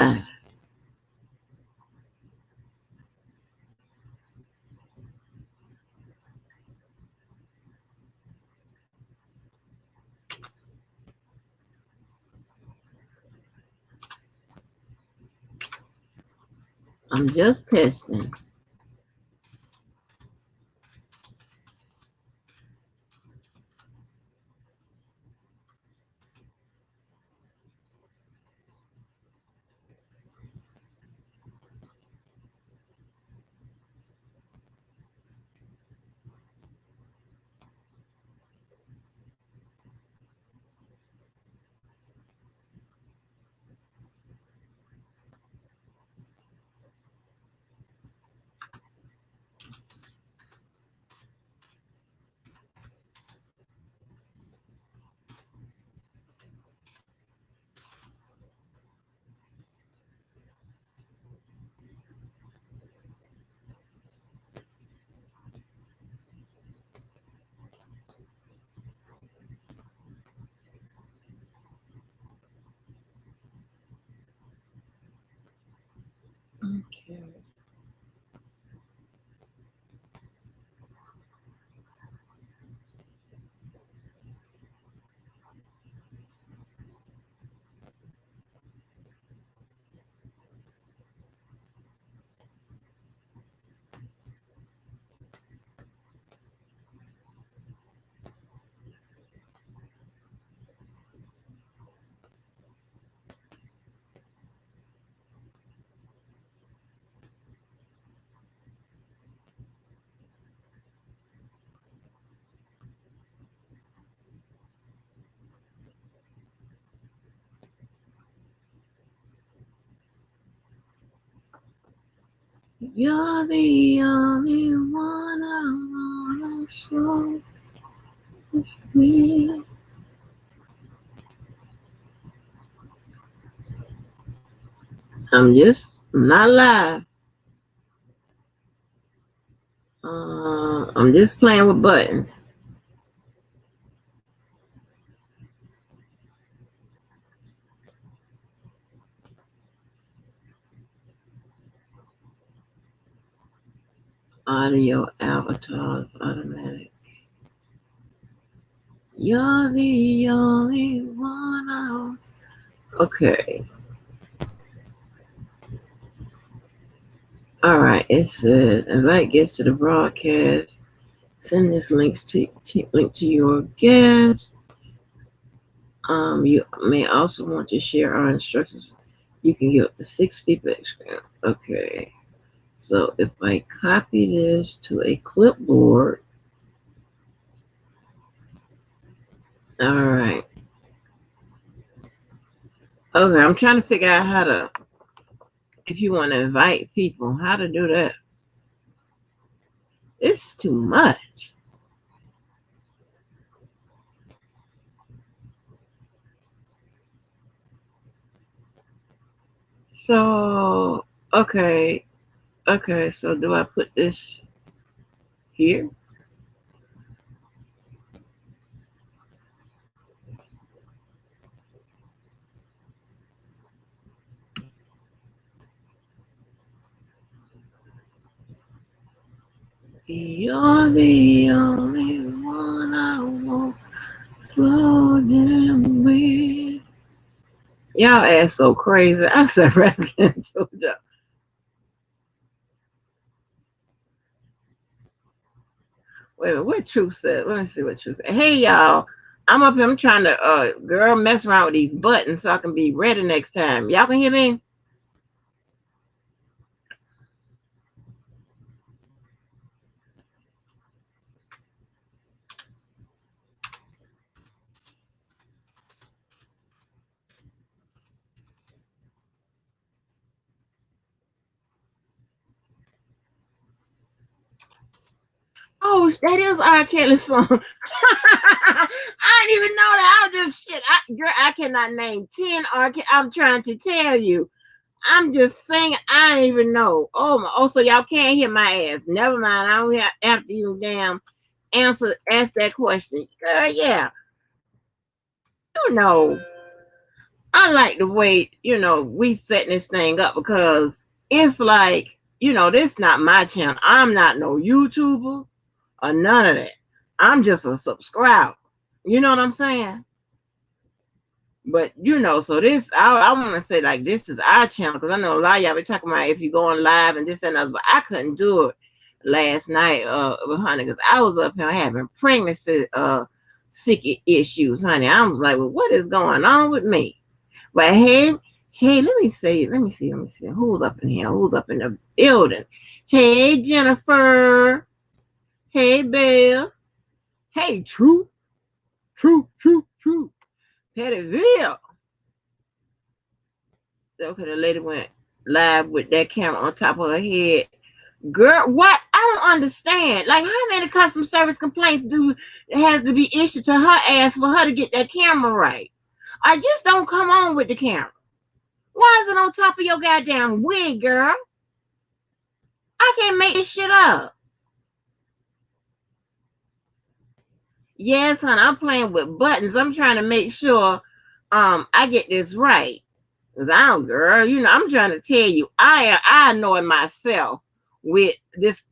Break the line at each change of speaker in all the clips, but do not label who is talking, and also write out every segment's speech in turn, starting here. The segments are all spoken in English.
I'm just testing. Okay. You're the only one I wanna show me. I'm not live. I'm just playing with buttons. Audio avatars automatic. You're the only one I. Okay. All right. It says invite guests to the broadcast. Send this link to your guests. You may also want to share our instructions. You can get up to 6 people. Okay. So if I copy this to a clipboard, all right. Okay, I'm trying to figure out how to, if you want to invite people, how to do that. It's too much. So, okay, so do I put this here? You're the only one I want slow down with. Y'all ass so crazy. I said rapping to the. Wait a minute, what Truth said? Let me see what Truth said. Hey y'all, I'm up here. I'm trying to girl mess around with these buttons so I can be ready next time. Y'all can hear me? Oh, that is R. Kelly's song. I didn't even know that. I was just shit. Girl, I cannot name 10 R. I'm trying to tell you. I'm just saying, I don't even know. Oh, so y'all can't hear my ass. Never mind. I don't have to even damn ask that question. Girl, yeah. You know. I like the way, we setting this thing up, because it's like, this not my channel. I'm not no YouTuber or none of that. I'm just a subscriber. You know what I'm saying? But so this, I want to say, like, this is our channel, because I know a lot of y'all be talking about if you going live and this and that, but I couldn't do it last night, with honey, because I was up here having pregnancy sick issues, honey. I was like, well, what is going on with me? But hey, let me see who's up in here, who's up in the building. Hey, Jennifer. Hey, Bill. Hey, True. Pettyville. Okay, the lady went live with that camera on top of her head. Girl, what? I don't understand. Like, how many customer service complaints has to be issued to her ass for her to get that camera right? I just don't come on with the camera. Why is it on top of your goddamn wig, girl? I can't make this shit up. Yes, honey, I'm playing with buttons. I'm trying to make sure I get this right. Because I don't, girl, I'm trying to tell you, I annoy myself with this,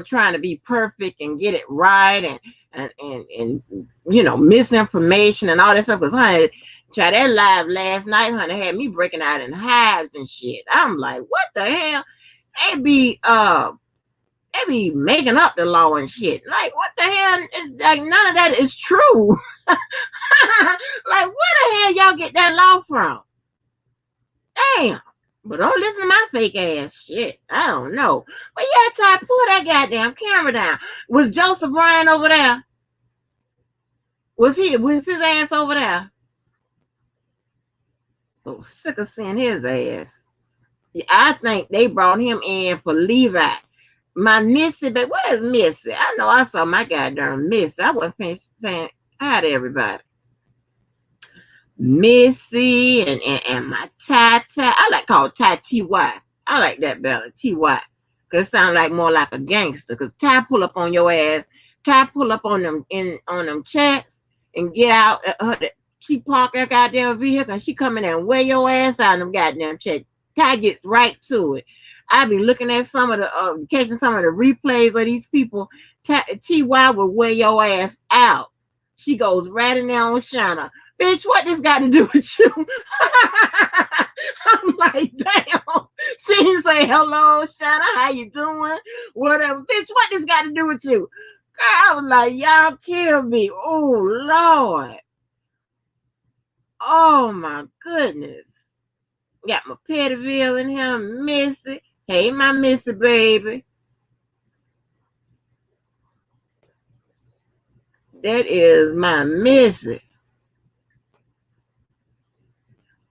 trying to be perfect and get it right, and misinformation and all that stuff. Because, honey, try that live last night, honey, had me breaking out in hives and shit. I'm like, what the hell? They be making up the law and shit. Like, what the hell? Like, none of that is true. Like, where the hell y'all get that law from? Damn. But don't listen to my fake ass shit. I don't know. But yeah, Ty, pull that goddamn camera down. Was Joseph Ryan over there? Was his ass over there? So sick of seeing his ass. I think they brought him in for Levi. My Missy, but where's Missy? I know I saw my goddamn Missy. I wasn't finished saying hi to everybody. Missy and my Ty. I like to call Ty T.Y. I like that better, T.Y. Because it sounds like more like a gangster. Because Ty pull up on your ass. Ty pull up on them chats and get out. She park that goddamn vehicle and she come in and wear your ass out of them goddamn chats. Ty gets right to it. I be looking at some of the catching some of the replays of these people. T.Y. will wear your ass out. She goes right in there on Shana. Bitch, what this got to do with you? I'm like, damn. She didn't say hello, Shana. How you doing? Whatever. Bitch, what this got to do with you? Girl, I was like, y'all kill me. Oh, Lord. Oh, my goodness. Got my Pettyville in here, Missy. Hey, my Missy, baby. That is my Missy.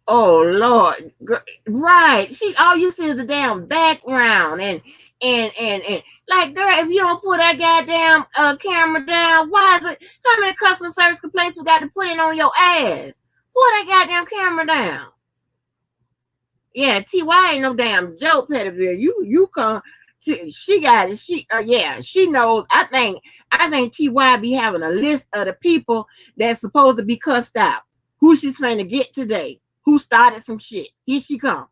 Oh, Lord. Right. All you see is the damn background. And like, girl, if you don't put that goddamn camera down, why is it? How many customer service complaints we got to put in on your ass? Put that goddamn camera down. Yeah, T.Y. ain't no damn joke, Pettyville. You come. She got it. She knows. I think T.Y. be having a list of the people that's supposed to be cussed out. Who she's trying to get today? Who started some shit? Here she come.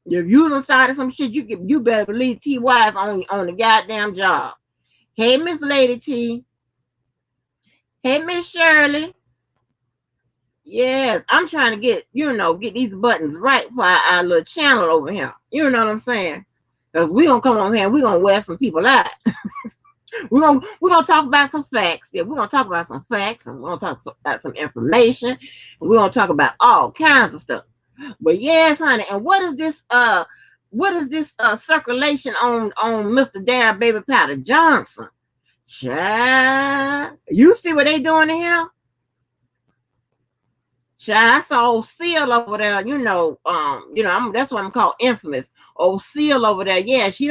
If you done started some shit, you better believe T.Y. is on the goddamn job. Hey, Miss Lady T. Hey, Miss Shirley. Yes, I'm trying to get these buttons right for our little channel over here. You know what I'm saying? Because we're going to come on here and we're going to wear some people out. we're gonna talk about some facts. Yeah, we're going to talk about some facts, and we're going to talk about some information. And we're going to talk about all kinds of stuff. But yes, honey, and what is this circulation on Mr. Darryl Baby Powder Johnson? Child, you see what they doing to him? Child, I saw old Seal over there, that's what I'm called infamous. Old Seal over there. Yeah, she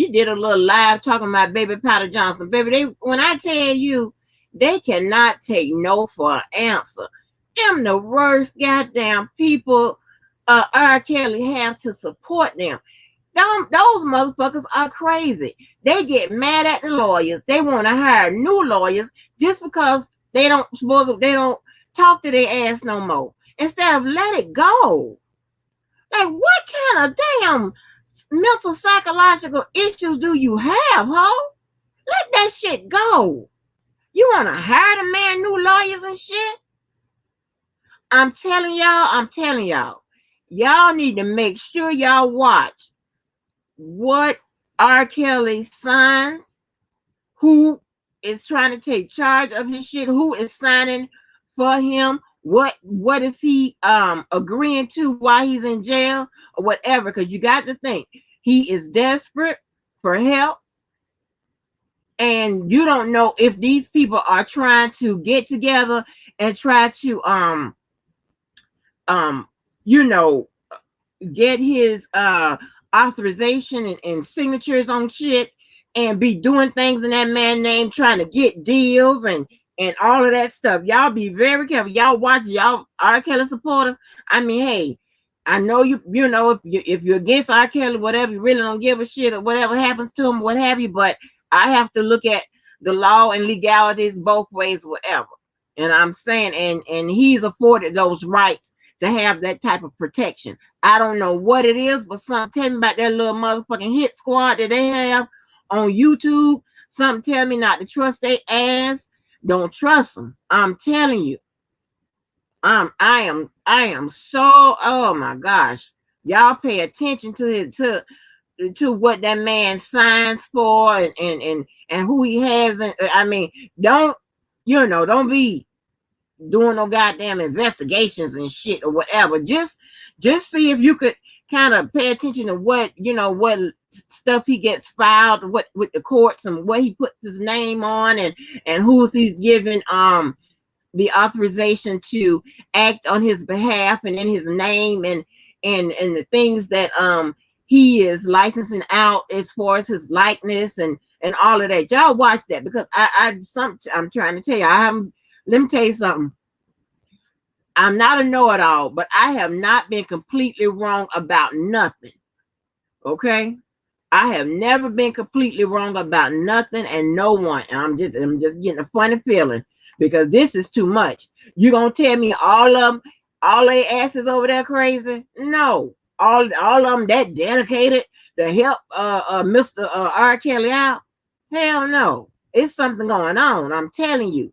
did a little live talking about Baby Powder Johnson. Baby, when I tell you, they cannot take no for an answer. Them the worst goddamn people R. Kelly have to support them. Those motherfuckers are crazy. They get mad at the lawyers. They want to hire new lawyers just because they don't talk to their ass no more. instead of let it go. Like, what kind of damn mental psychological issues do you have, ho? Let that shit go. You want to hire the man new lawyers and shit? I'm telling y'all, y'all need to make sure y'all watch what R. Kelly signs, who is trying to take charge of his shit, who is signing for him, what is he agreeing to while he's in jail or whatever, because you got to think he is desperate for help, and you don't know if these people are trying to get together and try to you know, get his authorization and signatures on shit and be doing things in that man's name, trying to get deals and all of that stuff. Y'all be very careful. Y'all watch, y'all R. Kelly supporters. I mean, hey, I know you know, if you're against R. Kelly, whatever, you really don't give a shit or whatever happens to him, what have you, but I have to look at the law and legalities both ways, whatever. And I'm saying, and he's afforded those rights to have that type of protection. I don't know what it is, but something tell me about that little motherfucking hit squad that they have on YouTube. Something tell me not to trust their ass. Don't trust them. I'm telling you. I am so, oh my gosh. Y'all pay attention to it, to what that man signs for and who he has. I mean, don't be doing no goddamn investigations and shit or whatever. Just see if you could kind of pay attention to what stuff he gets filed, what with the courts, and what he puts his name on, and who's he's giving the authorization to act on his behalf and in his name, and the things that he is licensing out as far as his likeness and all of that. Y'all watch that, because I'm trying to tell you, let me tell you something. I'm not a know-it-all, but I have not been completely wrong about nothing. Okay? I have never been completely wrong about nothing and no one. And I'm just getting a funny feeling, because this is too much. You gonna tell me all their asses over there crazy? No. All of them that dedicated to help Mr. R. Kelly out? Hell no. It's something going on. I'm telling you.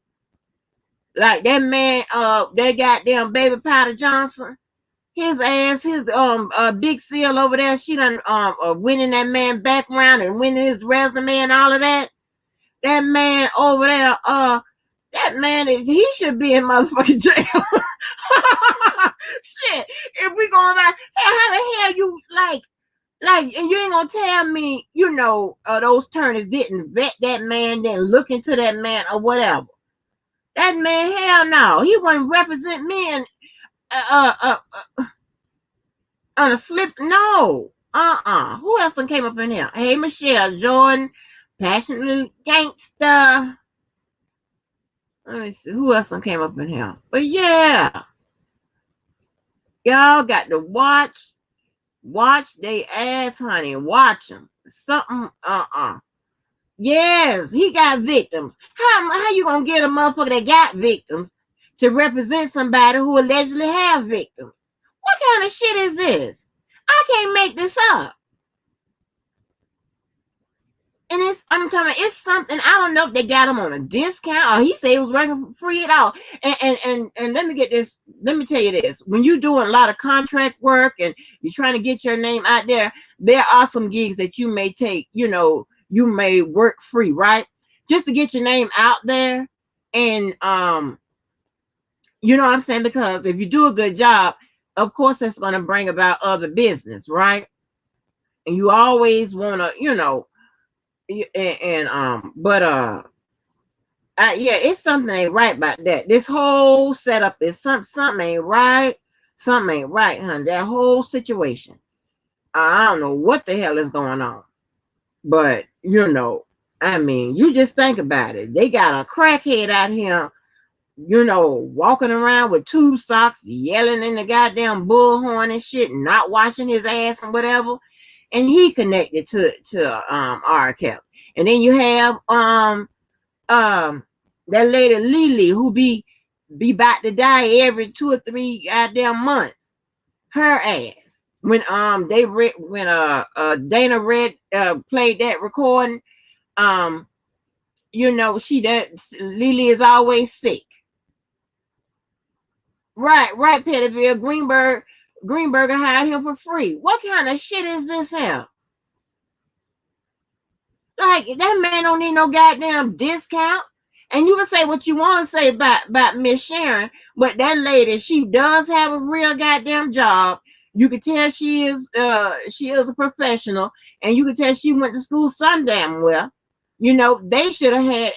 Like that man, that goddamn Baby Powder Johnson, his ass, his Big Seal over there, she done winning that man background and winning his resume and all of that. That man over there, that man he should be in motherfucking jail. Shit, if we going back, hey, how the hell you like, and you ain't gonna tell me, those attorneys didn't vet that man, didn't look into that man or whatever. That man, hell no, he wouldn't represent me on a slip. No, Who else came up in here? Hey, Michelle Jordan, passionately gangster. Let me see who else came up in here. But yeah, y'all got to watch they ass, honey. Watch them. Something. Yes, he got victims. How you gonna get a motherfucker that got victims to represent somebody who allegedly have victims? What kind of shit is this? I can't make this up. And I'm talking about, it's something, I don't know if they got him on a discount or he said he was working for free at all. And let me get this, let me tell you this. When you're doing a lot of contract work and you're trying to get your name out there are some gigs that you may take, you may work free, right? Just to get your name out there. And you know what I'm saying? Because if you do a good job, of course that's going to bring about other business, right? And you always want to, yeah, it's something ain't right about that. This whole setup is something ain't right. Something ain't right, honey. That whole situation. I don't know what the hell is going on. But I mean, you just think about it. They got a crackhead out here, walking around with tube socks, yelling in the goddamn bullhorn and shit, not washing his ass and whatever. And he connected to R. Kelly. And then you have that lady Lily who be be about to die every 2 or 3 goddamn months. Her ass. When Dana Red played that recording, you know, Lily is always sick. Right, Pettiville. Greenberger hired him for free. What kind of shit is this here? Like, that man don't need no goddamn discount. And you can say what you want to say about Miss Sharon, but that lady, she does have a real goddamn job. You can tell she is a professional, and you can tell she went to school some damn well. You know, they should have had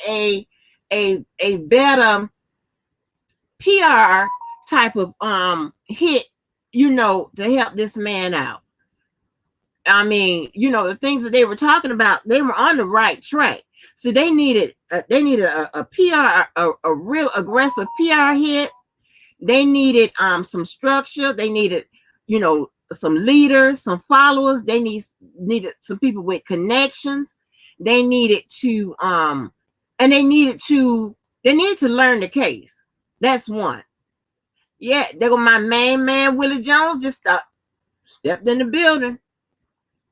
a better PR type of hit, you know, to help this man out. I mean, you know, the things that they were talking about, they were on the right track. So they needed a PR, a real aggressive PR hit. They needed some structure. They needed, you know, some leaders, some followers. They needed some people with connections. They needed to they needed to learn the case. That's one. Yeah, there go my main man Willie Jones just stepped in the building.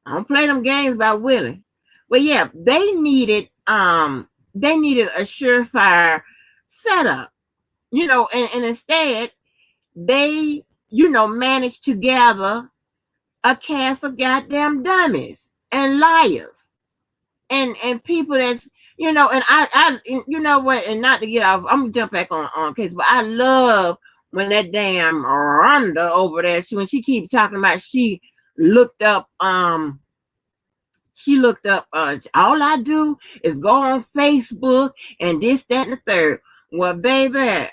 I don't play them games about Willie. But yeah, they needed a surefire setup, you know, and instead they, you know, managed to gather a cast of goddamn dummies and liars and people that's, you know, and I you know what, and not to get off, I'm gonna jump back on case, but I love when that damn Rhonda over there, when she keeps talking about she looked up all I do is go on Facebook and this, that, and the third. Well, baby,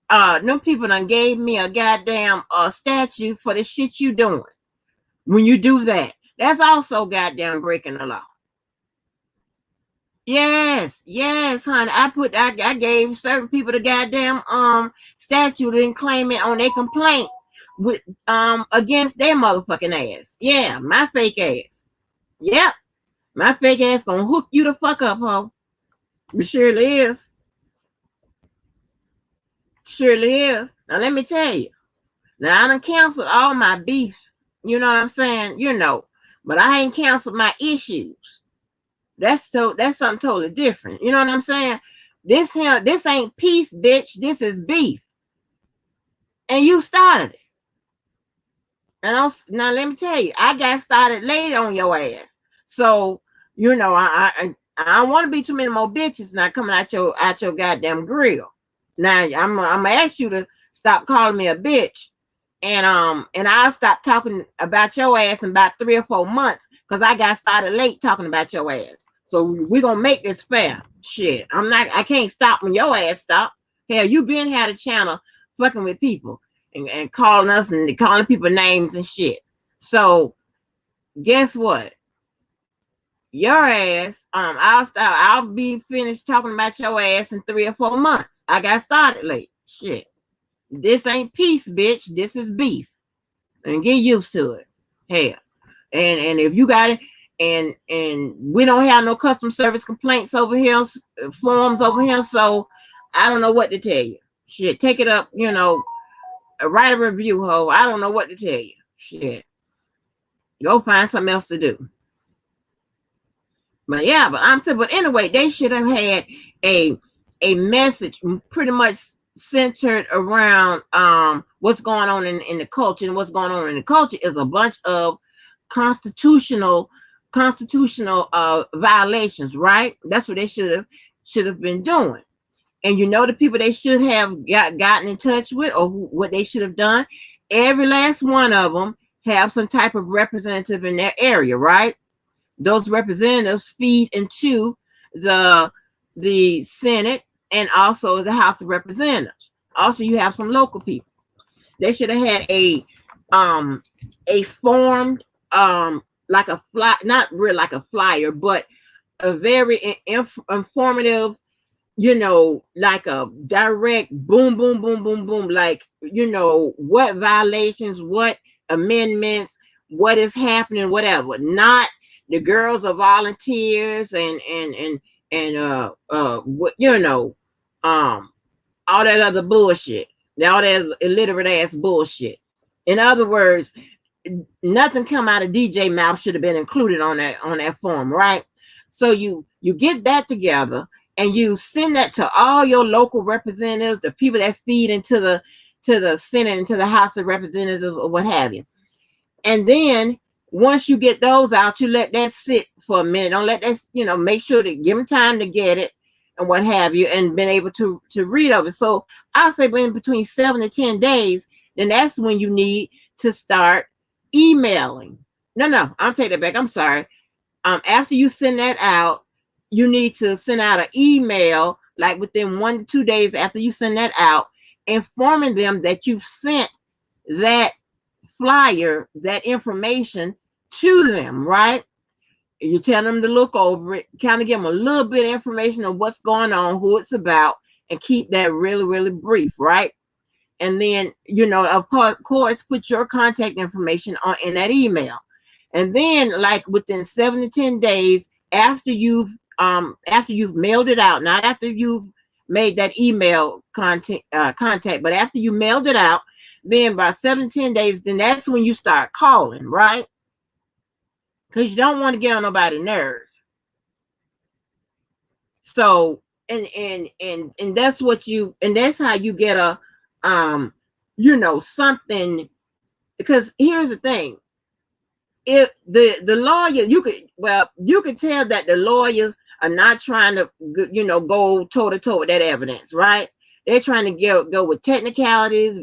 them people done gave me a goddamn statue for the shit you doing. When you do that, that's also goddamn breaking the law. Yes, honey. I gave certain people the goddamn statue, didn't claim it on their complaint with against their motherfucking ass. Yeah, my fake ass. Yep. My fake ass gonna hook you the fuck up, ho. It surely is. Surely is. Now let me tell you. Now I done canceled all my beefs. You know what I'm saying? You know. But I ain't canceled my issues. That's something totally different. You know what I'm saying? This ain't peace, bitch. This is beef. And you started it. And now let me tell you, I got started late on your ass. So, you know, I don't want to be too many more bitches now coming out your goddamn grill. Now I'm gonna ask you to stop calling me a bitch, and I'll stop talking about your ass in about 3 or 4 months because I got started late talking about your ass. So we're gonna make this fair. Shit, I can't stop when your ass stop. Hell, you been had a channel fucking with people and calling us and calling people names and shit. So guess what? Your ass, I'll be finished talking about your ass in 3 or 4 months. I got started late. Shit. This ain't peace, bitch. This is beef. And get used to it. Hell. And if you got it, and we don't have no customer service complaints over here, forms over here, so I don't know what to tell you. Shit, take it up, you know, write a review, ho. I don't know what to tell you. Shit. Go find something else to do. But yeah, but anyway, they should have had a message pretty much centered around what's going on in the culture. And what's going on in the culture is a bunch of constitutional violations, right? That's what they should have been doing. And you know the people they should have gotten in touch with, or what they should have done. Every last one of them have some type of representative in their area, right? Those representatives feed into the Senate and also the House of Representatives. Also, you have some local people. They should have had a formed like a fly, not really like a flyer, but a very informative, you know, like a direct boom, boom, boom, boom, boom, like, you know, what violations, what amendments, what is happening, whatever. Not the girls are volunteers and what, you know, all that other bullshit, all that illiterate ass bullshit. In other words, nothing come out of DJ mouth should have been included on that form, right? So you get that together and you send that to all your local representatives, the people that feed into the Senate, into the House of Representatives, or what have you. And then once you get those out, you let that sit for a minute. Don't let that, make sure to give them time to get it and what have you, and been able to read of it. So I'll say in between 7 to 10 days, then that's when you need to start emailing. No, I'll take that back. I'm sorry. After you send that out, you need to send out an email like within 1 to 2 days after you send that out, informing them that you've sent that flyer, that information to them, right? You tell them to look over it, kind of give them a little bit of information on what's going on, who it's about, and keep that really, really brief, right? And then, of course, put your contact information in that email. And then, like within 7 to 10 days after you've mailed it out, not after you've made that email contact, but after you mailed it out, then by 7 to 10 days, then that's when you start calling, right? Because you don't want to get on nobody's nerves. So, and that's that's how you get a something. Because here's the thing. If the lawyer, you could tell that the lawyers are not trying to, go toe to toe with that evidence, right? They're trying to go with technicalities,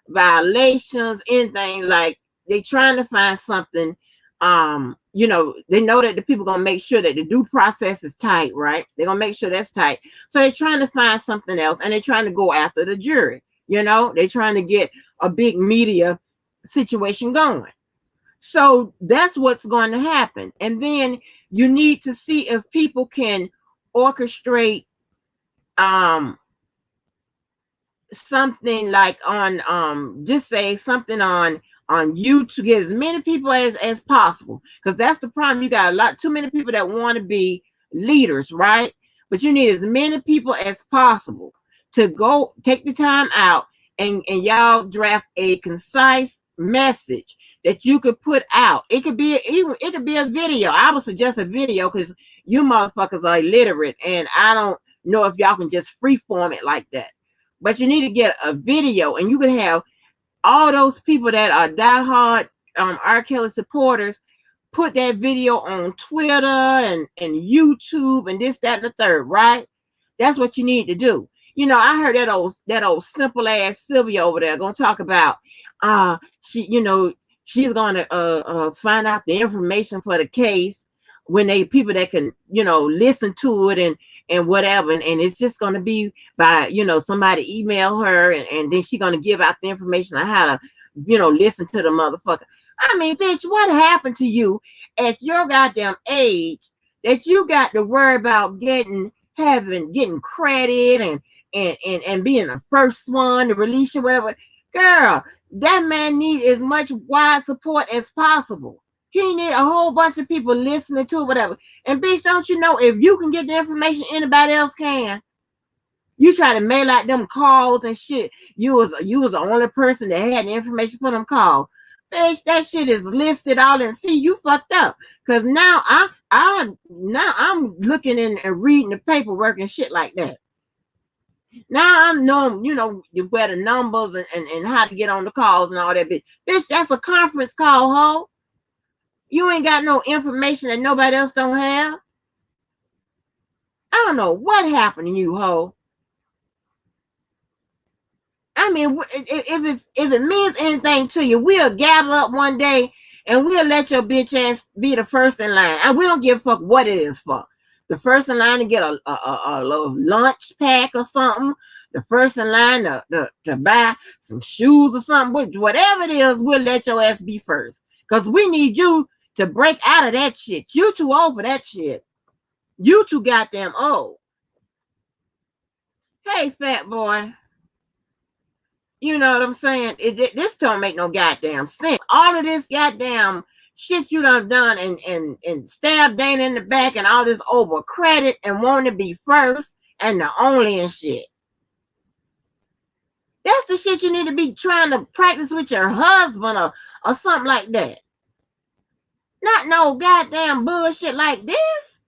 violations, anything. Like they're trying to find something. They know that the people gonna make sure that the due process is tight, right? They're gonna make sure that's tight. So they're trying to find something else, and they're trying to go after the jury. They're trying to get a big media situation going. So that's what's going to happen. And then you need to see if people can orchestrate something like on just say something on you to get as many people as possible, because that's the problem. You got too many people that want to be leaders, right? But you need as many people as possible to go take the time out and y'all draft a concise message that you could put out. It could be a video. I would suggest a video, because you motherfuckers are illiterate, and I don't know if y'all can just freeform it like that. But you need to get a video, and you can have all those people that are diehard R. Kelly supporters put that video on Twitter and YouTube and this, that, and the third, right? That's what you need to do. I heard that old simple ass Sylvia over there gonna talk about she's gonna find out the information for the case when people that can listen to it and whatever, and it's just gonna be by somebody email her, and then she's gonna give out the information on how to listen to the motherfucker. I mean, bitch, what happened to you at your goddamn age that you got to worry about getting credit and being the first one to release you, whatever? Girl, that man needs as much wide support as possible. He need a whole bunch of people listening to it, whatever. And bitch, don't you know, if you can get the information anybody else can? You try to mail out them calls and shit. You was the only person that had the information for them calls. Bitch, that shit is listed all and see you fucked up. Cause now I'm looking in and reading the paperwork and shit like that. Now I'm knowing, where the numbers and how to get on the calls and all that. Bitch, that's a conference call, ho. You ain't got no information that nobody else don't have. I don't know what happened to you, ho. I mean, if it means anything to you, we'll gather up one day and we'll let your bitch ass be the first in line. And we don't give a fuck what it is for. The first in line to get a little lunch pack or something. The first in line to buy some shoes or something. Whatever it is, we'll let your ass be first. Because we need you to break out of that shit. You too old for that shit. You too goddamn old. Hey, fat boy. You know what I'm saying? This don't make no goddamn sense. All of this goddamn shit you done and stabbed Dana in the back and all this over credit and wanting to be first and the only and shit. That's the shit you need to be trying to practice with your husband or something like that. Not no goddamn bullshit like this.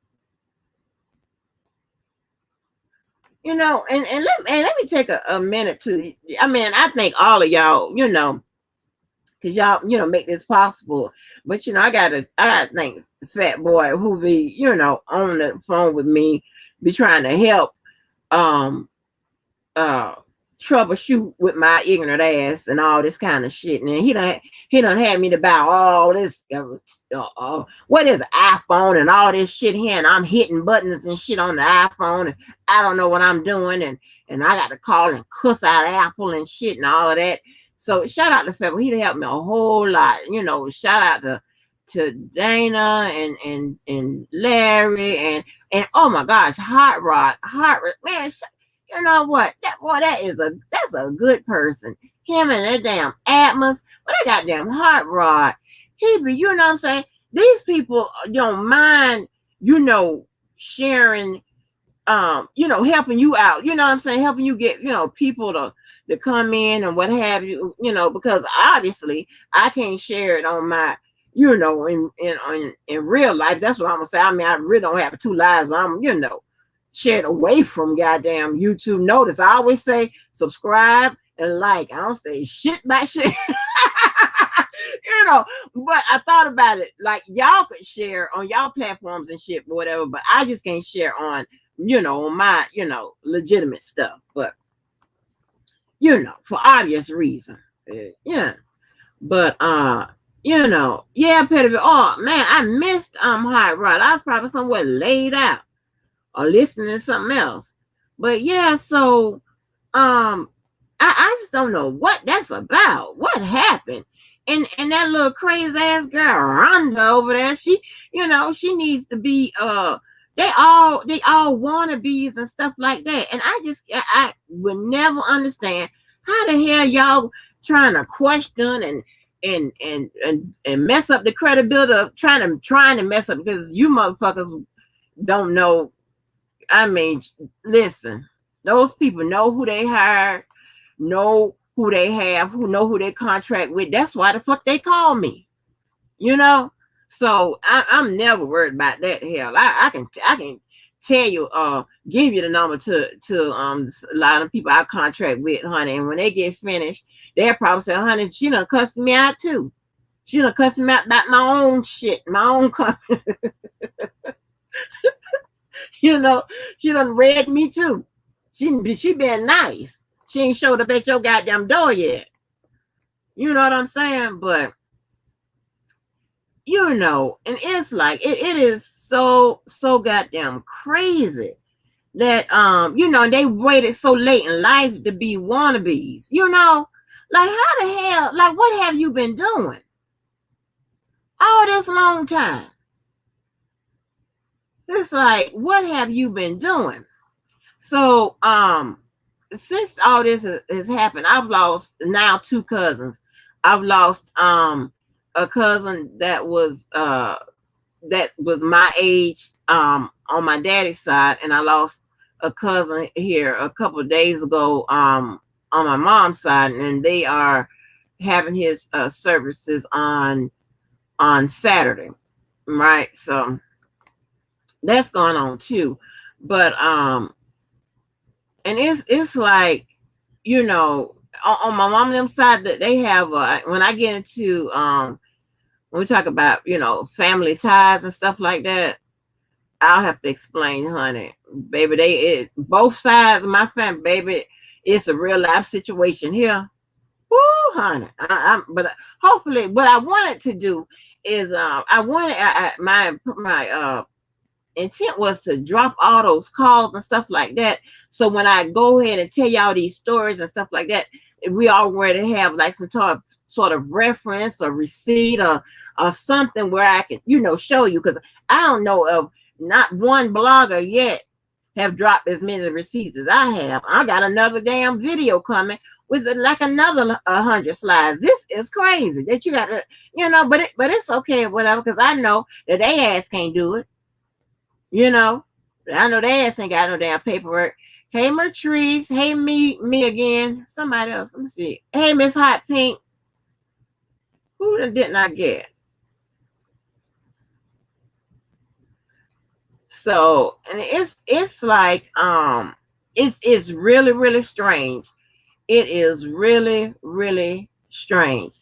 You know, and let me take a minute to, I mean, I think all of y'all, you know, because y'all, you know, make this possible. But you know, I gotta think fat boy who be, you know, on the phone with me, be trying to help um troubleshoot with my ignorant ass and all this kind of shit. And he done had me to buy all this what is it, iPhone and all this shit here, and I'm hitting buttons and shit on the iPhone, and I don't know what I'm doing, and I got to call and cuss out Apple and shit and all of that. So shout out to Fable. He helped me a whole lot. You know, shout out to Dana and Larry and oh my gosh, Hot Rod, man. You know what? That's a good person. Him and that damn Atmos, but that goddamn Hot Rod. He be, you know what I'm saying? These people don't mind, you know, sharing, you know, helping you out. You know what I'm saying? Helping you get, you know, people to come in and what have you, you know, because obviously I can't share it on my, you know, in real life. That's what I'm gonna say. I mean, I really don't have two lives, but I'm, you know, shared away from goddamn YouTube. Notice I always say subscribe and like. I don't say shit by shit. You know, but I thought about it, like y'all could share on y'all platforms and shit, whatever, but I just can't share on, you know, on my, you know, legitimate stuff. But you know, for obvious reason. Yeah. But you know, yeah, Petty. Oh man, I missed Hot Rod. I was probably somewhere laid out or listening to something else. But yeah, so I just don't know what that's about. What happened? And that little crazy ass girl Rhonda over there, she, you know, she needs to be they all wannabes and stuff like that. And I would never understand how the hell y'all trying to question and mess up the credibility of trying to mess up, because you motherfuckers don't know. I mean, listen, those people know who they hired, know who they have, who know who they contract with. That's why the fuck they call me, you know. So I'm never worried about that. Hell, I can tell you, give you the number to a lot of people I contract with, honey. And when they get finished, they'll probably say, honey, she done cussed me out too. She done cussed me out about my own shit, my own company. You know, she done read me too. She been nice. She ain't showed up at your goddamn door yet. You know what I'm saying? But you know, and it's like it is so goddamn crazy that you know, they waited so late in life to be wannabes. You know, like how the hell, like what have you been doing all this long time? It's like, what have you been doing? So since all this has happened, I've lost now 2 cousins. I've lost a cousin that was my age on my daddy's side, and I lost a cousin here a couple of days ago on my mom's side, and they are having his services on Saturday, right? So that's going on too. But and it's like, you know, on my mom and them side, that they have when I get into when we talk about, you know, family ties and stuff like that, I'll have to explain, honey, baby, both sides of my family, baby, it's a real life situation here. Woo, honey. But hopefully what I wanted to do is my intent was to drop all those calls and stuff like that. So when I go ahead and tell y'all these stories and stuff like that, we already have like some sort of reference or receipt or something where I can, you know, show you, because I don't know of not one blogger yet have dropped as many receipts as I have. I got another damn video coming with like another 100 slides. This is crazy that you got to, you know, but it's okay, whatever, because I know that they ass can't do it. You know, I know they ass ain't got no damn paperwork. Hey Mertrice. Hey me again. Somebody else. Let me see. Hey Miss Hot Pink. Who didn't I get? So, and it's like it's really really strange. It is really really strange.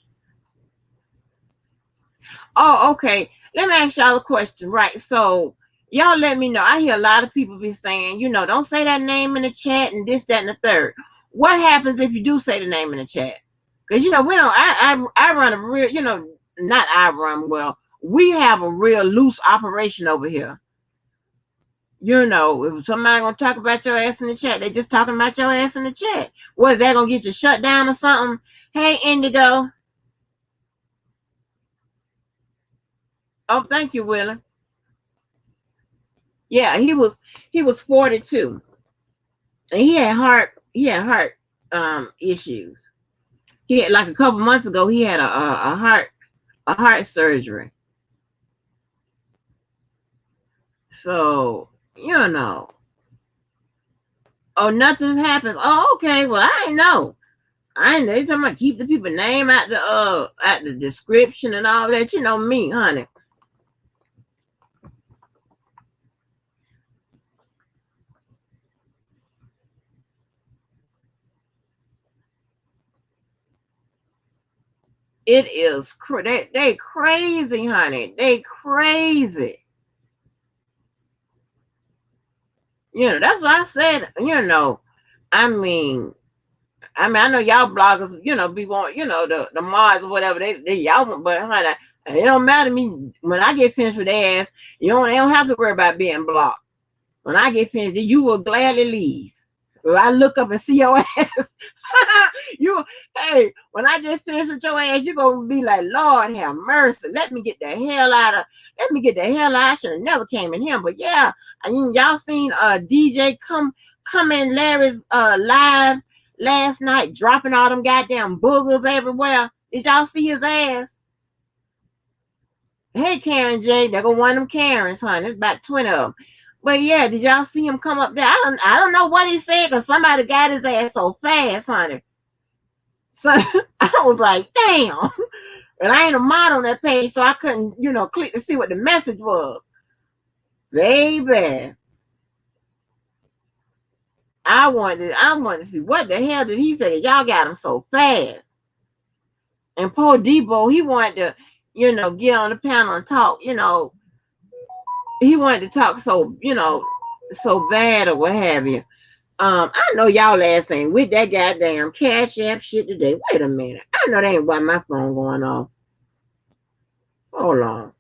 Oh, okay. Let me ask y'all a question. Right. So y'all let me know. I hear a lot of people be saying, don't say that name in the chat and this, that, and the third. What happens if you do say the name in the chat? Because we don't. I run a real. Not I run. Well, we have a real loose operation over here. If somebody gonna talk about your ass in the chat, they just talking about your ass in the chat. What is that gonna get you shut down or something? Hey, Indigo. Oh, thank you, Willie. Yeah, he was 42, and he had heart issues. He had, like, a couple months ago, he had a heart surgery. So oh, nothing happens. Oh, okay. Well, I ain't know. I ain't know. They talking about keep the people name at the description and all that. You know me, honey. It is they crazy, honey. They crazy. That's what I said. I mean, I know y'all bloggers, be want, the mods or whatever they y'all want, but honey, it don't matter to me when I get finished with their ass. They don't have to worry about being blocked. When I get finished, you will gladly leave. If I look up and see your ass, when I get finished with your ass, you're gonna be like, Lord have mercy. Let me get the hell out. I should have never came in here. But yeah, y'all seen DJ come in Larry's live last night, dropping all them goddamn boogers everywhere. Did y'all see his ass? Hey, Karen J, there go one of them Karens, honey. It's about 20 of them. But yeah, did y'all see him come up there? I don't know what he said, because somebody got his ass so fast, honey. So I was like, damn. And I ain't a mod on that page, so I couldn't, click to see what the message was. Baby. I wanted to see what the hell did he say. Y'all got him so fast. And poor Debo, he wanted to, get on the panel and talk, he wanted to talk so bad or what have you. I know y'all ass ain't with that goddamn Cash App shit today. Wait a minute. I know that ain't why my phone going off. Hold on.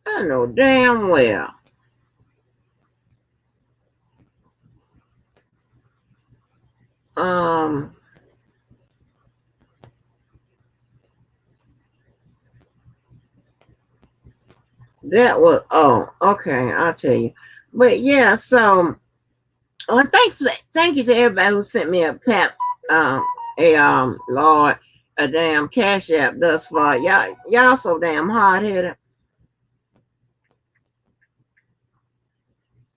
I know damn well. That was okay. I'll tell you. But yeah, so thank you to everybody who sent me a Lord, a damn Cash App thus far. Y'all so damn hard headed.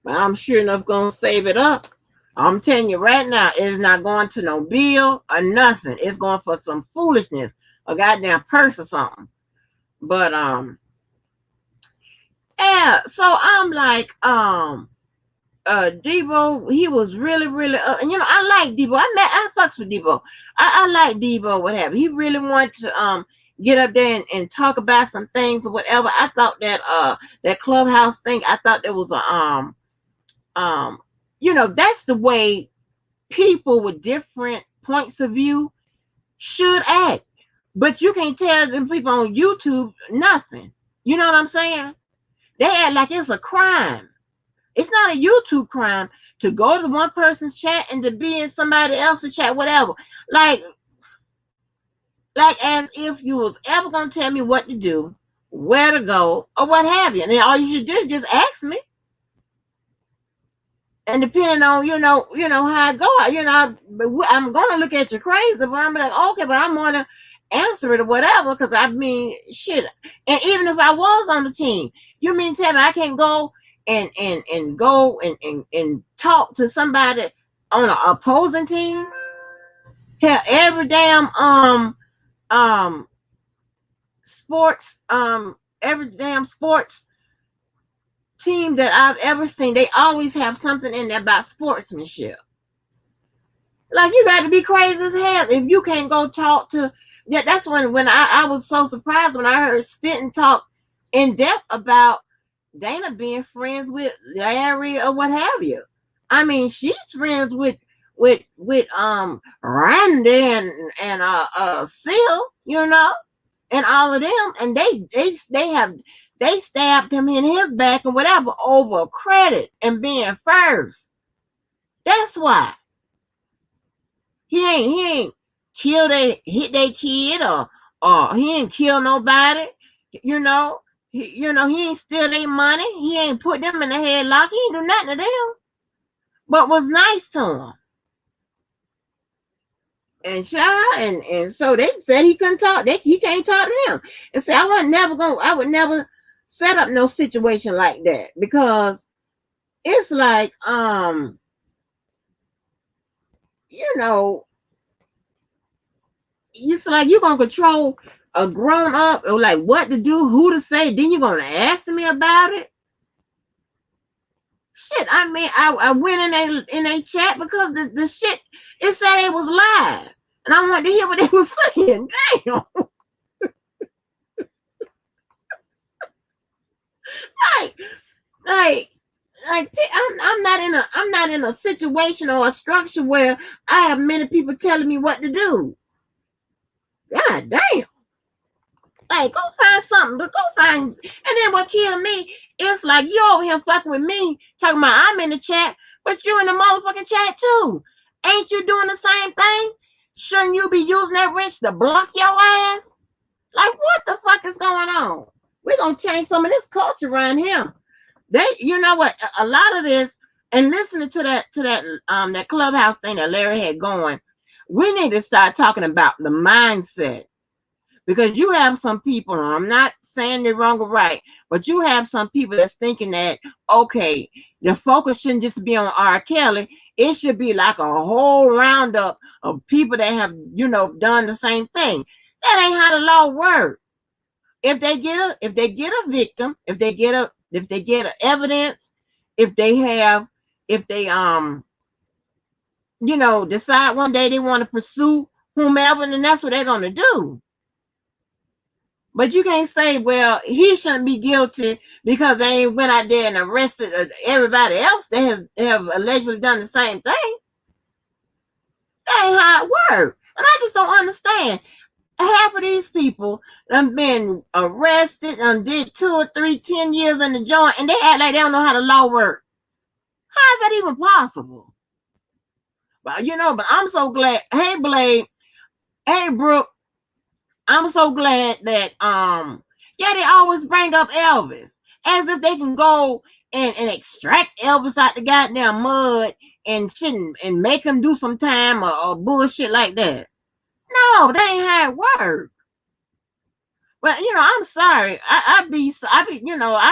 But I'm sure enough gonna save it up. I'm telling you right now, it's not going to no bill or nothing. It's going for some foolishness, a goddamn purse or something. But yeah. So I'm like, Debo, he was really, really, and I like Debo. I fucks with Debo. I like Debo, whatever. He really wanted to get up there and talk about some things or whatever. I thought that Clubhouse thing. I thought there was that's the way people with different points of view should act. But you can't tell them people on YouTube nothing. You know what I'm saying? They act like it's a crime. It's not a YouTube crime to go to one person's chat and to be in somebody else's chat, whatever. Like as if you was ever gonna tell me what to do, where to go, or what have you. And then all you should do is just ask me. And depending on how I go, I'm gonna look at you crazy, but I'm like, okay, but I'm gonna answer it or whatever. Because I mean, shit. And even if I was on the team, you mean tell me I can't go and go and talk to somebody on an opposing team? Hell, um sports every damn sports team that I've ever seen, they always have something in there about sportsmanship. Like, you got to be crazy as hell if you can't go talk to. Yeah, that's when I was so surprised when I heard Spitting talk in depth about Dana being friends with Larry or what have you. I mean, she's friends with Randy and Seal, you know, and all of them, and they stabbed him in his back and whatever over credit and being first. That's why he ain't hit that kid or he ain't kill nobody. You know, he ain't steal their money. He ain't put them in the headlock. He ain't do nothing to them, but was nice to them. And so they said he couldn't talk. He can't talk to them. And say I would never set up no situation like that, because it's like you know, it's like you're gonna control a grown up or like what to do, who to say, then you're gonna ask me about it. Shit, I mean, I went in a chat because the shit, it said it was live, and I wanted to hear what they were saying. Damn. like I'm not in a situation or a structure where I have many people telling me what to do. God damn. Like, go find something, but go find. And then what killed me is like, you over here fucking with me, talking about I'm in the chat, but you in the motherfucking chat too. Ain't you doing the same thing? Shouldn't you be using that wrench to block your ass? Like, what the fuck is going on? We're gonna change some of this culture around here. You know what? A lot of this, and listening to that clubhouse thing that Larry had going, we need to start talking about the mindset. Because you have some people, and I'm not saying they're wrong or right, but you have some people that's thinking that, okay, the focus shouldn't just be on R. Kelly. It should be like a whole roundup of people that have, done the same thing. That ain't how the law works. If they get a victim, if they get evidence, if they decide one day they want to pursue whomever, then that's what they're gonna do. But you can't say, well, he shouldn't be guilty because they ain't went out there and arrested everybody else that have allegedly done the same thing. That ain't how it works. And I just don't understand. Half of these people have been arrested and did 2 or 3, 10 years in the joint, and they act like they don't know how the law works. How is that even possible? But but I'm so glad. Hey, Blade. Hey, Brooke. I'm so glad that they always bring up Elvis as if they can go and extract Elvis out the goddamn mud and make him do some time or bullshit like that. No, that ain't how it works. But I'm sorry. I'd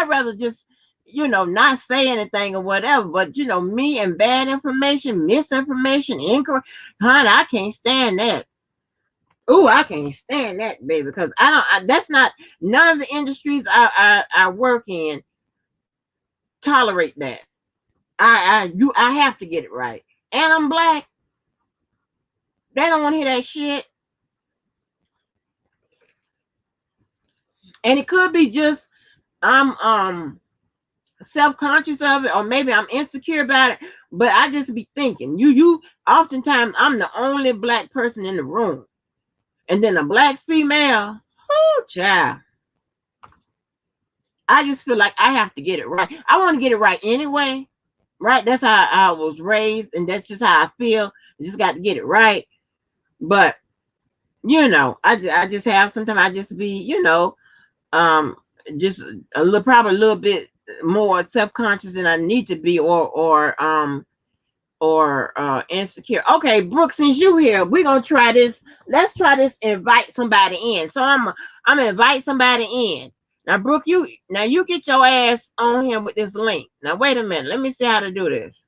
rather just not say anything or whatever. But me and bad information, misinformation, incorrect, honey, I can't stand that. Oh, I can't stand that, baby, because that's not, none of the industries I work in tolerate that. I have to get it right. And I'm black. They don't want to hear that shit. And it could be just I'm self-conscious of it, or maybe I'm insecure about it, but I just be thinking, you oftentimes I'm the only black person in the room. And then a black female, oh child. I just feel like I have to get it right. I want to get it right anyway, right? That's how I was raised, and that's just how I feel. I just got to get it right. But I just have, sometimes I just be, just probably a little bit more self-conscious than I need to be, or or insecure. Okay, Brooke, since you here, we're gonna try this. Let's try this. Invite somebody in. So I'm gonna invite somebody in. Now, Brooke, you get your ass on here with this link. Now, wait a minute. Let me see how to do this.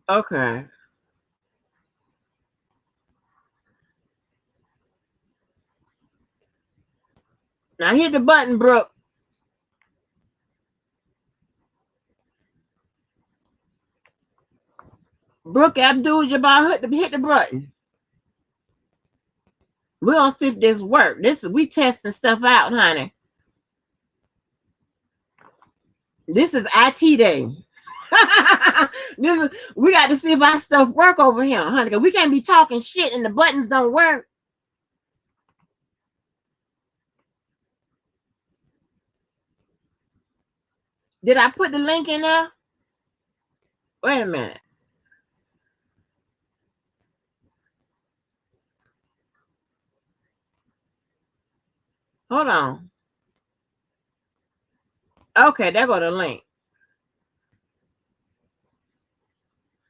Okay. Now hit the button, Brooke. Brooke Abdul-Jabbar, hit the button. We're gonna see if this works. We testing stuff out, honey. This is IT day. We got to see if our stuff work over here, honey. Cause we can't be talking shit and the buttons don't work. Did I put the link in there? Wait a minute. Hold on. Okay, there go the link.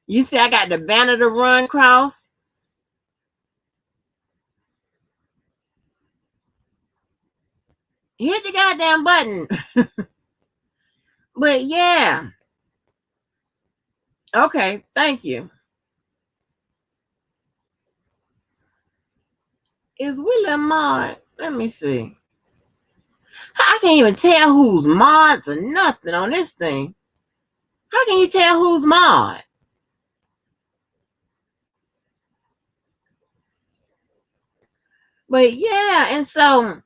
You see I got the banner to run across. Hit the goddamn button. But yeah. Okay, thank you. Is William Mod? Let me see. I can't even tell who's mods or nothing on this thing. How can you tell who's mod? But yeah, and so,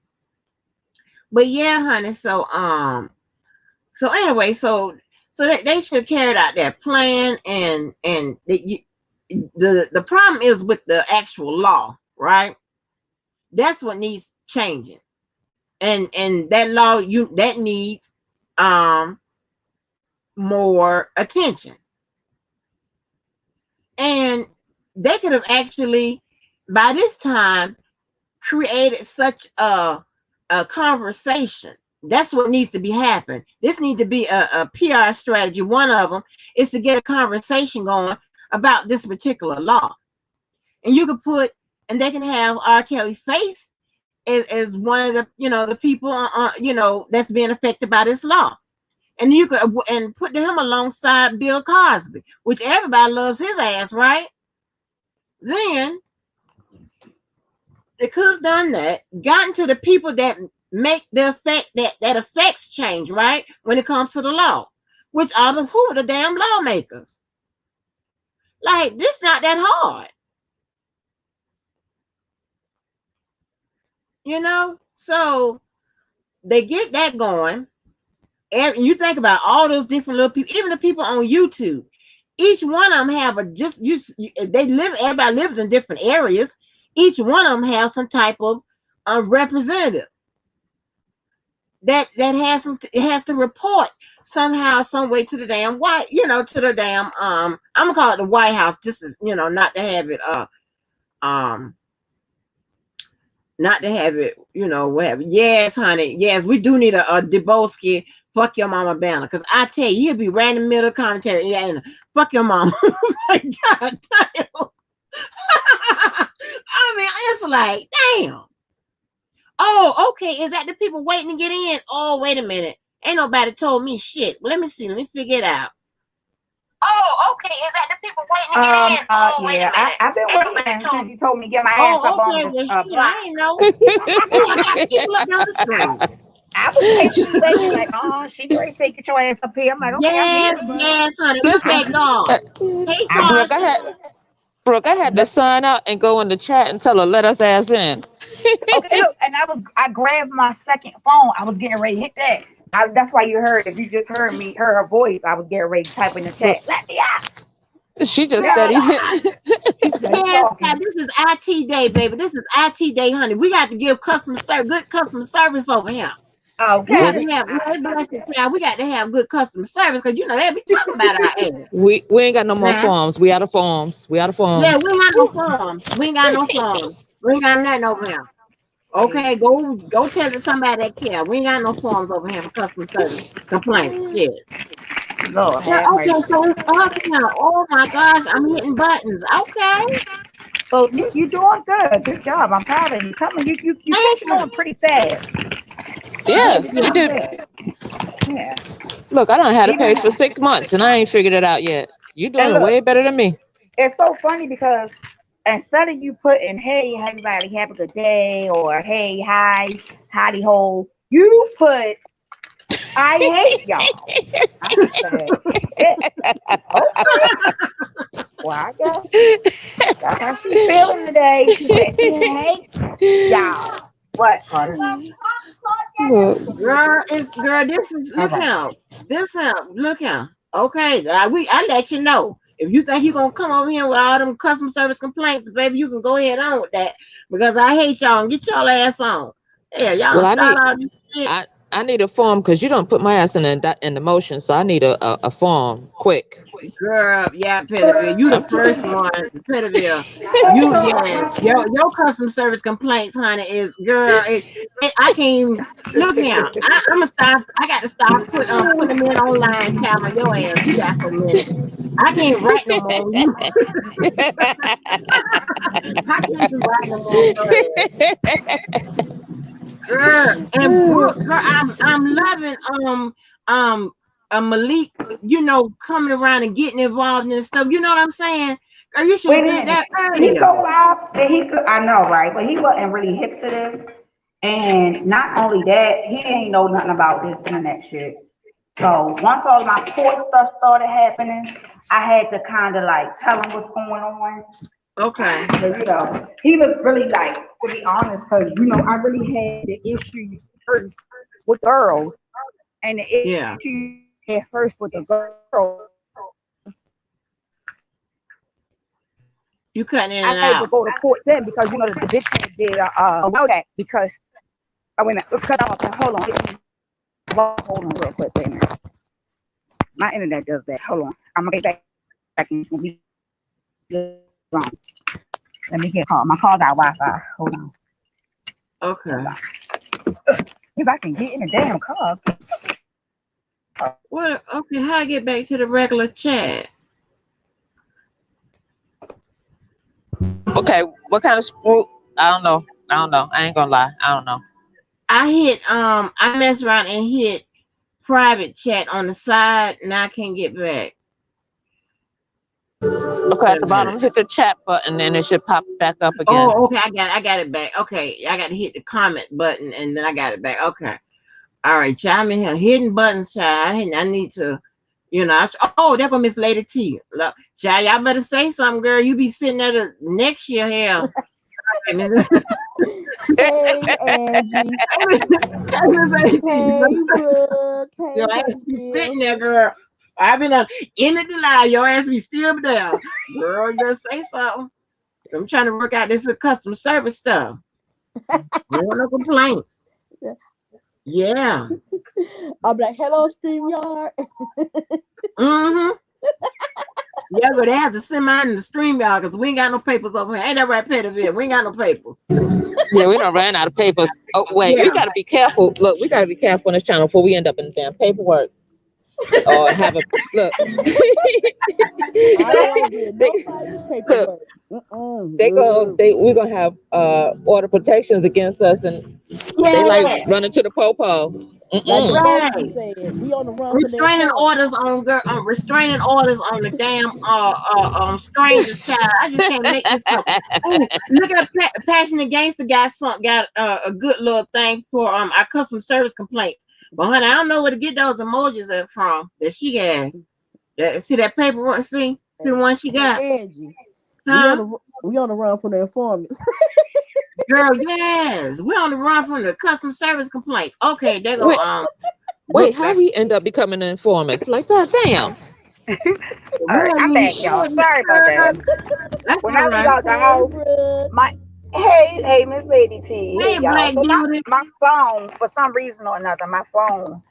but yeah, honey. So anyway, so they should carry out that plan, and the problem is with the actual law, right? That's what needs changing, and that law that needs more attention, and they could have actually by this time created such a conversation. That's what needs to be happening. This needs to be a PR strategy. One of them is to get a conversation going about this particular law. And you could put, and they can have R. Kelly face as one of the, the people, that's being affected by this law. And you could, and put him alongside Bill Cosby, which everybody loves his ass, right? Then they could have done that, gotten to the people that make the effect that affects change, right? When it comes to the law, which are the damn lawmakers. Like, this not that hard, So they get that going, and you think about all those different little people, even the people on YouTube. Each one of them have everybody lives in different areas. Each one of them has some type of representative that has to report somehow, some way to the damn to the damn I'm gonna call it the White House, just as not to have it whatever. Yes, honey. Yes, we do need a Debowski fuck your mama banner, because I tell you, he'll be right in the middle of commentary. Yeah, and fuck your mama. Like, God damn. I mean, it's like, damn. Oh, okay. Is that the people waiting to get in? Oh, wait a minute. Ain't nobody told me shit. Well, let me see. Let me figure it out. Oh, okay. Is that the people waiting to get in? Oh, wait a minute. I've been waiting since you told me to get my ass up on the shit, I ain't know. Oh, I got people up on the screen. I was patiently waiting, like, oh, she great, say, get your ass up here. I'm like, okay, yes, honey. Look at God. Hey,
Brooke, I had to sign out and go in the chat and tell her let us ass in.
Okay, look, and I grabbed my second phone. I was getting ready to hit that. That's why you heard, if you just heard her voice, I was getting ready to type in the chat. Let me out.
She just said
yes, this is IT day, baby. This is IT day, honey. We got to give good customer service over here.
Okay.
We got to have good customer service, because they be talking about our ass.
We ain't got no more forms. We out of forms.
Yeah, we ain't got no forms. We ain't got no forms. We ain't got nothing over here. Okay, go tell somebody that care. We ain't got no forms over here for customer service complaints. Shit.
Lord
Yeah,
have
okay,
mercy.
so it's up now. Oh my gosh, I'm hitting buttons. Okay.
So you doing good. Good job. I'm proud of you. Tell me you
Thank
catching on
you.
pretty fast.
Yeah,
You're
you
doing
did.
good. Yeah.
Look, I done had a
Even
page for 6 months and I ain't figured it out yet. You doing
and
it
look,
way better than me.
it's so funny because instead of you putting hey everybody have a good day or hey hi howdy ho, you put I hate y'all. I said, shit. Okay. Well, I guess that's how she's feeling today. She said she hates y'all. What, Carter?
Look,
Girl, this is
All
look
right.
how. This how look how. Okay, I let you know. If you think you're gonna come over here with all them customer service complaints, baby, you can go ahead on with that. Because I hate y'all and get y'all ass on. Yeah, y'all
well,
don't start all this shit.
I need a form because you don't put my ass in the motion, so I need a form quick.
Girl, yeah, Pettiville, you the
I'm
first
trying.
one, Pettiville. You, yes, your customer service complaints, honey, is girl. I can't even look here. I'm gonna stop. I got to stop putting them in online, child. On your ass, you got so many. I can't write no more. You, I can't even write no more. Your ass, girl. And Brooke, girl, I'm loving um Malik. You know, coming around and getting involved in stuff. You know what I'm saying? Girl, you should have
Wait a
did
minute.
that
He
earlier.
go live and he could, I know, right? But he wasn't really hip to this. And not only that, he ain't know nothing about this internet shit. So once all my court stuff started happening, I had to kind of like tell him what's going on.
Okay.
So, he was really like, to be honest, because I really had the issue first with girls, and the
Yeah.
issue at first with the girls,
You cutting in
I
and
had to
out.
go to court then because the district did allow that because I wait a minute, cut off. Hold on, hold on, real quick. Wait a minute. My internet does that. Hold on, I'm gonna get back in. Let me get call. My car got Wi-Fi. Hold on.
Okay.
If I can get in the damn car.
What? Okay. How I get back to the regular chat?
Okay, what kind of screw? I don't know. I don't know. I ain't gonna lie. I don't know.
I messed around and hit private chat on the side. Now I can't get back.
Okay,
Wait
at
a
the
minute.
bottom, hit the chat button, and it should pop back up again.
Oh, okay. I got it back. Okay, I got to hit the comment button and then I got it back. Okay. All right, child. I'm in here hitting buttons, child. I need to, oh, there go Miss Lady T. Look, child, y'all better say something, girl. You be sitting there the next year, hell.
Hey, Angie. Hey, Brooke. Hey,
Your ass be sitting
Pettiville.
there, girl. I've been in the July. Your ass be still there, girl. Just say something. I'm trying to work out this customer service stuff. No complaints. Yeah.
I'm like, hello, StreamYard.
Mm-hmm. Yeah, but they have to send mine in the stream, y'all, because we ain't got no papers over here. Ain't that right, Pettiville? We ain't got no papers.
Yeah, we don't ran out of papers. Oh wait, we
Yeah.
gotta be careful. Look, we gotta be careful on this channel before we end up in the damn paperwork or have a look.
I don't want to be in
they,
nobody's
look,
paperwork.
they we're gonna have order protections against us, and they like
Yeah.
running to the popo.
Like the
Right.
emoji said, we on the run from the
Restraining
informant.
orders on restraining orders on the damn strangers, child. I just can't make this up. Oh, look at Passionate Gangster got a good little thing for our customer service complaints. But honey, I don't know where to get those emojis from that she has. See that paperwork? See the one she got?
Hey, Angie.
Huh?
We on the run from the informants.
Girl, yes. We're on the run from the customer service complaints. Okay, they go
Wait, wait,
book
how
back.
we end up becoming informants? Like that, damn.
All right, I'm back, y'all. Sorry about that.
That's
When
all
I leave
right.
out the
Hey,
house,
Brooke.
my hey, Miss Lady T,
Hey,
hey y'all.
Black
So my
Beauty.
my phone, for some reason or another, my phone,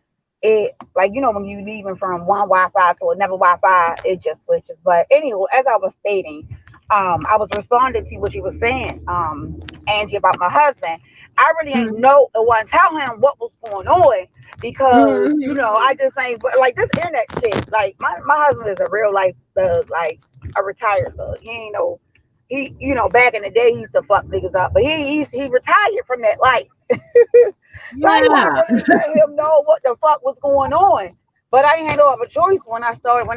it like when you leaving from one Wi-Fi to another Wi-Fi, it just switches. But anyway, as I was stating, I was responding to what you were saying, Angie, about my husband. I really ain't know and want to tell him what was going on because I just ain't like this internet shit. Like my husband is a real life thug, like a retired thug. He ain't no back in the day he used to fuck niggas up, but he retired from that life. So I didn't want to really let him know what the fuck was going on. But I ain't had no other choice when I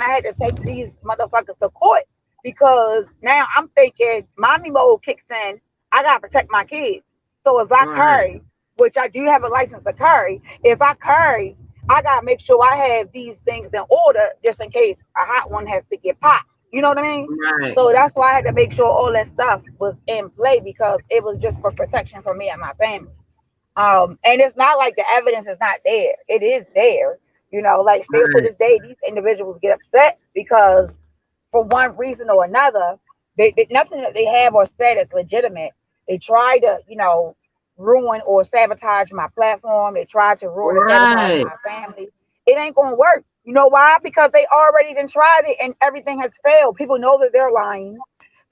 had to take these motherfuckers to court because now I'm thinking mommy mode kicks in. I gotta protect my kids. So if I carry, which I do have a license to carry, if I carry, I gotta make sure I have these things in order just in case a hot one has to get popped. You know what I mean?
Right.
So that's why I had to make sure all that stuff was in play because it was just for protection for me and my family. And it's not like the evidence is not there. It is there. Like still to this day, these individuals get upset because for one reason or another, nothing that they have or said is legitimate. They try to, ruin or sabotage my platform. They try to ruin and sabotage my family. It ain't gonna work. You know why? Because they already done tried it and everything has failed. People know that they're lying.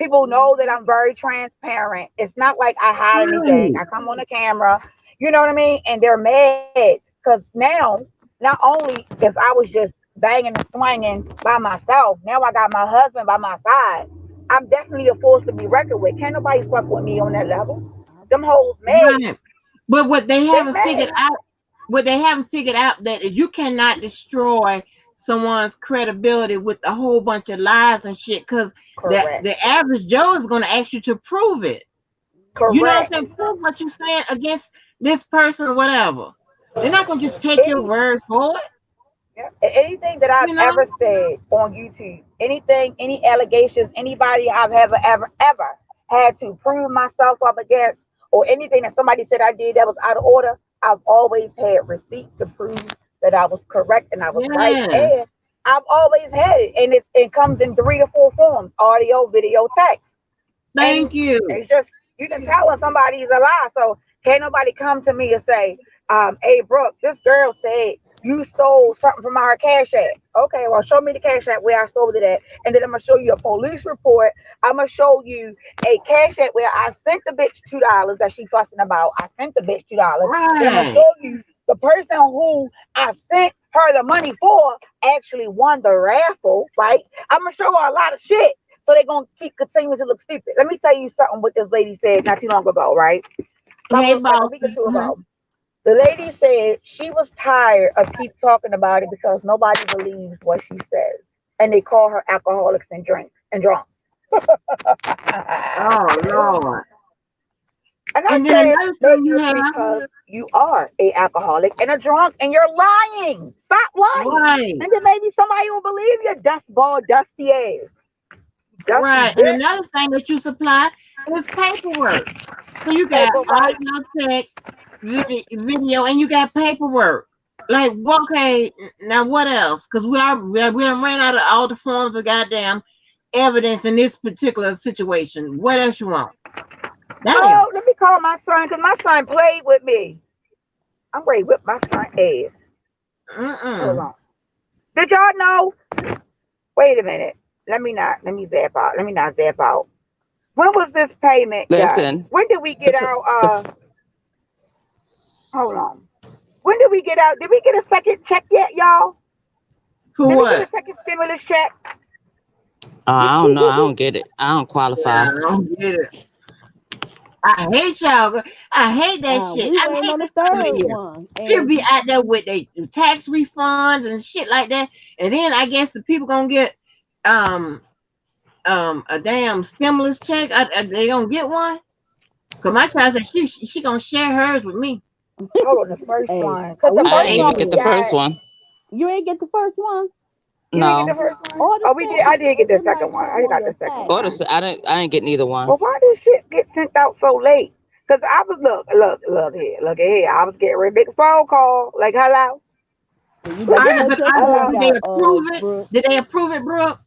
People know that I'm very transparent. It's not like I hide anything. I come on the camera. You know what I mean? And they're mad because now, not only if I was just banging and swinging by myself, now I got my husband by my side. I'm definitely a force to be reckoned with. Can't nobody fuck with me on that level. Them hoes mad.
Right. But what they haven't figured out that is you cannot destroy someone's credibility with a whole bunch of lies and shit because the average Joe is going to ask you to prove it.
Correct.
You know what I'm saying? Prove what you're saying against this person or whatever. They're not going to just take your word for it.
Yeah. Anything that I've ever said on YouTube, any allegations, anybody I've ever had to prove myself up against, or anything that somebody said I did that was out of order, I've always had receipts to prove that I was correct and I was right. And I've always had it. And it comes in 3 to 4 forms: audio, video, text.
Thank you.
It's just, you can tell when somebody is a lie. So can't nobody come to me and say, hey, Brooke, this girl said you stole something from our cash app. Okay, well, show me the cash app where I stole it at. And then I'm going to show you a police report. I'm going to show you a cash app where I sent the bitch $2 that she fussing about. I sent the bitch $2.
Right.
Then I'm going to show you the person who I sent her the money for actually won the raffle, right? I'm going to show her a lot of shit. So they're going to continue to look stupid. Let me tell you something what this lady said not too long ago, right? The lady said she was tired of keep talking about it because nobody believes what she says. And they call her alcoholics and drunks.
Oh, Lord.
And I said, maybe it's because you are a alcoholic and a drunk and you're lying. Stop lying.
Right.
And then maybe somebody will believe you, dustball, dusty ass.
Right. And another thing that you supply is paperwork. So you got audio, text, video, and you got paperwork. Like, okay, now what else? Because we done ran out of all the forms of goddamn evidence in this particular situation. What else you want? Damn.
Oh, let me call my son because my son played with me. I'm ready to whip my son's ass. Hold on. Did y'all know? Wait a minute. Let me not zap out. When was this payment done? When did we get our hold on. When did we get out? Did we get a second check yet, y'all?
For
did
what?
we get a second stimulus check?
I don't know. I don't get it. I don't qualify.
I don't get it. I hate y'all. I hate that shit. I hate this time of year. People be out there with their tax refunds and shit like that. And then I guess the people gonna get a damn stimulus check. They gonna get one? Cause my child said she gonna share hers with me.
Hold on, the first one.
I didn't even get the first one.
You ain't get the first one?
You didn't get the first one? Oh, we did. I did get the second one. I got the second one.
I didn't get neither one.
Well, why did shit get sent out so late? Because I was look here. I was getting ready to make a phone call. Like, hello.
Did they approve it? Did they approve it, Brooke?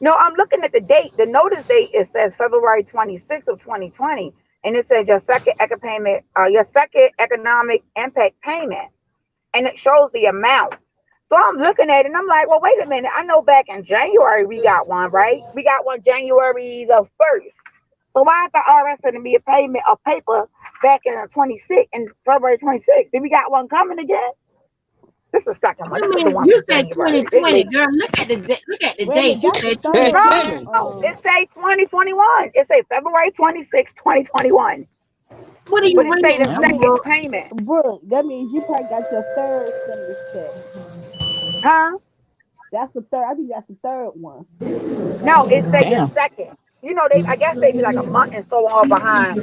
No, I'm looking at the date. The notice date, it says February 26th of 2020. And it says your second economic impact payment. And it shows the amount. So I'm looking at it and I'm like, well, wait a minute. I know back in January we got one, right? We got one January the 1st. So why is the IRS sending me a payment of paper back in February 26th? Did we got one coming again? This is the second one.
I
This is the
mean,
one
you
from
said
January. They
2020,
late.
girl. Look at the look at the
Wait a minute,
date. You
that's the
said
third one.
2020.
No, it say 2021. It say February 26th, 2021.
What are you
But it say
reading?
the second
Brooke,
payment.
Brooke, that means you probably got your third stimulus check.
Huh?
That's the third. I think that's the third one.
No, it say the
Damn.
second. You know, I guess they be like a month and so on behind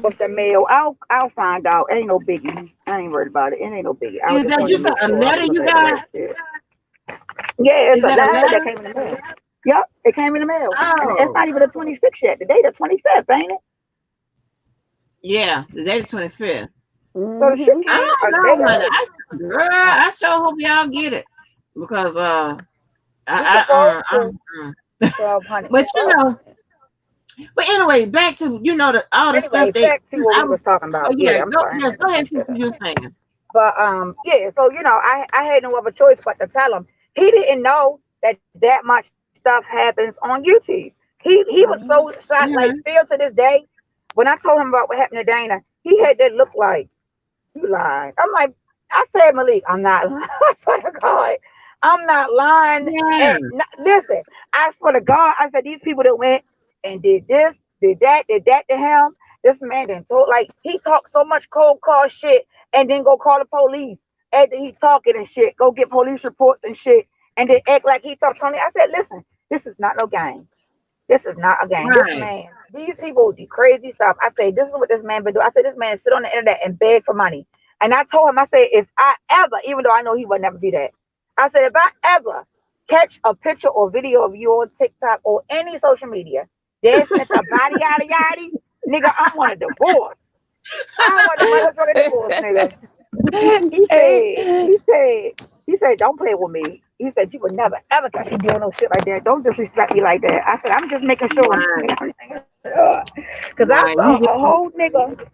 with the mail. I'll find out. It ain't no biggie. I ain't worried about it. It ain't no biggie. I
Is
just
that
wanted
you
to
said
make
a
sure I was
letter
looking
you
at the right
got?
shit. Yeah, it's
Is
a
that a
letter that
letter?
came in the mail. Yep, it came in the mail. And it's
Oh,
not even the 26th yet. The day the 25th, ain't it?
yeah, the day the 25th.
So the shit
Mm-hmm.
I
came a
don't
day
know, honey.
early.
Girl, I sure hope y'all get it because
We supposed to
mm.
1200.
But you know, but anyway, back to all the stuff
Anyway,
they.
back to what
I
we
was.
was talking
Oh
about.
yeah,
Yeah, I'm
go
sorry, I
yeah,
ain't
go
paying
ahead.
attention.
What you saying?
But yeah. So I had no other choice but to tell him. He didn't know that much stuff happens on YouTube. He was so shocked. Like
Mhm.
still to this day, when I told him about what happened to Dana, he had that look like you lying. I'm like, I said, Malik, I'm not lying. I swear to God, I'm not lying.
Yeah.
And listen, I swear to God, I said these people that went and did this, did that to him. This man didn't talk like he talked so much cold call shit and then go call the police after he talking and shit. Go get police reports and shit, and then act like he talked Tony. I said, listen, this is not no game. This is not a game. This
Right.
man, these people do crazy stuff. I say, this is what this man been doing. I said, this man sit on the internet and beg for money. And I told him, I said, if I ever, even though I know he would never do that, I said, if I ever catch a picture or video of you on TikTok or any social media dancing at the body yada yada, nigga, I want a divorce. I want a motherfucking divorce, nigga. He said, don't play with me. He said, you would never ever catch me doing no shit like that. Don't disrespect me like that. I said, I'm just making sure.
Right.
Because I
Right.
saw a whole nigga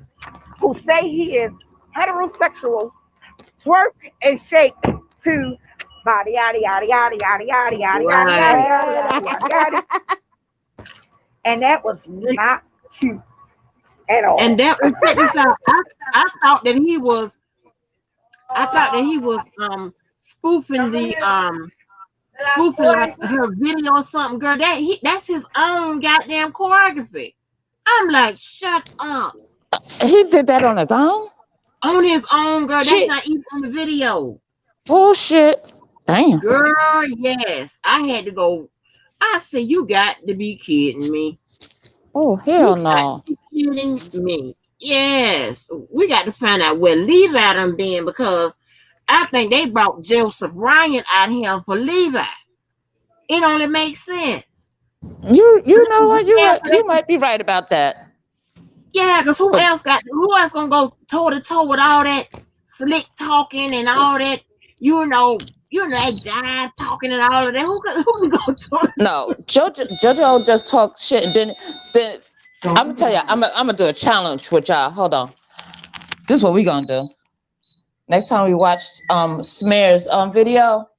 who say he is heterosexual twerk and shake to body yada yada yada yada yada yada yada yada
Right.
yada yada yada. And that was not cute at
And
all.
that check this out. I thought that he was. I thought that he was spoofing spoofing like her video or something, girl. That's his own goddamn choreography. I'm like, shut up.
He did that on his own?
On his own, girl. That's
Shit.
not even on the video.
Bullshit. Damn.
Girl, yes. I had to go. I said, you got to be kidding me.
Oh,
You
hell
got
no.
to be kidding me. Yes. We got to find out where Levi done been because I think they brought Joseph Ryan out here for Levi. It only makes sense.
You know what?
Who else
You might be right about that.
Yeah, because who
'Cause-
else gonna go toe to toe with all that slick talking and all that, that jive talking and all of that? Who can go toe to
No, JoJo just talked shit and then I'm gonna tell you, I'm gonna do a challenge with y'all. Hold on. This is what we gonna do. Next time we watch Smear's video,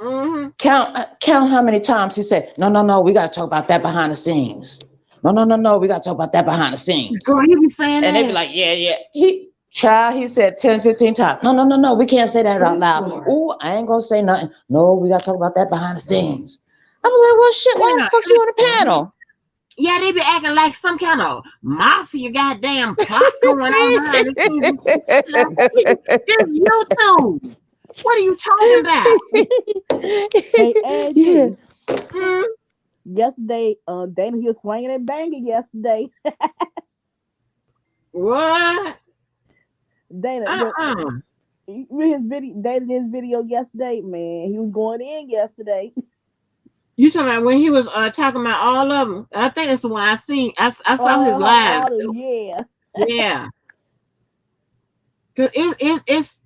mm-hmm.
count how many times he said, no, we gotta talk about that behind the scenes. No, we gotta talk about that behind the scenes.
Girl, you be saying
And they be
that.
like, yeah. He said 10, 15 times. No, we can't say that out loud. Ooh, I ain't gonna say nothing. No, we gotta talk about that behind the scenes. I was like, well, shit, why the
Yeah,
fuck you on the panel?
yeah, they be acting like some kind of mafia goddamn plot going on behind the scenes. It's YouTube. What are you talking about?
Hey,
Yeah.
Angie.
Hmm?
Yesterday, Dana, he was swinging and banging yesterday.
What?
Dana,
Uh-uh.
you read his video. Dana did his video yesterday. Man, he was going in yesterday.
You talking about when he was talking about all of them? I think that's the one I seen. I saw his live.
All of yeah.
Yeah, cause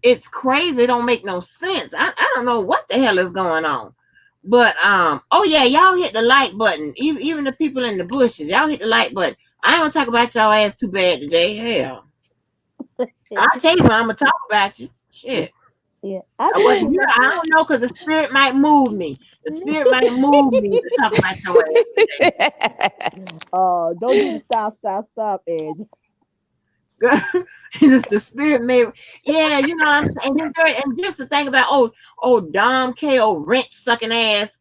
it's crazy. It don't make no sense. I don't know what the hell is going on. But oh yeah, y'all hit the like button. Even the people in the bushes, y'all hit the like button. I ain't gonna talk about y'all ass too bad today. Hell, I'll tell you when I'm gonna talk about you. Shit.
Yeah, I
But
told him.
I don't know because the spirit might move me. The spirit might move me to talk about your ass today.
Don't do the stop, Edge.
It's the spirit may, yeah, you know what I'm saying. And just to think about, Dom K, wrench sucking ass.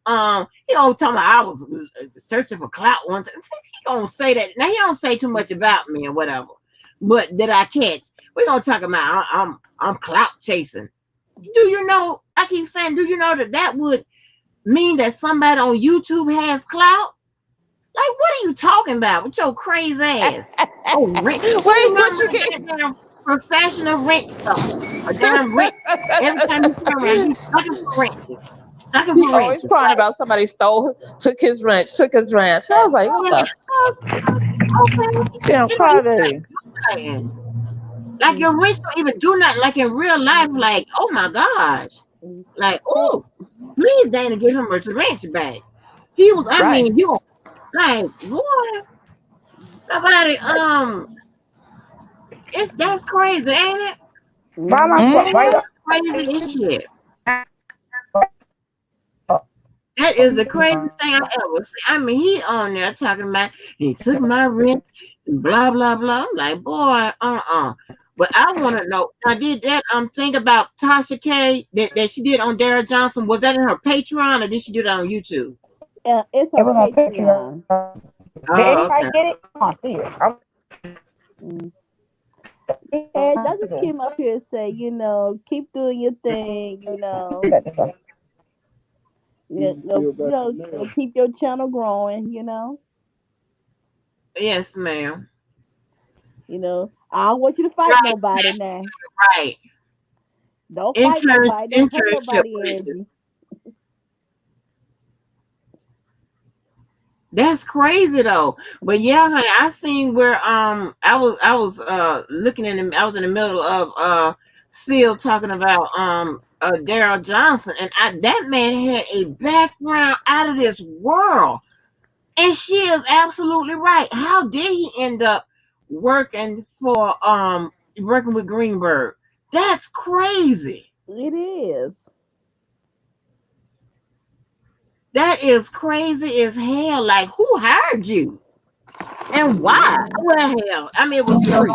He gonna talk about I was searching for clout once. He gonna say that. Now he don't say too much about me or whatever, but did I catch? We gonna talk about I'm clout chasing. Do you know? I keep saying, do you know that would mean that somebody on YouTube has clout? Like, what are you talking about with your crazy ass? Rent.
Wait, what you get?
Damn professional rent sucker. A damn rent. Every time you turn around, he's sucking for wrenches. Sucking
He
for
always
wrenches.
crying about somebody took his ranch. I was like, what the
Okay.
damn
You know, he's
crybaby?
not lying. Like your wrench don't even do nothing. Like in real life, like, oh my gosh. Like, oh, please, Dana, give him a wrench back. He was, I
Right.
mean, you like, boy, nobody, that's crazy, ain't it? Crazy as shit. That is the craziest thing I ever seen. I mean, he on there talking about he took my rent, and blah blah blah. I'm like, boy, But I want to know. I did that. Think about Tasha K that she did on Dara Johnson. Was that in her Patreon or did she do that on YouTube?
It's a Patreon.
Oh, okay.
Get it? I see it.
And I just came up here and say, keep doing your thing, keep your channel growing,
Yes, ma'am.
I don't want you to fight nobody now.
Right.
Don't fight nobody. Don't hurt nobody, Angie.
That's crazy though. But yeah, honey, I seen where I was looking I was in the middle of Seal talking about Daryl Johnson, and that man had a background out of this world. And she is absolutely right. How did he end up working with Greenberg? That's crazy.
It is.
That is crazy as hell. Like, who hired you? And why? Well, hell, I mean, it was free.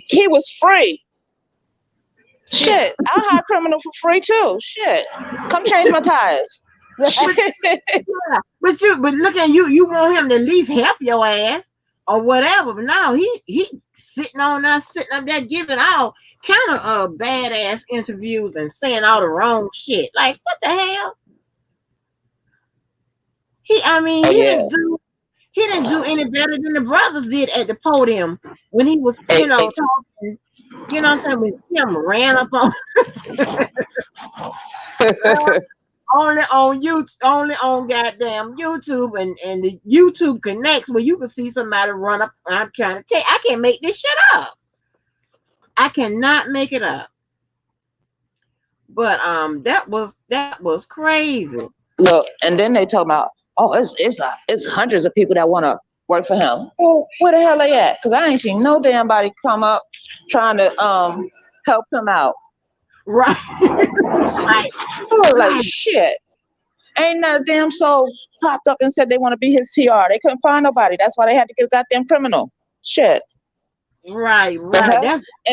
He was free. Shit, I hire criminal for free too. Shit, come change my tires.
But look at you. You want him to at least help your ass or whatever. But no, he sitting up there giving all kind of badass interviews and saying all the wrong shit. Like, what the hell? He didn't do any better than the brothers did at the podium when he was, talking. You know what I'm saying? When Tim ran up on only on goddamn YouTube and the YouTube connects where you can see somebody run up. I'm trying to tell you, I can't make this shit up. I cannot make it up. But that was crazy.
Look, and then they talk about, it's hundreds of people that want to work for him. Well, where the hell they at? Because I ain't seen no damn body come up trying to help him out.
Right.
Like shit. Ain't not a damn soul popped up and said they want to be his PR. They couldn't find nobody. That's why they had to get a goddamn criminal. Shit.
Right.
And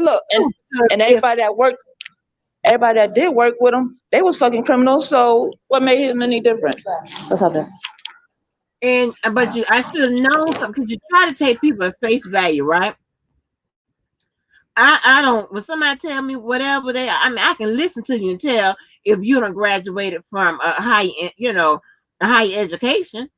look, and everybody that did work with him, they was fucking criminals. So what made him any different? What's up there?
But I should have known something because you try to take people at face value, right? I don't. When somebody tell me whatever they are, I mean, I can listen to you and tell if you don't graduated from a high education.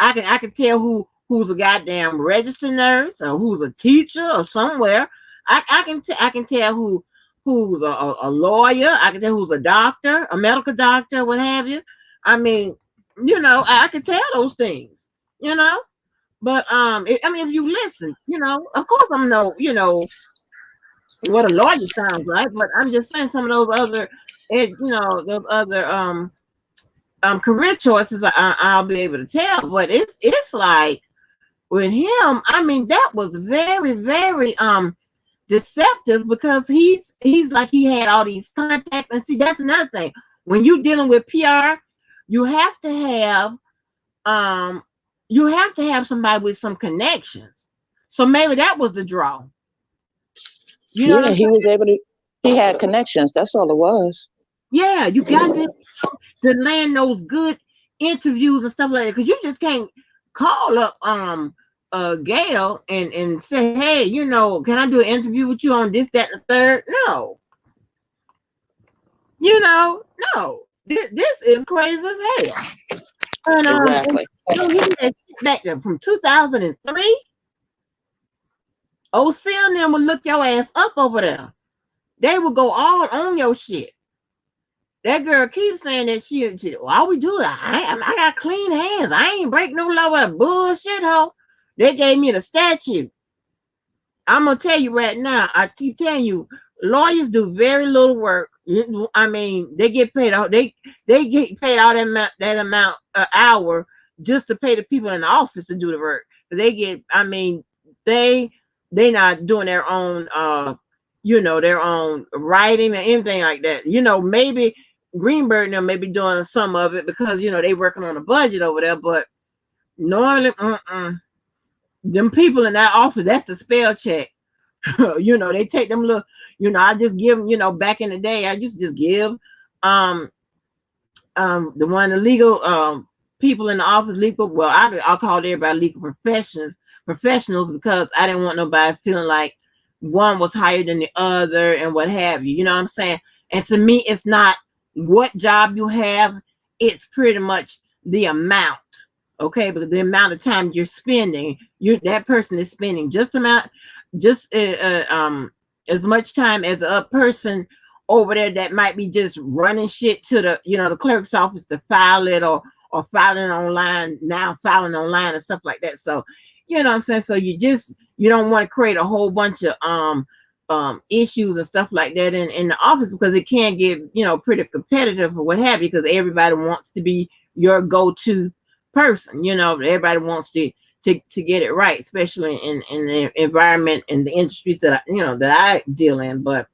I can tell who's a goddamn registered nurse or who's a teacher or somewhere. I can tell who's a lawyer. I can tell who's a doctor, a medical doctor, what have you. I mean, I can tell those things, But if you listen, of course I'm what a lawyer sounds like, but I'm just saying some of those other, career choices I'll be able to tell. But it's like with him, I mean, that was very, very deceptive because he's like he had all these contacts, and see that's another thing when you're dealing with PR. you have to have you have to have somebody with some connections. So maybe that was the draw. You know what
Yeah,
I'm
he
saying?
was able to. He had connections. That's all it was.
Yeah, you got to land those good interviews and stuff like that, because you just can't call up Gail and say, hey, you know, can I do an interview with you on this, that, and the third? No, you know, no. This is crazy as hell. And
Exactly.
you know, he had back there from 2003. OC and them would look your ass up over there. They would go all on your shit. That girl keeps saying that she all we do is I got clean hands. I ain't break no law with bullshit hoe. They gave me the statute. I'm gonna tell you right now. I keep telling you, lawyers do very little work. I mean, they get paid all they get paid all that amount an hour just to pay the people in the office to do the work. They get, I mean, they not doing their own you know, their own writing or anything like that. You know, maybe Greenberg and them may be doing some of it because you know they working on a budget over there, but normally, them people in that office, that's the spell check. You know, they take them little, you know, I just give them, you know, back in the day, I used to just give the one the legal people in the office, legal, well, I'll call everybody legal professionals because I didn't want nobody feeling like one was higher than the other and what have you. You know what I'm saying? And to me, it's not what job you have, it's pretty much the amount. Okay, because the amount of time you're spending, that person is spending just as much time as a person over there that might be just running shit to the, you know, the clerk's office to file it, or filing online and stuff like that. So you know what I'm saying? So you don't want to create a whole bunch of issues and stuff like that in the office, because it can get, you know, pretty competitive or what have you, because everybody wants to be your go-to person. You know, everybody wants to get it right, especially in the environment and the industries that I deal in. But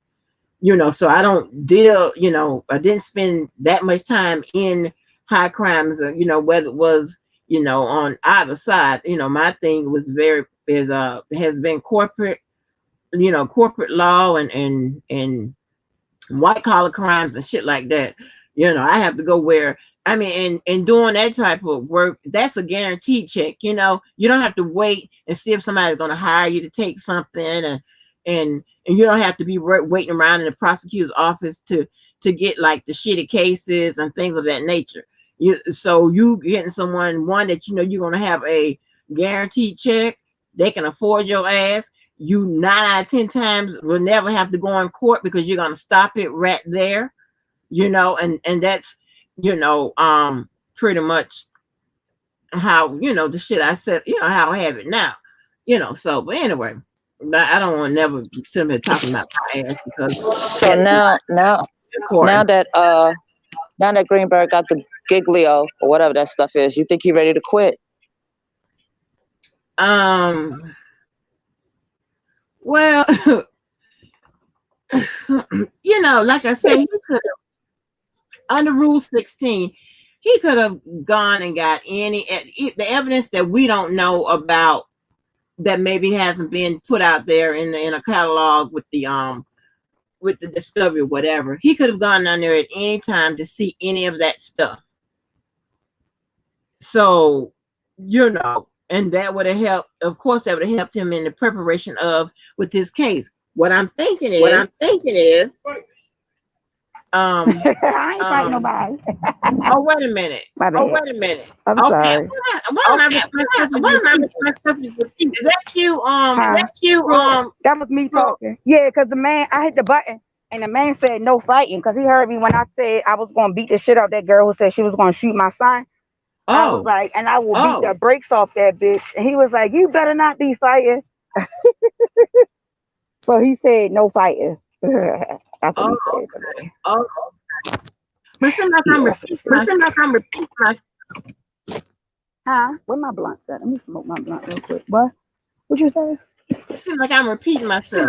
you know, so I don't deal, you know, I didn't spend that much time in high crimes, or, you know, whether it was, you know, on either side. You know, my thing was has been corporate, you know, corporate law and white collar crimes and shit like that. You know, I have to go where, I mean, and doing that type of work, that's a guaranteed check. You know, you don't have to wait and see if somebody's going to hire you to take something, and you don't have to be waiting around in the prosecutor's office to get like the shitty cases and things of that nature. So you getting one that you know you're going to have a guaranteed check, they can afford your ass. You 9 out of 10 times will never have to go in court because you're going to stop it right there. You know, and that's, you know, pretty much how, you know, the shit I said, you know, how I have it now, you know. So, but anyway, I don't want to never sit here talking about my ass, because
So now that Greenberg got the giglio or whatever that stuff is, you think he ready to quit?
Well, you know, like I said, he could have, under Rule 16, he could have gone and got the evidence that we don't know about, that maybe hasn't been put out there in a catalog with the discovery or whatever. He could have gone down there at any time to see any of that stuff. So, you know, and that would have helped. Of course, that would have helped him in the preparation with his case. What I'm thinking is,
I ain't fighting nobody.
Oh, wait a minute.
My bad. I'm
Okay.
sorry.
Why am I Is that you?
That was me talking. Yeah, because the man, I hit the button and the man said no fighting, because he heard me when I said I was going to beat the shit out that girl who said she was going to shoot my son. I was like, and I will beat the brakes off that bitch. And he was like, you better not be fighting. So he said no fighting. That's what he said.
Oh. But seem like I'm repeating myself.
Huh? Where my blunt at? Let me smoke my blunt real quick. What you say?
It seems like I'm repeating myself.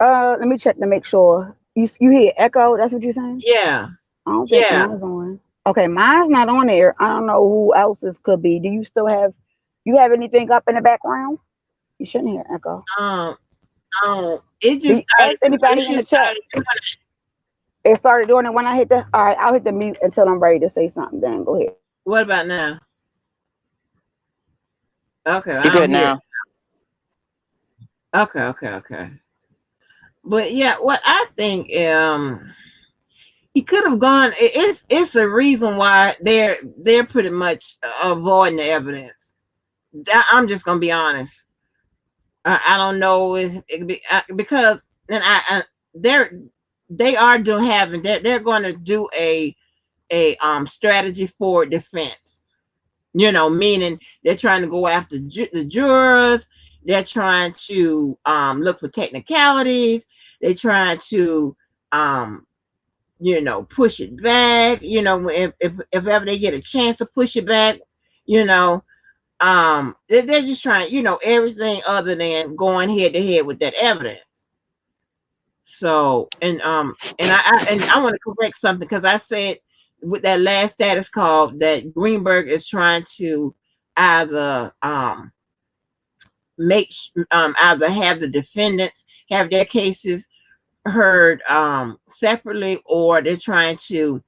Let me check to make sure. You hear echo? That's what you're saying?
Yeah.
I don't think
Yeah.
mine's on. Okay, mine's not on there. I don't know who else's could be. Do you still have you have anything up in the background? You shouldn't hear echo.
Um. It
Do
just
you,
started.
ask anybody
It
in the
just
chat.
started doing it.
It started doing it when I hit the. All right, I'll hit the mute until I'm ready to say something. Then go ahead.
What about now? Okay,
You
I don't
good
hear it.
now?
Okay, okay, okay. But yeah, what I think he could have gone. It's a reason why they're pretty much avoiding the evidence. I'm just gonna be honest. I don't know because and they're they are doing having they're going to do a strategy for defense. You know, meaning they're trying to go after the jurors. They're trying to look for technicalities. They're trying to um, push it back. If ever they get a chance to push it back, you know, they're just trying, everything other than going head to head with that evidence. So, and I want to correct something because I said with that last status call that Greenberg is trying to either either have the defendants have their cases heard separately, or they're trying to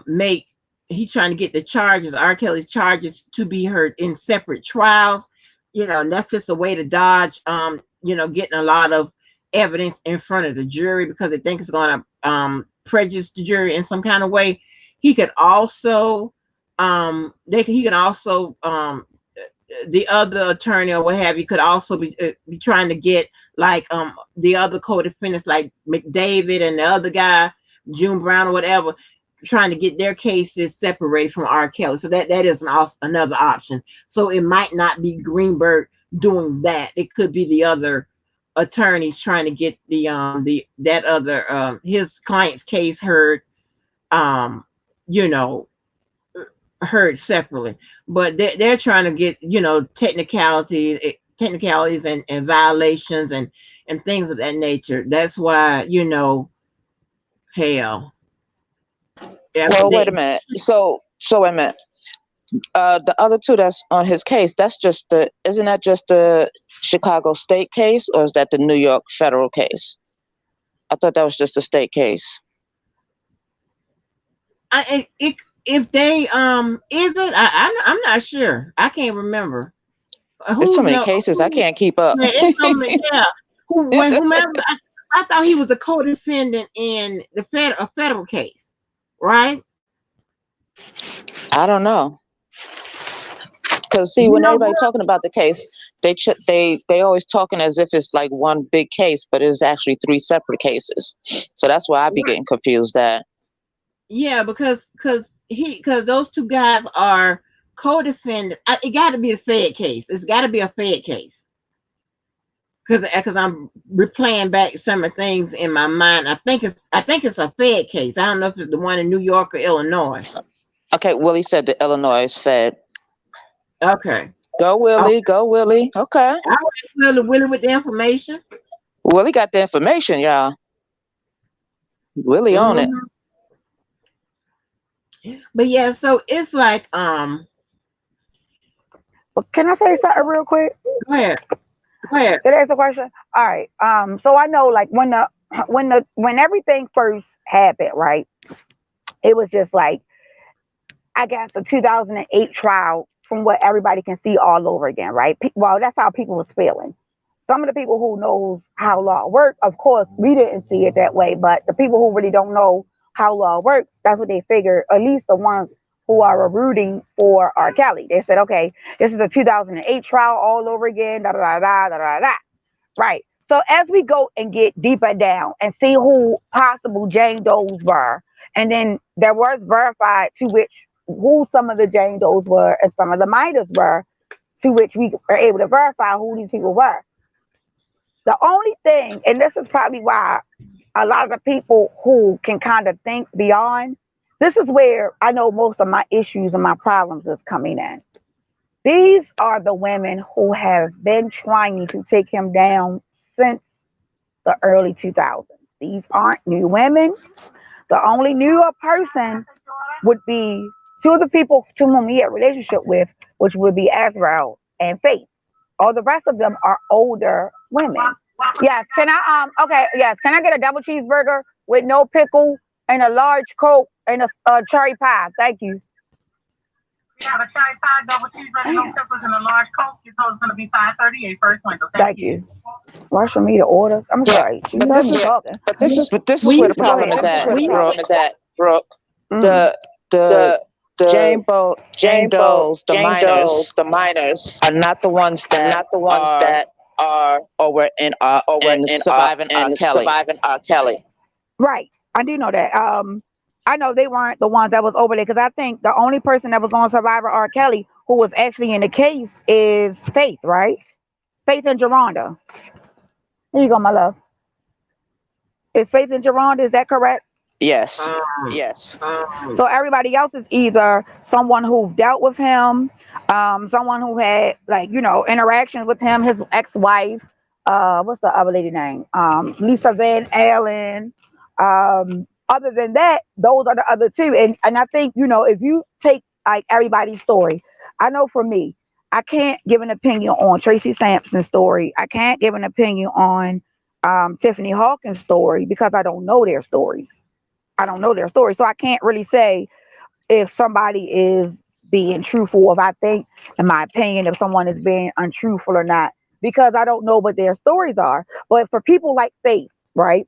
make he's trying to get the charges, R. Kelly's charges, to be heard in separate trials. And that's just a way to dodge getting a lot of evidence in front of the jury because they think it's going to prejudice the jury in some kind of way. He could also he can also the other attorney or what have you could also be trying to get like the other co-defendants like McDavid and the other guy June Brown or whatever, trying to get their cases separated from R. Kelly. So that is another option. So it might not be Greenberg doing that. It could be the other attorneys trying to get that other his client's case heard you know heard separately. But they're trying to get technicalities and violations and things of that nature. That's why hell after
Well, wait a
they
minute. So wait a minute. The other two that's on his case, isn't that just the Chicago state case, or is that the New York federal case? I thought that was just a state case.
If they is it I'm not sure. I can't remember.
There's so
Who's
many
no
cases, I
who
can't keep up.
yeah, it's so many, yeah. Whomever I thought he was a co-defendant in a federal case, right?
I don't know. Because see,
You
when
know
everybody
what?
talking about the case, they always talking as if it's like one big case, but it's actually three separate cases. So that's why I be getting confused. That
Yeah, because those two guys are co-defendant. It got to be a Fed case. It's got to be a Fed case. Because I'm replaying back some of the things in my mind. I think it's a Fed case. I don't know if it's the one in New York or Illinois.
okay? Willie said the Illinois is Fed.
Okay.
Go
Oh,
Willie, go Willie. Okay,
I was Willie with the information.
Willie got the information, y'all. Willie on it.
Hmm. But yeah, so it's like
But can I say something real quick?
go ahead. Go ahead.
Can I ask a question? All right. So I know like when everything first happened, right? It was just like I guess the 2008 trial from what everybody can see all over again, right? Well, that's how people was feeling. Some of the people who knows how law works, of course, we didn't see it that way, but the people who really don't know how law works, that's what they figure. At least the ones who are rooting for R. Kelly, they said, okay, this is a 2008 trial all over again, da da da da da da da. Right. So as we go and get deeper down and see who possible Jane Does were, and then there was verified to which who some of the Jane Does were and some of the Midas were, to which we are able to verify who these people were. The only thing, and this is probably why a lot of the people who can kind of think beyond, this is where I know most of my issues and my problems is coming in. These are the women who have been trying to take him down since the early 2000s. These aren't new women. The only newer person would be two of the people to whom he had a relationship with, which would be Azrael and Faith. All the rest of them are older women. Yes, can I okay, yes, can I get a double cheeseburger with no pickle and a large Coke and a cherry pie? Thank you.
We have a cherry pie, double cheeseburger, no pickles, and a large Coke. Your total's going to be $5.38 first window.
Thank you. Rush for me to order. I'm sorry. She
but
knows
this
me
is
talking.
but this is
We
where the
used to go
problem is
ahead.
at,
We used
Brooke. Brooke.
Mm.
The
The
Jane Does, the minors
the minors
are not the ones
are
that
not the ones
are
that are
over in surviving R. Kelly.
surviving R. Kelly. Right. I do know that. I know they weren't the ones that was over there because I think the only person that was on Survivor R. Kelly who was actually in the case is Faith, right? Faith and Geronda. Here you go, my love. Is Faith and Geronda, is that correct?
Yes.
Yes. So everybody else is either someone who dealt with him, someone who had like interactions with him, his ex-wife. What's the other lady name? Lisa Van Allen. Other than that, those are the other two. And I think if you take like everybody's story, I know for me, I can't give an opinion on Tracy Sampson's story. I can't give an opinion on Tiffany Hawkins' story because I don't know their stories. I don't know their story. So I can't really say if somebody is being truthful, or if I think, in my opinion, if someone is being untruthful or not, because I don't know what their stories are. But for people like Faith, right?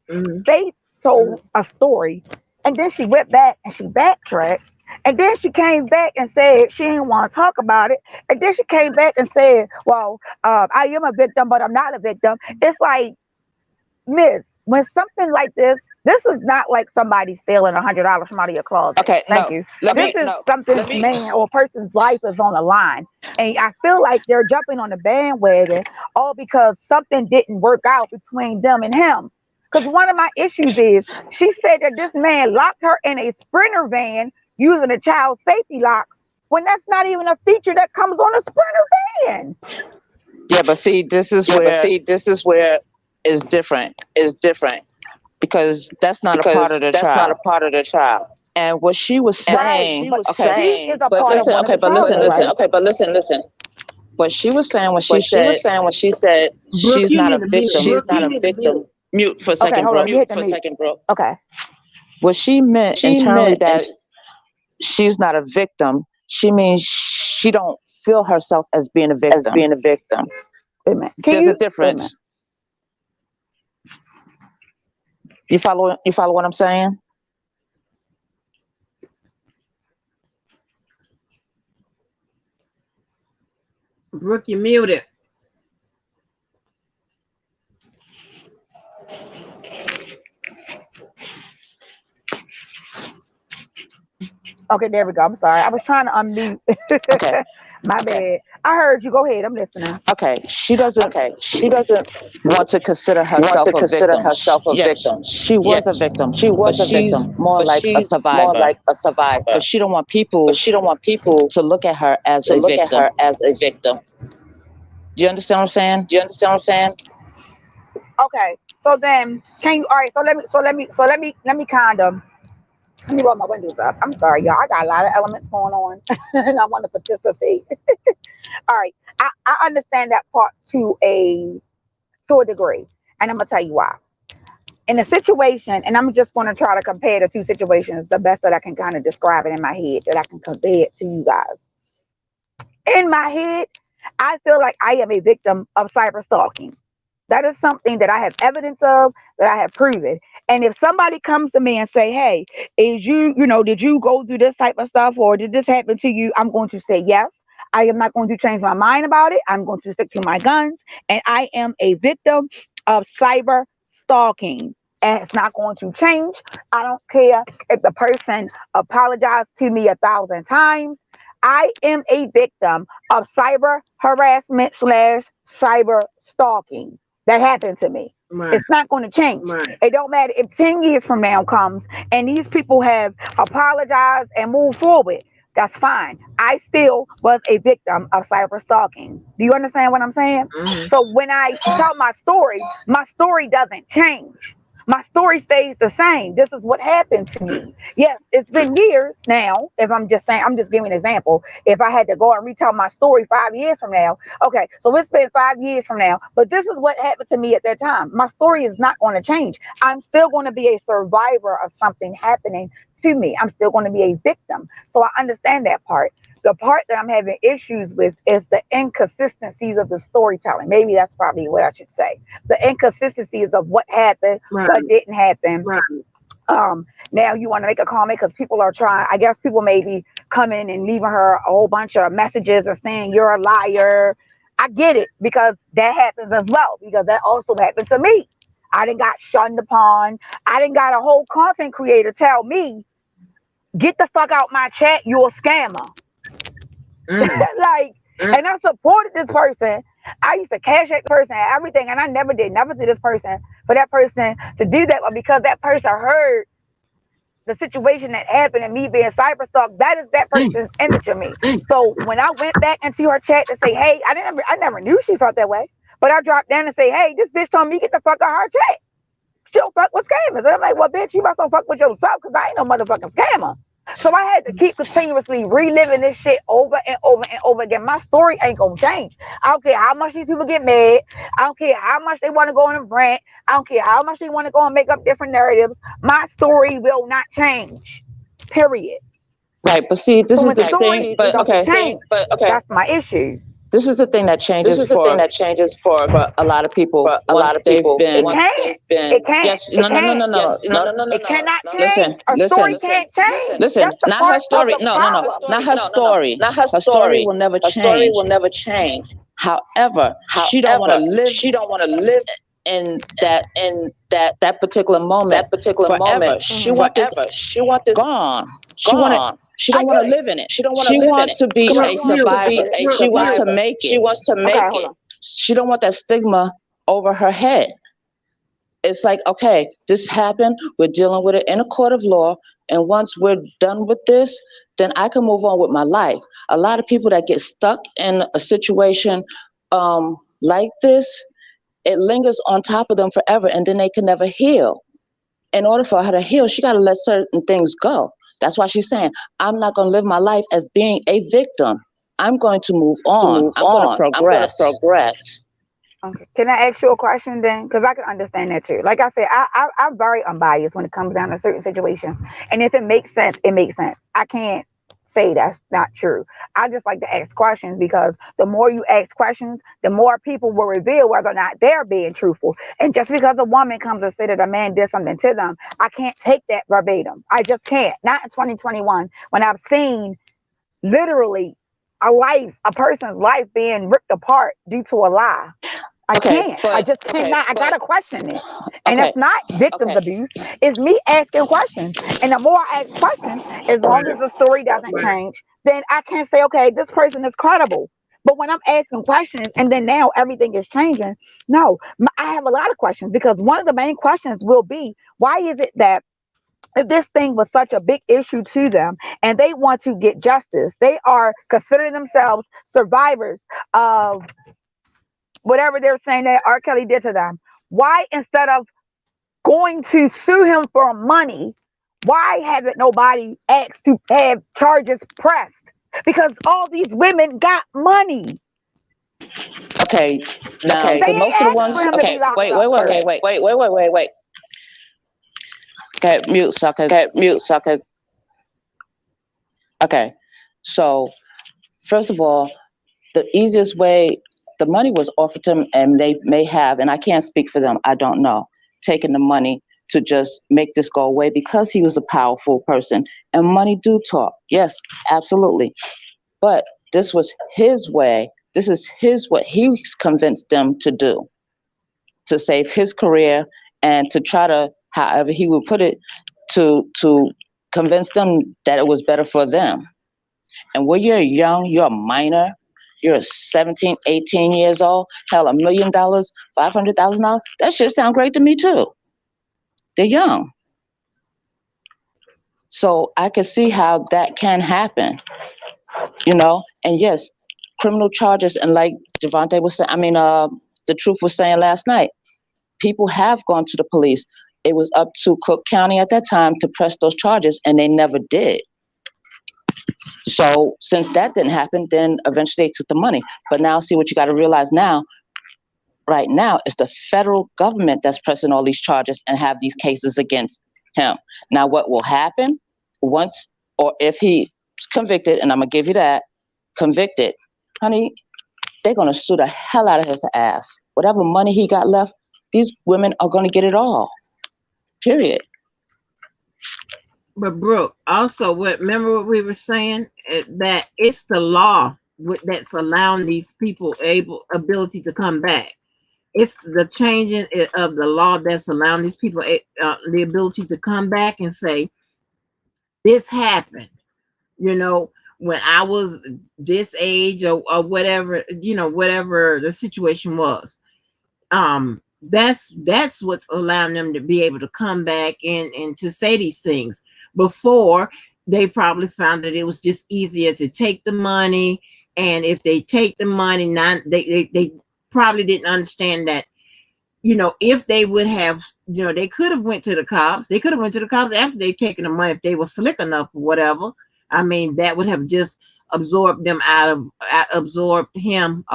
Mhm.
Faith told a story and then she went back and she backtracked. And then she came back and said she didn't want to talk about it. And then she came back and said, well, I am a victim, but I'm not a victim. It's like, Miss, when something like this is not like somebody stealing $100 from out of your closet.
Okay,
Thank
no.
you.
Let
This
me
is
no.
something's man or person's life is on the line. And I feel like they're jumping on the bandwagon all because something didn't work out between them and him. Because one of my issues is she said that this man locked her in a Sprinter van using a child safety locks when that's not even a feature that comes on a Sprinter van.
Yeah, but see,
This is where
it's different
it's different
because that's not a part
because
of the
that's not a
trial.
part of the child.
And what she was
Right.
saying,
She was
okay,
saying, is a
but
part of
listen,
one of
okay,
the
but
trials,
listen,
though,
listen.
right? Okay, but listen.
What she was saying when she
What she was
said
saying when she said
Brooke,
she's
you
not a
need to mute.
victim.
she's
Brooke,
not
you
a
need to mute.
victim.
Mute for a
Okay,
second,
hold on.
bro.
You hit the mute. Bro. Okay.
What she meant
She
internally
meant and
that she's not a victim, she means she don't feel herself as being a
as
victim.
being a victim. Wait a minute. Can
There's a
you wait a minute?
difference. You follow what I'm saying?
Brooke, you muted.
Okay, there we go. I'm sorry. I was trying to unmute.
Okay.
My bad. I heard you. Go ahead. I'm listening.
Okay.
She doesn't
Want to consider
want
herself
to
a
consider
victim.
herself a
Yes,
victim.
she was a
Yes,
victim,
she
but
was a
she's
victim,
more
but
like a
she's more
survivor.
like a survivor.
But she don't want
But
people
she don't want people
to look at her as
to
a
look at
victim.
her as a victim.
Do you understand what I'm saying?
Do you understand what I'm saying? Okay. So then, can you? All right. So let me kind of let me roll my windows up. I'm sorry, y'all. I got a lot of elements going on, and I want to participate. All right. I understand that part to a degree, and I'm gonna tell you why. In a situation, and I'm just going to try to compare the two situations the best that I can kind of describe it in my head, that I can convey it to you guys. In my head, I feel like I am a victim of cyber stalking. That is something that I have evidence of, that I have proven. And if somebody comes to me and say, "Hey, did you go through this type of stuff, or did this happen to you?" I'm going to say yes. I am not going to change my mind about it. I'm going to stick to my guns, and I am a victim of cyber stalking. And it's not going to change. I don't care if the person apologized to me 1,000 times. I am a victim of cyber harassment slash cyber stalking that happened to me.
Right.
It's not going to change.
Right.
It don't matter if 10 years from now comes and these people have apologized and moved forward. That's fine. I still was a victim of cyber stalking. Do you understand what I'm saying?
Mhm.
So when I tell my story doesn't change. My story stays the same. This is what happened to me. Yes, it's been years now. If I'm just saying, I'm just giving an example. If I had to go and retell my story 5 years from now, okay, so it's been 5 years from now, but this is what happened to me at that time. My story is not going to change. I'm still going to be a survivor of something happening to me. I'm still going to be a victim. So I understand that part. The part that I'm having issues with is the inconsistencies of the storytelling. Maybe that's probably what I should say. The inconsistencies of what happened,
Right.
what didn't happen.
Right.
Now you want to make a comment because people are trying. I guess people may be coming and leaving her a whole bunch of messages and saying you're a liar. I get it because that happens as well, because that also happened to me. I didn't got shunned upon. I didn't got a whole content creator tell me, get the fuck out my chat, you're a scammer. Like, and I supported this person. I used to cash out the person and everything, and I never did nothing to this person for that person to do that. But because that person heard the situation that happened and me being cyberstalked, that is that person's image of me. So when I went back into her chat to say, hey, I never knew she felt that way, but I dropped down and say, hey, this bitch told me get the fuck out her chat. She don't fuck with scammers. And I'm like, well, bitch, you must don't fuck with yourself because I ain't no motherfucking scammer. So I had to keep continuously reliving this shit over and over and over again. My story ain't gonna change. I don't care how much these people get mad. I don't care how much they want to go on a rant. I don't care how much they want to go and make up different narratives. My story will not change. Period.
Right, but see, this
So
is
when
the
stories
thing. But
don't
okay,
change, that's my issue.
this is the thing that changes for a lot of people once they've
It
been.
can't. It can't.
Yes,
It
no, no, no,
can't.
no, no, no.
It cannot
Listen,
change. A
listen,
story can't change.
listen.
That's the
Not her
part of
story.
the
No, no, no.
problem.
Not her story. Her story will never change. However, she don't want to live in that particular moment forever. She want this gone. She want it. She
I
don't want to
get it.
live in it. She wants to be
Come
a
on, mute.
survivor. She wants to make it.
Okay, hold on.
She don't want that stigma over her head. It's like, okay, this happened. We're dealing with it in a court of law. And once we're done with this, then I can move on with my life. A lot of people that get stuck in a situation like this, it lingers on top of them forever, and then they can never heal. In order for her to heal, she got to let certain things go. That's why she's saying, I'm not going to live my life as being a victim. I'm going to move on. I'm going to progress.
Okay. Can I ask you a question then? Because I can understand that too. Like I said, I'm very unbiased when it comes down to certain situations. And if it makes sense, it makes sense. I can't say that's not true. I just like to ask questions because the more you ask questions, the more people will reveal whether or not they're being truthful. And just because a woman comes and say that a man did something to them, I can't take that verbatim. I just can't. Not in 2021 when I've seen literally a person's life being ripped apart due to a lie. I can't. I just cannot. I gotta question it. And it's not victims abuse. It's me asking questions. And the more I ask questions, as long as the story doesn't change, then I can say, okay, this person is credible. But when I'm asking questions and then now everything is changing, no, I have a lot of questions because one of the main questions will be, why is it that if this thing was such a big issue to them and they want to get justice, they are considering themselves survivors of whatever they're saying that R. Kelly did to them. Why, instead of going to sue him for money, why haven't nobody asked to have charges pressed? Because all these women got money.
Okay, now
They
the
ain't
most of the
asked
ones.
for him to be
Okay,
locked
wait.
up first.
Okay, mute, sucker. Okay, so first of all, the easiest way, the money was offered to them, and they may have, and I can't speak for them, I don't know, taking the money to just make this go away because he was a powerful person. And money do talk. Yes, absolutely. But this was his way. This is what he convinced them to do to save his career and to try to, however he would put it, to convince them that it was better for them. And when you're young, you're a minor, you're 17, 18 years old, hell, $1 million, $500,000, that shit sound great to me too. They're young. So I can see how that can happen, and yes, criminal charges. And like Javante was saying, the truth was saying last night, people have gone to the police. it was up to Cook County at that time to press those charges, and they never did. So since that didn't happen, then eventually they took the money. But now, see, what you got to realize now, right now, is the federal government that's pressing all these charges and have these cases against him. Now, what will happen once, or if he's convicted, and I'm going to give you that, convicted, honey, they're going to sue the hell out of his ass. Whatever money he got left, these women are going to get it all. Period.
But Brooke, also, remember what we were saying, that it's the law that's allowing these people ability to come back. It's the changing of the law that's allowing these people the ability to come back and say, this happened, when I was this age, or whatever, whatever the situation was. That's what's allowing them to be able to come back and to say these things. Before, they probably found that it was just easier to take the money, and if they take the money, they probably didn't understand that, if they would have, they could have went to the cops. They could have went to the cops after they've taken the money, if they were slick enough or whatever. I mean, that would have just absorbed him or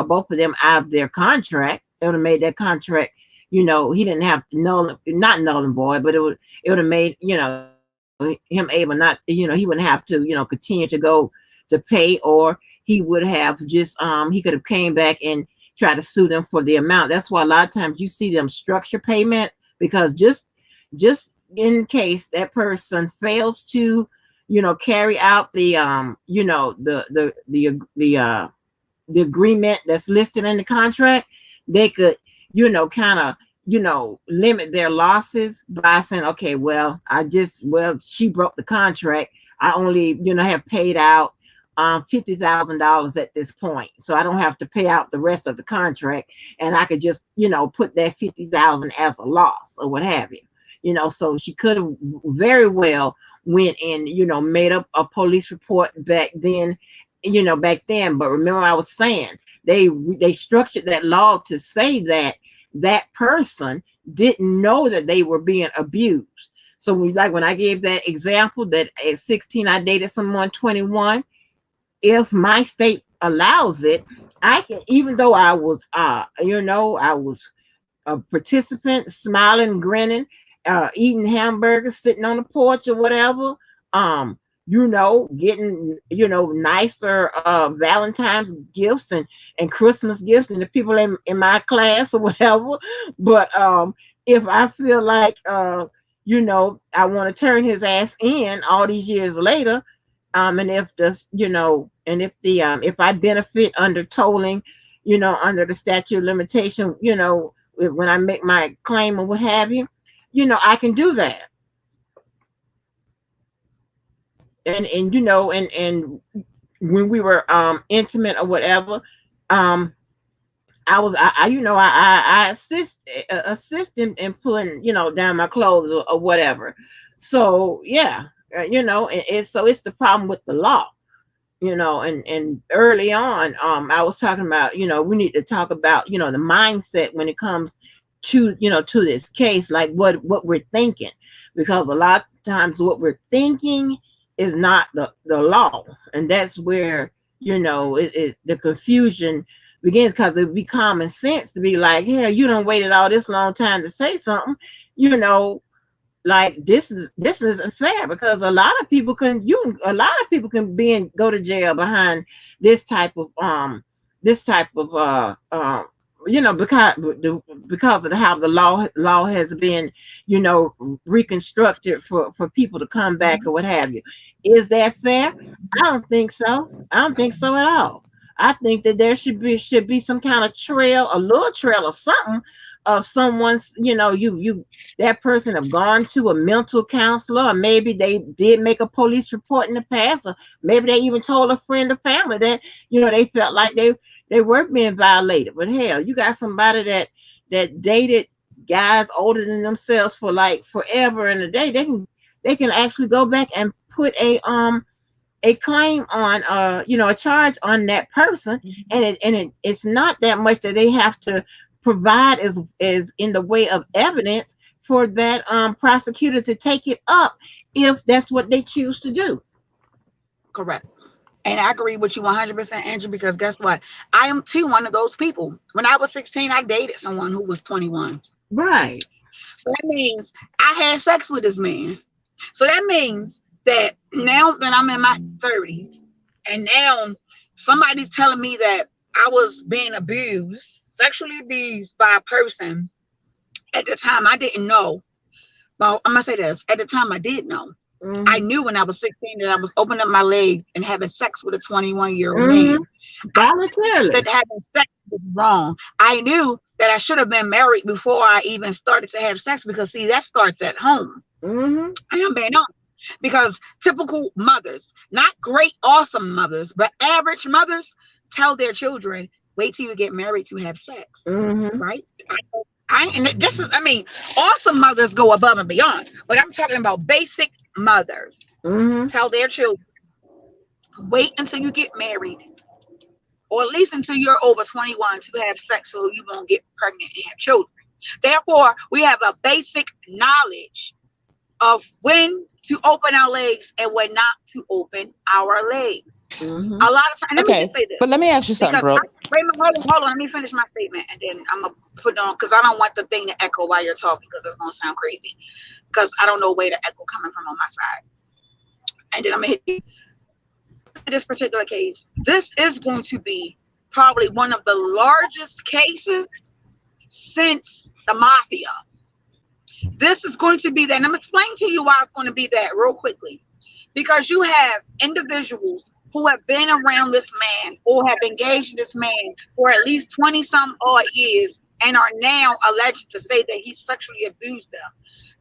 both of them out of their contract. It would have made that contract, he didn't have not null and void, but it would have made, him able not, he wouldn't have to, continue to go to pay, or he would have just, he could have came back and try to sue them for the amount. That's why a lot of times you see them structure payment, because just in case that person fails to, carry out the the agreement that's listed in the contract, they could, kind of, limit their losses by saying, okay, well, she broke the contract. I only, have paid out $50,000 at this point, so I don't have to pay out the rest of the contract, and I could just, put that $50,000 as a loss or what have you. So she could have very well went and, made up a police report back then. But remember, I was saying they structured that law to say that that person didn't know that they were being abused. So when I gave that example that at 16 I dated someone 21, if my state allows it, I can, even though I was I was a participant, smiling, grinning, eating hamburgers, sitting on the porch or whatever, getting, nicer Valentine's gifts and Christmas gifts and the people in my class or whatever. But if I feel like, I want to turn his ass in all these years later, and if this, if I benefit under tolling, under the statute of limitation, when I make my claim or what have you, I can do that. And when we were intimate or whatever, I assist in putting, down my clothes or whatever. So yeah, so it's the problem with the law, and early on, I was talking about, we need to talk about, the mindset when it comes to, to this case, like what we're thinking, because a lot of times what we're thinking is not the law, and that's where, the confusion begins, because it would be common sense to be like, yeah, you don't waited all this long time to say something, like this isn't fair, because a lot of people can go to jail behind this type of because of how the law has been, reconstructed for people to come back or what have you. Is that fair? I don't think so. I don't think so at all. I think that there should be some kind of trail, a little trail or something of someone's, that person have gone to a mental counselor, or maybe they did make a police report in the past, or maybe they even told a friend or family that, they felt like they were being violated. But hell, you got somebody that dated guys older than themselves for like forever and a day, they can actually go back and put a claim on a charge on that person, and it's not that much that they have to provide as in the way of evidence for that prosecutor to take it up if that's what they choose to do.
Correct. And I agree with you 100%, Andrew, because guess what? I am too one of those people. When I was 16, I dated someone who was 21.
Right.
So that means I had sex with this man. So that means that now that I'm in my 30s, and now somebody's telling me that I was being abused, sexually abused by a person. At the time, I didn't know. Well, I'm going to say this. At the time, I did know.
Mhm.
I knew when I was 16 that I was opening up my legs and having sex with a 21-year-old
Mhm.
man.
Voluntarily.
That having sex was wrong. I knew that I should have been married before I even started to have sex, because see, that starts at home.
Mhm.
I am being honest. Because typical mothers, not great, awesome mothers, but average mothers, tell their children, wait till you get married to have sex.
Mhm.
Right? And this is, I mean, awesome mothers go above and beyond, but I'm talking about basic mothers.
Mhm.
Tell their children, wait until you get married, or at least until you're over 21 to have sex, so you won't get pregnant and have children. Therefore, we have a basic knowledge of when to open our legs and when not to open our legs.
Mhm.
A lot of times, let me
Okay,
just say this.
but let me ask you something,
Because
bro.
wait a minute, hold on. Let me finish my statement, and then I'm gonna put on, because I don't want the thing to echo while you're talking, because it's gonna sound crazy. Because I don't know where the echo coming from on my side. And then I'm gonna hit you. In this particular case, this is going to be probably one of the largest cases since the mafia. This is going to be that, and I'm explaining to you why it's going to be that real quickly. Because you have individuals who have been around this man or have engaged this man for at least 20 some odd years and are now alleged to say that he sexually abused them.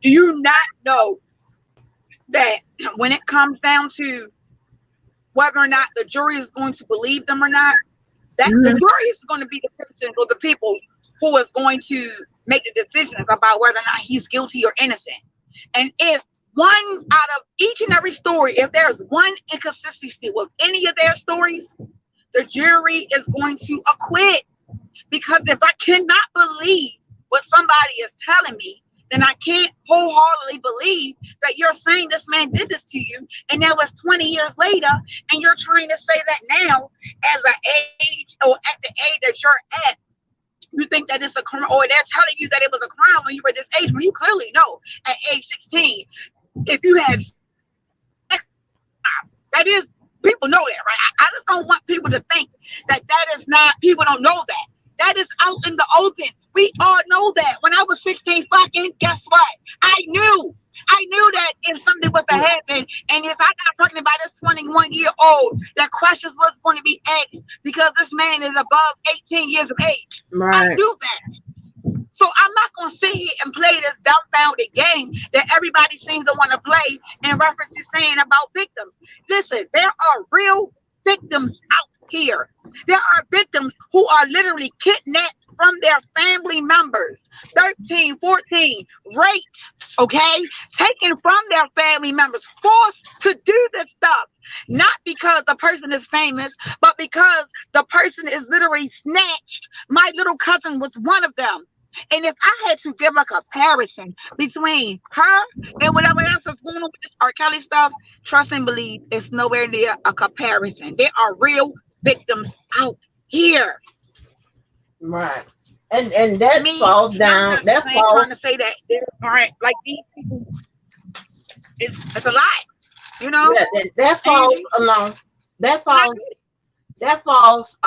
Do you not know that when it comes down to whether or not the jury is going to believe them or not, that the jury is going to be the person or the people who is going to make the decisions about whether or not he's guilty or innocent. And if one out of each and every story, if there's one inconsistency with any of their stories, the jury is going to acquit. Because if I cannot believe what somebody is telling me, then I can't wholeheartedly believe that you're saying this man did this to you, and that was 20 years later, and you're trying to say that now as an age or at the age that you're at, you think that it's a crime, or they're telling you that it was a crime when you were this age, when you clearly know at age 16, if you have, that is, people know that, right? I just don't want people to think that that is not, people don't know that. That is out in the open. We all know that. When I was 16 fucking, guess what? I knew that if something was to happen, and if I got pregnant by this 21-year-old, that questions was going to be asked, because this man is above 18 years of age.
Right.
I knew that. So I'm not going to sit here and play this dumbfounded game that everybody seems to want to play in reference to saying about victims. Listen, there are real victims out here. There are victims who are literally kidnapped from their family members, 13, 14, raped, okay, taken from their family members, forced to do this stuff, not because the person is famous, but because the person is literally snatched. My little cousin was one of them. And if I had to give a comparison between her and whatever else is going on with this R. Kelly stuff, trust and believe, it's nowhere near a comparison. There are real victims out here.
Right. And that falls down. That falls.
Trying to say that there aren't like these people. It's a lie, you know.
Yeah, that falls along. That falls. That falls.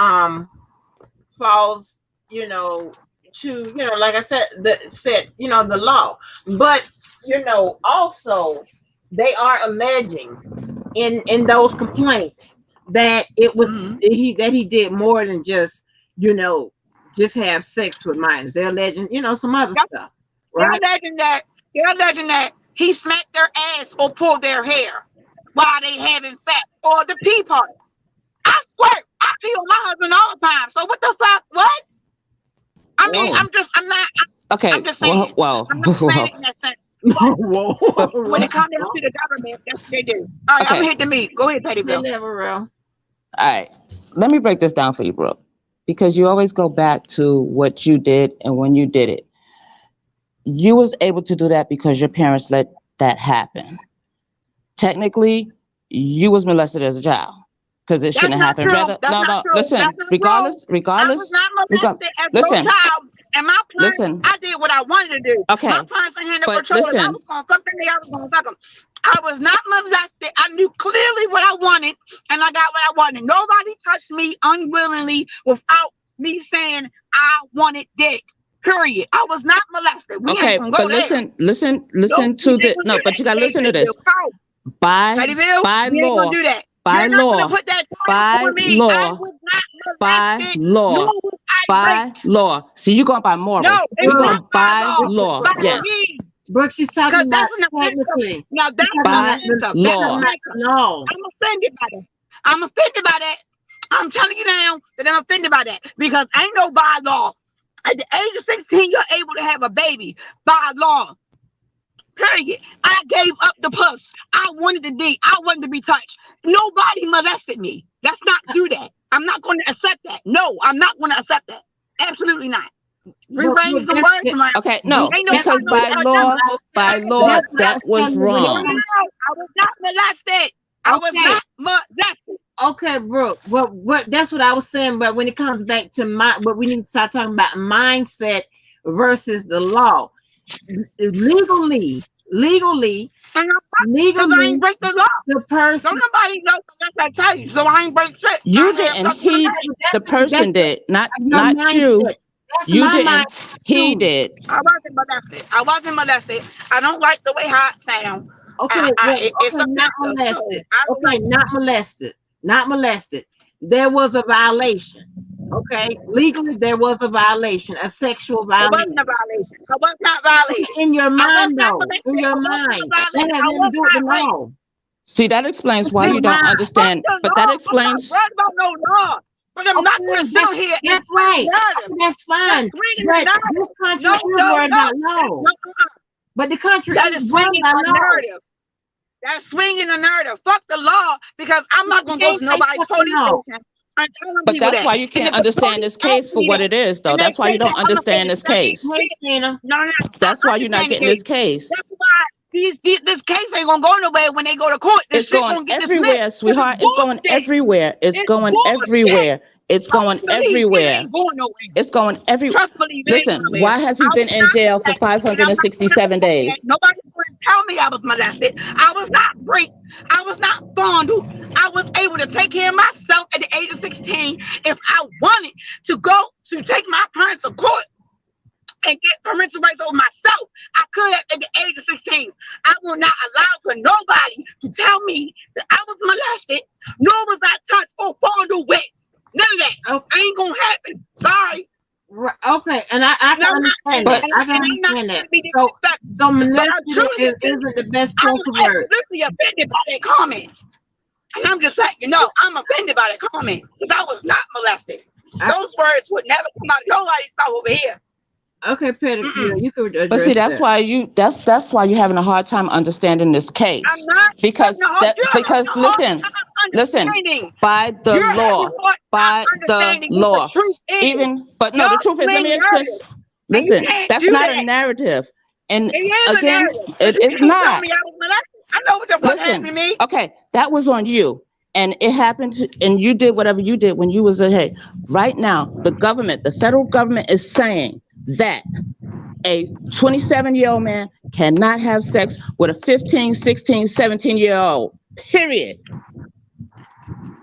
Falls. You know, to like I said, the law. But also they are alleging in those complaints that it was he did more than just just have sex with minors. They're alleging some other stuff. Right?
They're alleging that he smacked their ass or pulled their hair while they having sex, or the pee part. I swear, I pee on my husband all the time. So what the fuck? What? I mean, I'm not.
Okay.
I'm just saying.
Well,
I'm not saying it in that sense. When it comes down to the government, that's what they do. All right, I'm gonna hit the meat. Go ahead, Patty Bill.
All
right, let me break this down for you, Brooke, because you always go back to what you did and when you did it. you was able to do that because your parents let that happen. Technically, you was molested as a child because it shouldn't have happened. Rather, no, listen. Regardless,
I was not molested as no
listen.
child. And my parents, I did what I wanted to do.
Okay.
My parents ain't had no control. If I was gonna fuck them, I was gonna fuck them. I was not molested. I knew clearly what I wanted, and I got what I wanted. Nobody touched me unwillingly without me saying I wanted dick. Period. I was not molested. We
okay,
ain't gonna go
but listen to this. No, but you gotta listen to this. By law,
do that.
by law,
put that
by
me.
law, by law, by law. See, you're going by moral.
No,
you're going by law. Yes.
But she's talking about
technically. Now that's
by law.
No.
I'm offended by that. I'm offended by that. I'm telling you now that I'm offended by that because ain't no by law. At the age of 16, you're able to have a baby by law. Period. I gave up the puss. I wanted the D. I wanted to be touched. Nobody molested me. Let's not do that. I'm not going to accept that. No, I'm not going to accept that. Absolutely not. Rearrange the words.
Okay, no, because by law, that was wrong.
I was not molested. I was not molested.
Okay, Brooke. What? That's what I was saying. But when it comes back to what we need to start talking about mindset versus the law. Legally,
I ain't break the law.
The person.
Don't nobody know unless I tell you. So I ain't break shit.
You didn't. The person did. Not you. You didn't. He did.
I wasn't molested. I don't like the way how it sounds.
Okay, it's not molested. Okay, not molested. There was a violation. Okay, legally there was a violation, a sexual violation.
It wasn't a violation. I was not violated.
In your mind, though. In your mind. That has nothing to do with the law.
See, that explains why you don't understand. But that explains.
I'm not worried about no law. But I'm not going to sit here.
That's right. That's fine. But this country is worried about law. But the country is worried about law.
That's swinging the narrative. Fuck the law because I'm not going to go to nobody's police station.
But that's why you can't understand this case for what it is, though. That's why you don't understand this case. That's why you're not getting this case.
That's why this case ain't gonna go nowhere when they go to court.
It's going everywhere, sweetheart. It's going everywhere. It's going everywhere. It's going everywhere. It's going everywhere. Listen, why has he been in jail for 567 days?
Nobody's going to tell me I was molested. I was not raped. I was not fondled. I was able to take care of myself at the age of 16. If I wanted to go to take my parents to court and get parental rights over myself, I could have at the age of 16. I will not allow for nobody to tell me that I was molested, nor was I touched or fondled with. None of that. Okay. Ain't gonna happen. Sorry.
Okay, and I can understand that. I can understand that. So molested isn't the best choice of word.
I'm really offended by that comment. And I'm just like, I'm offended by that comment because I was not molested. Those words would never come out of nobody's mouth over here.
Okay, Pedicure, you could address
but see, that's why you're having a hard time understanding this case.
I'm not
because listen, by the law, even, but no, the truth is, let me explain. Listen, that's not a narrative, and again, it's not.
I know what the fuck happened to me.
Okay, that was on you. And it happened, and you did whatever you did when you was ahead. Right now, the federal government is saying that a 27-year-old man cannot have sex with a 15, 16, 17-year-old, period.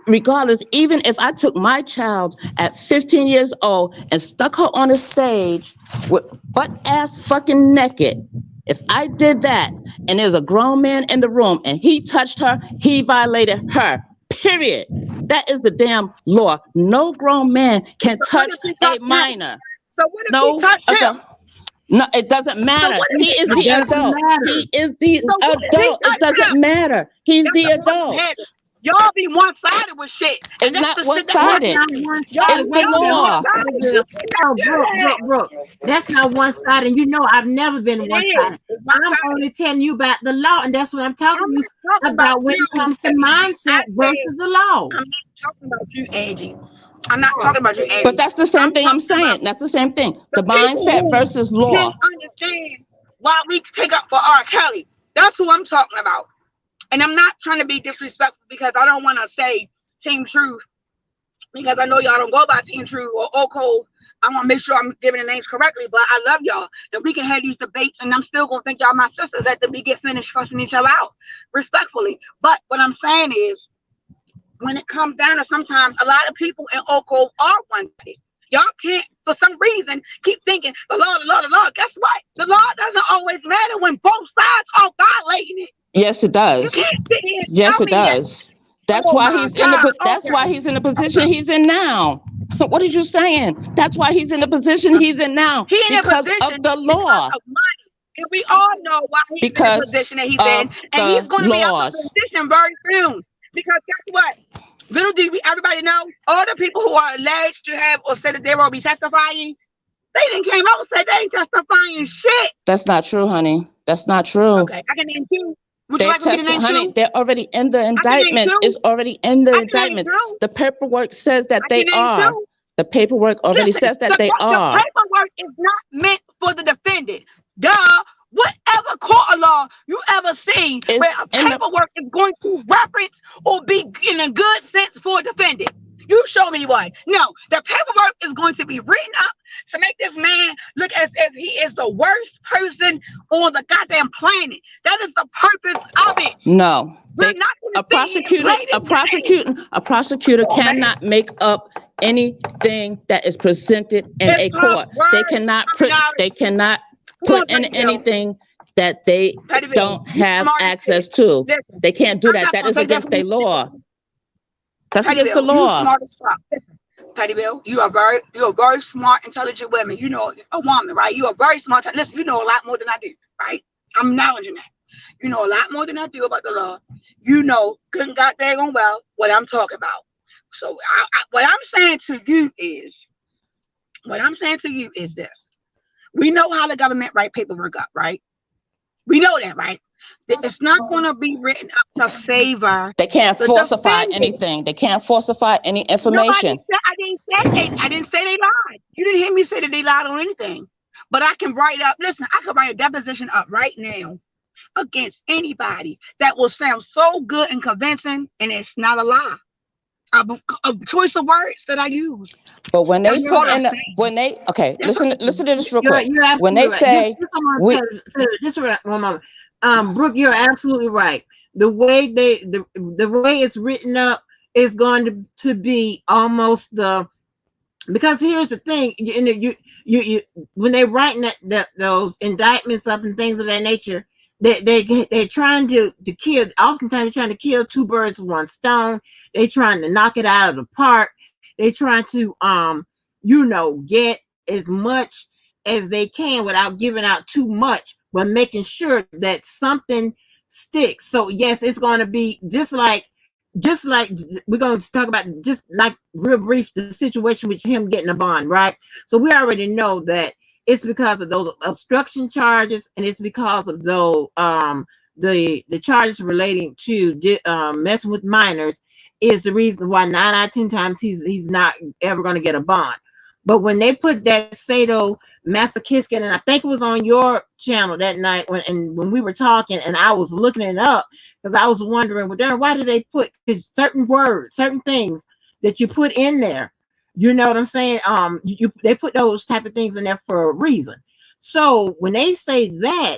Regardless, even if I took my child at 15 years old and stuck her on a stage with butt-ass fucking naked, if I did that and there's a grown man in the room and he touched her, he violated her, period. That is the damn law. No grown man can touch a minor.
So what if he touched him?
No, it doesn't matter. He is the adult. He is the adult. It doesn't matter. He's the adult.
Y'all be one-sided with shit.
It's not one-sided. It's the law.
Brooke, that's not one-sided. You know I've never been one-sided. I'm only telling you about the law, and that's what I'm talking to you about when it comes to mindset versus the law.
I'm not talking about you, Angie. I'm not talking about you, Angie.
But that's the same thing I'm saying. That's the same thing. The mindset versus law.
Can't understand
while we take up for R. Kelly. That's who I'm talking about. And I'm not trying to be disrespectful because I don't want to say Team Truth because I know y'all don't go by Team Truth or Oko. I want to make sure I'm giving the names correctly, but I love y'all. And we can have these debates, and I'm still going to think y'all my sisters after we get finished cussing each other out respectfully. But what I'm saying is, when it comes down to sometimes a lot of people in Oko are one-sided. Y'all can't, for some reason, keep thinking the law, the law, the law. Guess what? The law doesn't always matter when both sides are violating it.
Yes, it does.
You can't sit here and
Yes,
tell
it
me that.
does. That's
Oh
why
my
he's in the.
God.
That's
Okay.
why he's in the position he's in now. What are you saying? That's why he's in the position he's in now.
He in a
Because
position
of the law.
because of money. And we all know why he's in
Because
the position that he's in.
of
And he's
the
going to be out of
laws.
position very soon. Because guess what? Little do everybody know, all the people who are alleged to have or said that they will be testifying, they didn't came out and said they ain't testifying shit.
That's not true, honey. That's not true.
Okay, I can name two. Would you like me to name
Honey,
two?
they're already in the
I can name
indictment.
two.
It's already in the
I can name
indictment.
two.
The paperwork says that
I
they
can name
are.
two.
The paperwork already
Listen,
says that they
the
are.
paperwork is not meant for the defendant. Duh. Whatever court of law you ever seen
It's
where a
in the-
paperwork is going to reference or be in a good sense for a defendant. You show me one. No, the paperwork is going to be written up to make this man look as if he is the worst person on the goddamn planet. That is the purpose of it.
No.
We're not going to sit here and play this game.
A prosecutor
Oh, man.
cannot make up anything that is presented in
It's
a
called
court.
word
They cannot put
Come on,
in
Petty Bill.
anything that they
Petty Bill,
don't
you
have
smart as
access
shit.
to.
Listen,
They can't do
I'm
that.
not
That
gonna
is
take that
against
from
their
you.
law. That's
Petty
against the
Bill, you
law.
smart as fuck. Listen, Petty Bill, you're a very smart, intelligent woman. You know, a woman, right? You're a very smart. Listen, you know a lot more than I do, right? I'm acknowledging that. You know a lot more than I do about the law. You know, good and goddamn well what I'm talking about. So, what I'm saying to you is this. We know how the government write paperwork up, right? We know that, right? It's not going to be written up to favor.
They can't
the
falsify
defendant.
anything. They can't falsify any information.
I didn't say they lied. You didn't hear me say that they lied on anything. But I can write up. Listen, I can write a deposition up right now against anybody that will sound so good and convincing, and it's not a lie. A choice of words that I use.
But when they
That's
put
what
in
I'm
the,
saying.
when they okay,
That's
listen to this real quick.
You're absolutely
When they
right.
say
Just one moment. Brooke, you're absolutely right. The way the way it's written up is going to be almost because here's the thing, you when they're writing those indictments up and things of that nature, they're trying to kill. Oftentimes they're trying to kill two birds with one stone. They're trying to knock it out of the park. They're trying to get as much as they can without giving out too much, but making sure that something sticks. So yes, it's going to be just like we're going to talk about, just like real brief, the situation with him getting a bond, right? So we already know that it's because of those obstruction charges, and it's because of those the charges relating to messing with minors is the reason why 9 out of 10 times he's not ever going to get a bond. But when they put that sadomasochistic, and I think it was on your channel that night when we were talking, and I was looking it up because I was wondering, well, Darren, why did they put certain words, certain things that you put in there? You know what I'm saying? They put those type of things in there for a reason. So when they say that,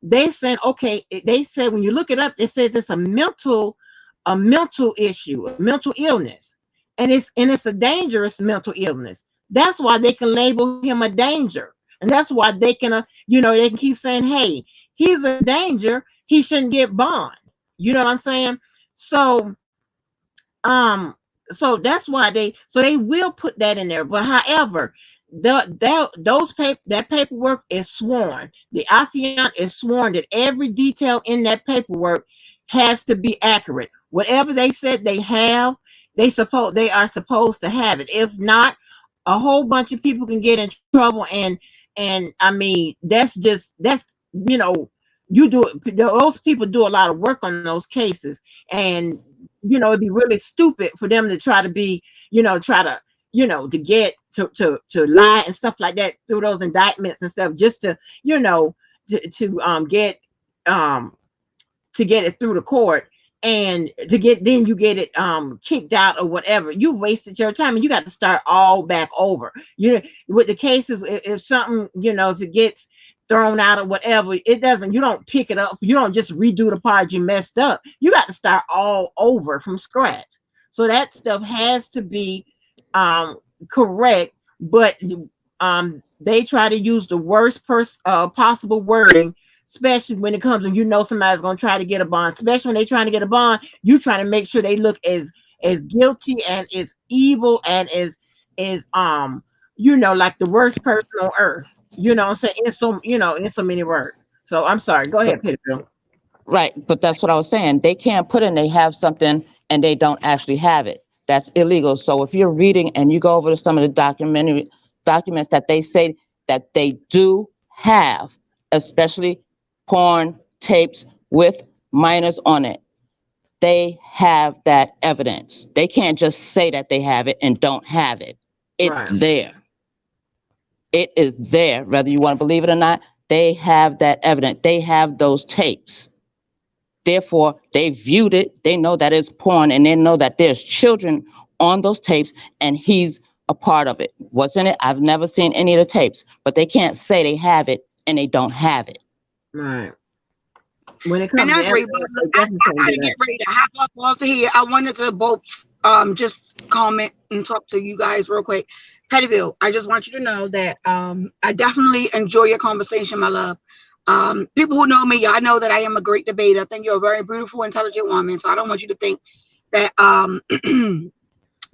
they said, okay, they said when you look it up, it says it's a mental issue, a mental illness, and it's a dangerous mental illness. That's why they can label him a danger, and that's why they can they can keep saying, hey, he's a danger, he shouldn't get bond. You know what I'm saying? So so that's why they will put that in there. But however, that paperwork is sworn. The affiant is sworn that every detail in that paperwork has to be accurate. Whatever they said they have, they are supposed to have it. If not, a whole bunch of people can get in trouble. And I mean, those people do a lot of work on those cases, and it'd be really stupid for them to try to be, to get to lie and stuff like that through those indictments and stuff, just to get to get it through the court, and then you get it kicked out or whatever. You wasted your time, and you got to start all back over. With the cases, if something, if it gets thrown out or whatever, you don't pick it up. You don't just redo the part you messed up. You got to start all over from scratch. So that stuff has to be correct, but they try to use the worst possible wording, especially when it comes to, somebody's going to try to get a bond, especially when they're trying to get a bond. You try to make sure they look as guilty and as evil and as like the worst person on earth. You know what I'm saying? In so many words. So I'm sorry. Go ahead, Peter.
Right, but that's what I was saying. They can't put in they have something and they don't actually have it. That's illegal. So if you're reading and you go over to some of the documents that they say that they do have, especially porn tapes with minors on it, they have that evidence. They can't just say that they have it and don't have it. It's there. It is there, whether you want to believe it or not. They have that evidence. They have those tapes. Therefore, they viewed it. They know that it's porn, and they know that there's children on those tapes, and he's a part of it. What's in it? I've never seen any of the tapes, but they can't say they have it and they don't have it.
Right. When it comes
and
to
I gotta get ready to hop up off of here. I wanted to both just comment and talk to you guys real quick. Pettyville, I just want you to know that I definitely enjoy your conversation, my love. People who know me, y'all know that I am a great debater. I think you're a very beautiful, intelligent woman. So I don't want you to think that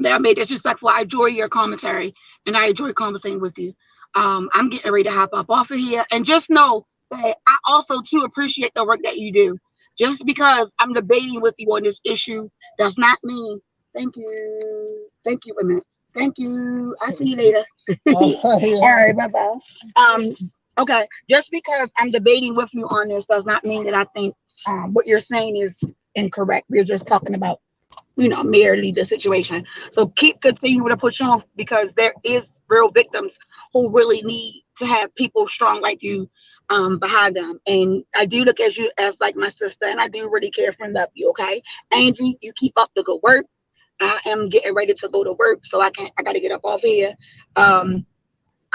that I made disrespectful. I enjoy your commentary and I enjoy conversating with you. I'm getting ready to hop up off of here, and just know that I also too appreciate the work that you do. Just because I'm debating with you on this issue does not mean thank you, women. Thank you. I'll see you later. All right, bye-bye. Okay, just because I'm debating with you on this does not mean that I think what you're saying is incorrect. We're just talking about, merely the situation. So keep continuing to push on, because there is real victims who really need to have people strong like you behind them. And I do look at you as like my sister, and I do really care for and love you, okay? Angie, you keep up the good work. I am getting ready to go to work, so I got to get up off here. I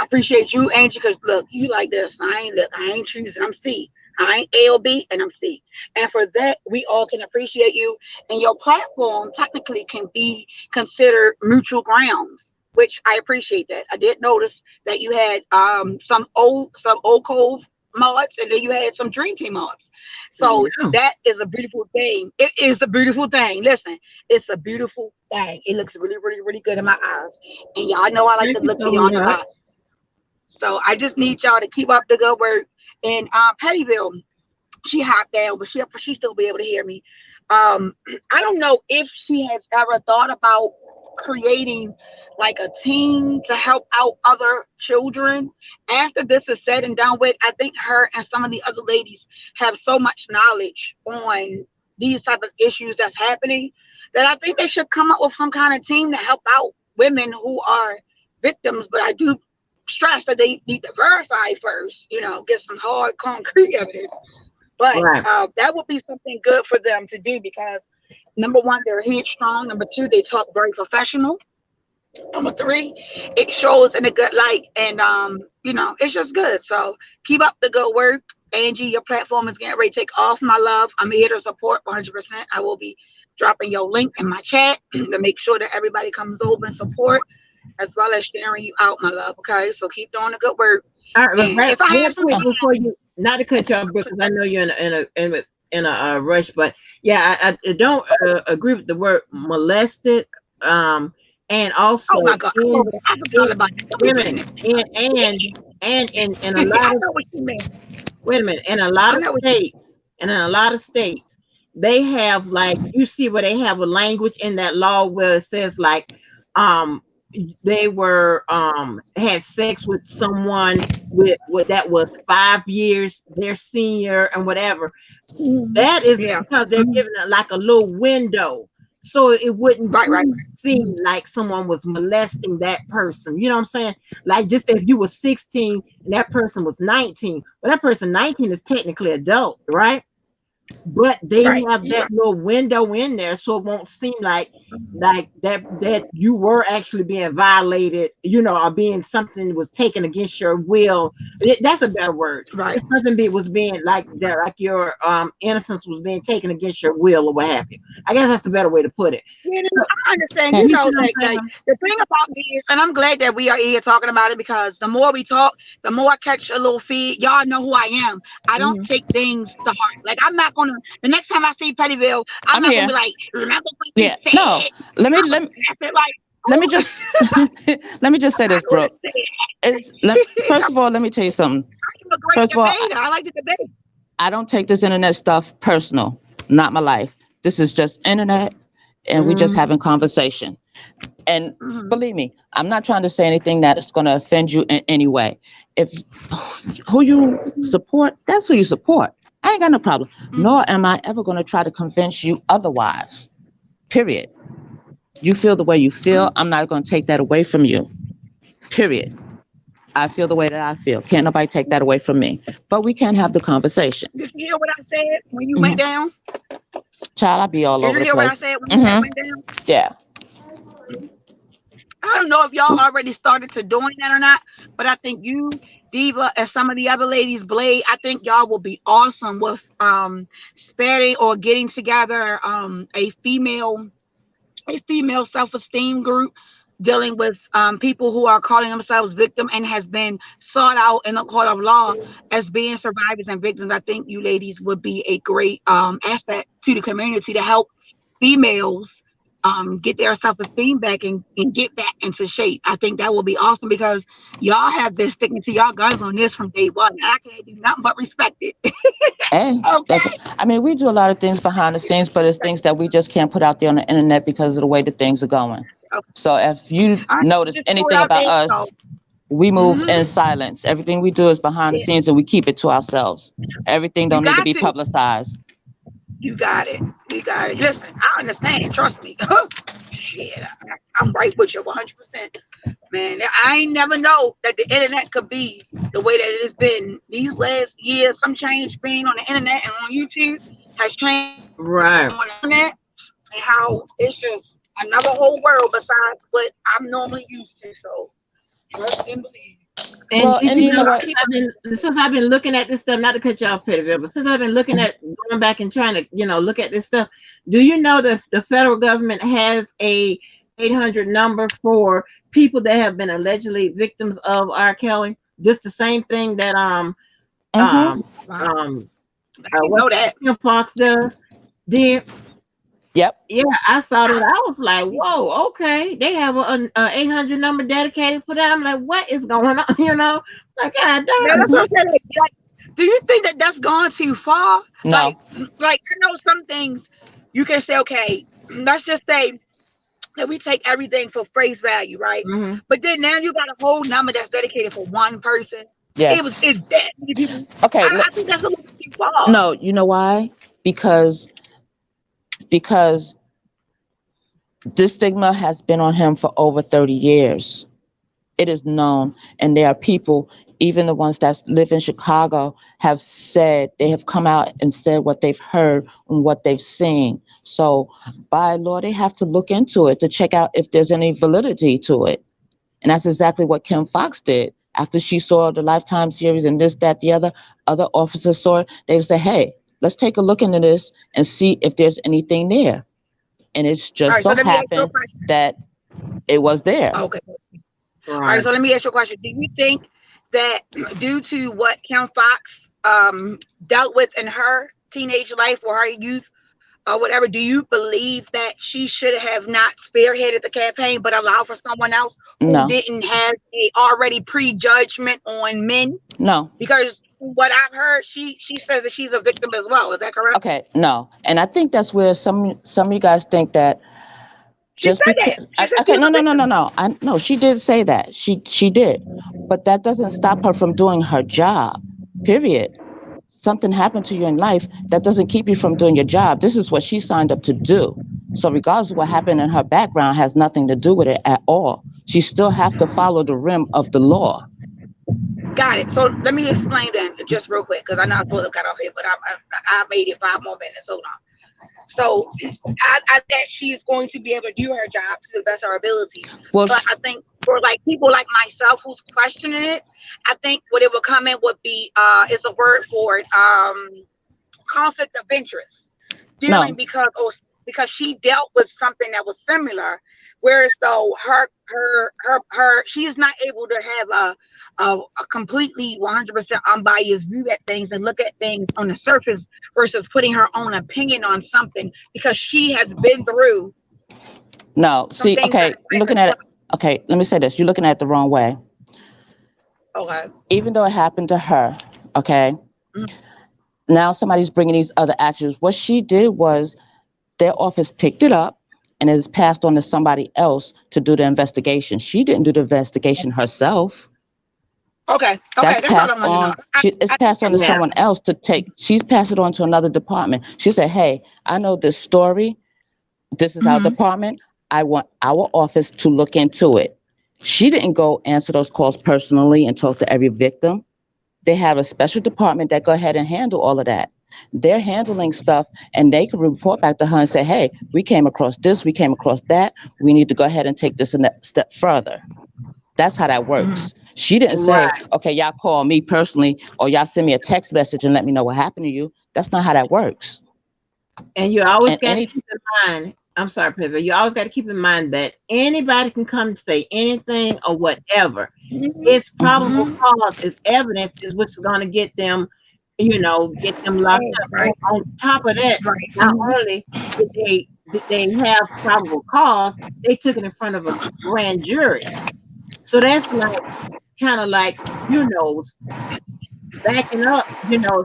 appreciate you, Angie, because look, you like this. I ain't choosing. I'm C. I ain't A or B, and I'm C. And for that, we all can appreciate you. And your platform technically can be considered neutral grounds, which I appreciate that. I did notice that you had some old Cove mods, and then you had some Dream Team mods. So that is a beautiful thing. It is a beautiful thing. Listen, it's a beautiful thing. It looks really, really, really good in my eyes. And y'all know I like to look beyond the box. So I just need y'all to keep up the good work. And Pettyville, she hopped down, but she still be able to hear me. I don't know if she has ever thought about creating like a team to help out other children. After this is said and done with, I think her and some of the other ladies have so much knowledge on these type of issues that's happening that I think they should come up with some kind of team to help out women who are victims. But I do stress that they need to verify first, get some hard concrete evidence. But that would be something good for them to do, because number one, they're headstrong. Number two, they talk very professional. Number three, it shows in a good light, and it's just good. So keep up the good work. Angie, your platform is getting ready to take off, my love. I'm here to support 100%. I will be dropping your link in my chat to make sure that everybody comes over and support, as well as sharing you out, my love. Okay, so keep doing the good work.
All right, if I have something before you, not to cut you off, because I know you're in a rush, but yeah, I don't agree with the word molested, and also
oh my God,
women, and in a lot of wait a minute, in a lot of states, they have, like, you see where they have a language in that law where it says like they were had sex with someone with that was 5 years their senior and whatever. That is because they're giving it like a little window so it wouldn't
Right.
seem like someone was molesting that person. You know what I'm saying? Like just if you were 16 and that person was 19, well, that person 19 is technically adult, right? But they
Right.
have
Yeah.
that little window in there, so it won't seem like that you were actually being violated, you know, or being something was taken against your will. That's a better word.
Right.
It's something was being like that, like your innocence was being taken against your will or what have you. I guess that's a better way to put it.
You know, I understand.
Okay.
You
You
know,
see what I'm
like
saying?
the thing about me is, and I'm glad that we are here talking about it, because the more we talk, the more I catch a little feed. Y'all know who I am. I don't
Mhm.
take things to heart. Like I'm not gonna. The next time I see Pettyville, I'm
I'm
not gonna
here.
be like, remember what you
Yeah.
said?
No. Let me
I was
let,
messing like,
let me just let me just say this,
I would have
Brooke.
said.
First of all, let me tell you something.
I'm a great
First of all,
debater. I like to debate.
I don't take this internet stuff personal. Not my life. This is just internet, and we just
Mhm.
having conversation. And
Mhm.
believe me, I'm not trying to say anything that is going to offend you in any way. If who you support, that's who you support. I ain't got no problem.
Mhm.
Nor am I ever going to try to convince you otherwise. Period. You feel the way you feel. I'm not going to take that away from you. Period. I feel the way that I feel. Can't nobody take that away from me. But we can have the conversation.
Did you hear what I said when you went
Hmm.
down?
Child, I be all
Did
over
you
the
hear what I
place.
said when you had
Hmm.
went down?
Yeah.
I don't know if y'all already started to doing that or not, but I think you, Diva, and some of the other ladies, Blade, I think y'all will be awesome with spreading or getting together a female self-esteem group dealing with people who are calling themselves victim and has been sought out in the court of law as being survivors and victims. I think you ladies would be a great asset to the community to help females get their self-esteem back and get back into shape. I think that will be awesome because y'all have been sticking to y'all guns on this from day one, and I can't do nothing but respect it.
Hey,
Okay.
I mean, we do a lot of things behind the scenes, but it's things that we just can't put out there on the internet because of the way that things are going.
Okay.
So if you
I
notice
just threw it
anything
out
about
there. So,
us, we move
mhm,
in silence. Everything we do is behind the
yeah,
scenes and we keep it to ourselves. Everything
you
don't need to
got
be
to.
publicized.
You got it. You got it. Listen, I understand. Trust me. Shit, I'm right with you 100%. Man, I ain't never know that the internet could be the way that it has been these last years. Some change being on the internet and on YouTube has changed
Right.
on the internet, and how it's just another whole world besides what I'm normally used to. So trust and believe.
And
Well,
did
and
you
you
know
know
So I
what?
keep
since I've been looking at this stuff, not to cut you off, Pettyville, but since I've been looking at going back and trying to, you know, look at this stuff, do you know that the federal government has a 800 number for people that have been allegedly victims of R. Kelly? Just the same thing that
Mm-hmm.
um
wow,
um
I didn't
what's
know that.
Kim Fox did.
Yep.
Yeah, I saw that. I was like, whoa, okay. They have a 800 number dedicated for that. I'm like, what is going on? You know, like, God
Yeah,
damn.
that's what
Mm-hmm.
I'm saying. Like, do you think that that's gone too far?
No.
Like I know some things you can say, okay, let's just say that we take everything for face value, right?
Mhm.
But then now you got a whole number that's dedicated for one person.
Yes.
It's that many people.
Okay.
I think that's a little too far.
No, you know why? Because this stigma has been on him for over 30 years. It is known, and there are people, even the ones that live in Chicago, have said they have come out and said what they've heard and what they've seen. So by law, they have to look into it to check out if there's any validity to it. And that's exactly what Kim Fox did. After she saw the Lifetime series and this, that, the other officers saw it, they would say, hey, let's take a look into this and see if there's anything there. And it's
All
just
right, so
so
let me ask you a
happened
question.
that it was there.
Okay. All right,
Right.
so let me ask you a question. Do you think that due to what Kim Fox dealt with in her teenage life or her youth or whatever, do you believe that she should have not spearheaded the campaign but allowed for someone else who
No,
didn't have a already prejudgment on men?
no.
Because what I've heard, she says that she's a victim as well. Is that correct?
Okay, no. And I think that's where some of you guys think that
She
just
said that.
because
She said she
okay,
was
no,
a
no, no, no,
victim.
no. I no, she did say that. She did. But that doesn't stop her from doing her job. Period. Something happened to you in life that doesn't keep you from doing your job. This is what she signed up to do. So regardless of what happened in her background has nothing to do with it at all. She still have to follow the rim of the law.
Got it. So let me explain then, just real quick, because I know I'm supposed to cut off here, but I made it 5 more minutes. Hold on. So I think she's going to be able to do her job to the best of her ability.
Well,
but I think for like people like myself who's questioning it, I think what it would come in would be is a word for it, conflict of interest. Dealing because she dealt with something that was similar, whereas though her she's not able to have a completely 100% unbiased view at things and look at things on the surface versus putting her own opinion on something because she has been through.
No, see, okay, you're looking at it. Okay, let me say this. You're looking at it the wrong way.
Okay.
Even though it happened to her, okay, now somebody's bringing these other actions. What she did was their office picked it up and it is passed on to somebody else to do the investigation. She didn't do the investigation herself.
Okay.
That's
all I'm
on. It's passed on to someone else to take. She's passed it on to another department. She said, "Hey, I know this story. This is our department. I want our office to look into it." She didn't go answer those calls personally and talk to every victim. They have a special department that go ahead and handle all of that. They're handling stuff and they can report back to her and say, "Hey, we came across this, we came across that. We need to go ahead and take this a step further." That's how that works. She didn't say, "Okay, y'all call me personally or y'all send me a text message and let me know what happened to you." That's not how that works.
And you always got to keep in mind, I'm sorry, Pivot, you always got to keep in mind that anybody can come to say anything or whatever. It's probable cause, it's evidence is what's going to get them, get them locked up. Right. On top of that, not only did they have probable cause, they took it in front of a grand jury. So that's like kind of like, backing up,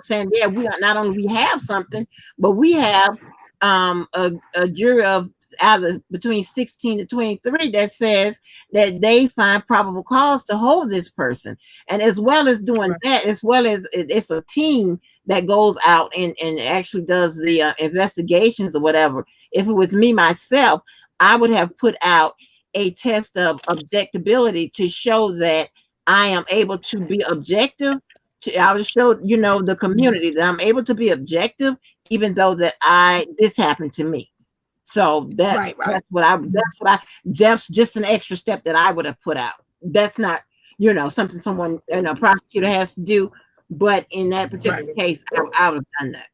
saying, yeah, we are not only we have something, but we have a jury of either between 16 to 23 that says that they find probable cause to hold this person. And as well as doing that, as well as it's a team that goes out and actually does the investigations or whatever. If it was me myself, I would have put out a test of objectability to show that I am able to be objective. I would show, the community that I'm able to be objective, even though that this happened to me. So that's just an extra step that I would have put out. That's not, something someone, a prosecutor has to do. But in that particular case, I would have done that.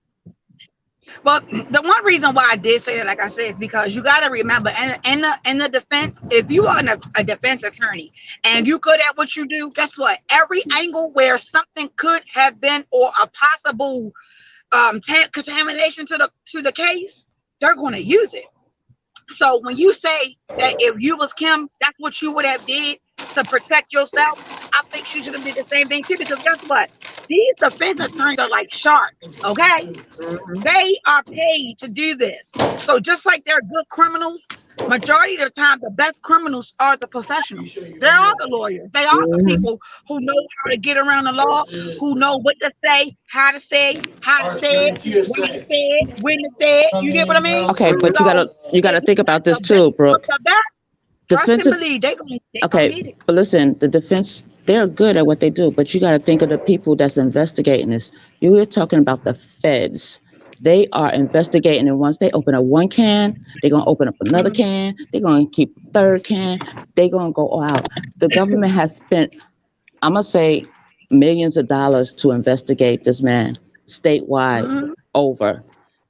But the one reason why I did say that, like I said, is because you got to remember, in the defense, if you are a defense attorney and you're good at what you do, guess what? Every angle where something could have been or a possible contamination to the case, they're going to use it. So when you say that if you was Kim, that's what you would have did to protect yourself, I think she should have did the same thing too, because guess what? These defense attorneys are like sharks, okay? They are paid to do this. So just like they're good criminals, majority of the time, the best criminals are the professionals. They are the lawyers. They are the people who know how to get around the law, who know what to say, how to say it, when to say it, when to say it. You get what I mean?
Okay, but you gotta think about this too, Brooke.
Trust and believe they gonna get it.
But listen, the defense, they're good at what they do, but you got to think of the people that's investigating this. You were talking about the feds. They are investigating, and once they open up one can, they're going to open up another can. They're going to keep a third can. They're going to go all out. The government has spent, I'm going to say, millions of dollars to investigate this man statewide over.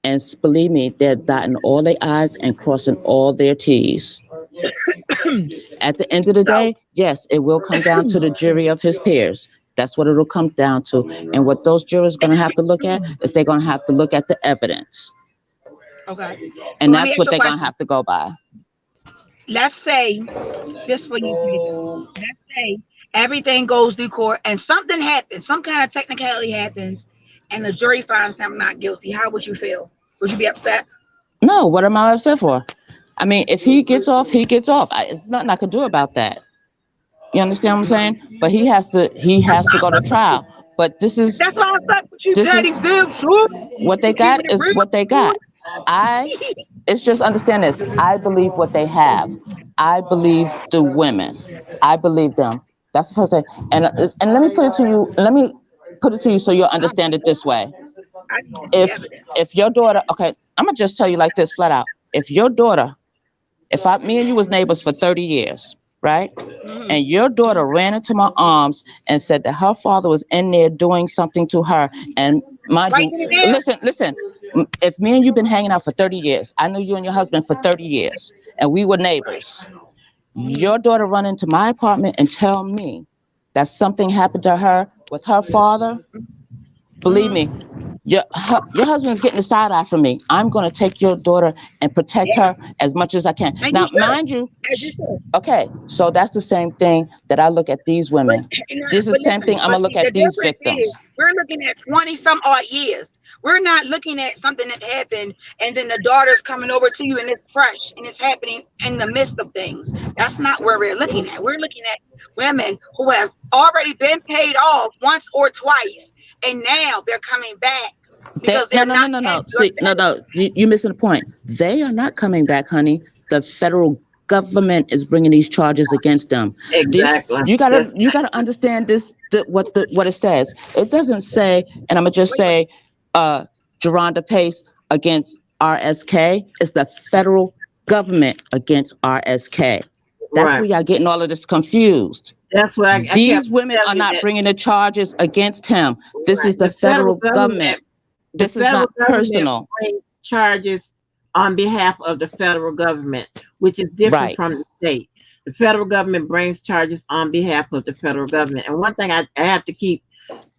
And believe me, they're dotting all their I's and crossing all their T's. At the end of the day, yes, it will come down to the jury of his peers. That's what it'll come down to. And what those jurors are going to have to look at is they're going to have to look at the evidence.
Okay.
And that's what they're going to have to go by.
Let's say this for you. Let's say everything goes through court and something happens, some kind of technicality happens, and the jury finds him not guilty. How would you feel? Would you be upset?
No, what am I upset for? I mean, if he gets off, he gets off. It's nothing I can do about that. You understand what I'm saying? But he has to go to trial. But that's
why I thought you
what they got is what they got. I it's just understand this. I believe what they have. I believe the women. I believe them. That's the first thing. And let me put it to you. Let me put it to you so you'll understand it this way.
I need to see
If
evidence.
if your daughter, okay, I'm gonna just tell you like this flat out. If your daughter, me and you was neighbors for 30 years, right?
Mm-hmm.
And your daughter ran into my arms and said that her father was in there doing something to her. And mind
Right
you,
then and there.
listen, if me and you been hanging out for 30 years, I knew you and your husband for 30 years, and we were
Right.
neighbors.
Mm-hmm.
Your daughter run into my apartment and tell me that something happened to her with her father. Believe
Mm-hmm.
me, your husband's getting the side eye from me. I'm going to take your daughter and protect
Yeah.
her as much as I can.
And you
Now,
should.
mind you,
As you should.
okay, so that's the same thing that I look at these
But,
women. This is
but
the same
listen,
thing I'm
but
gonna look
see, the
at these
difference
victims.
is we're looking at 20 some odd years. We're not looking at something that happened and then the daughter's coming over to you and it's fresh and it's happening in the midst of things. That's not where we're looking at. We're looking at women who have already been paid off once or twice and now they're coming back
They
because
no
they're
no no
not
no
paying
no.
your
See, no, you're missing the point. They are not coming back, honey. The federal government is bringing these charges against them. This
Exactly.
you gotta
That's
you gotta understand this. What it says. It doesn't say, and I'm gonna just
wait, wait.
say, Geronda Pace against RSK. It's the federal government against RSK. That's
right.
where y'all getting all of this confused.
That's what I kept
These women
telling
are
you
not
that.
bringing the charges against him. This
Right.
is the federal government.
The
This is
federal
not
government
personal.
brings charges on behalf of the federal government, which is different
Right.
from the state. The federal government brings charges on behalf of the federal government. And one thing I have to keep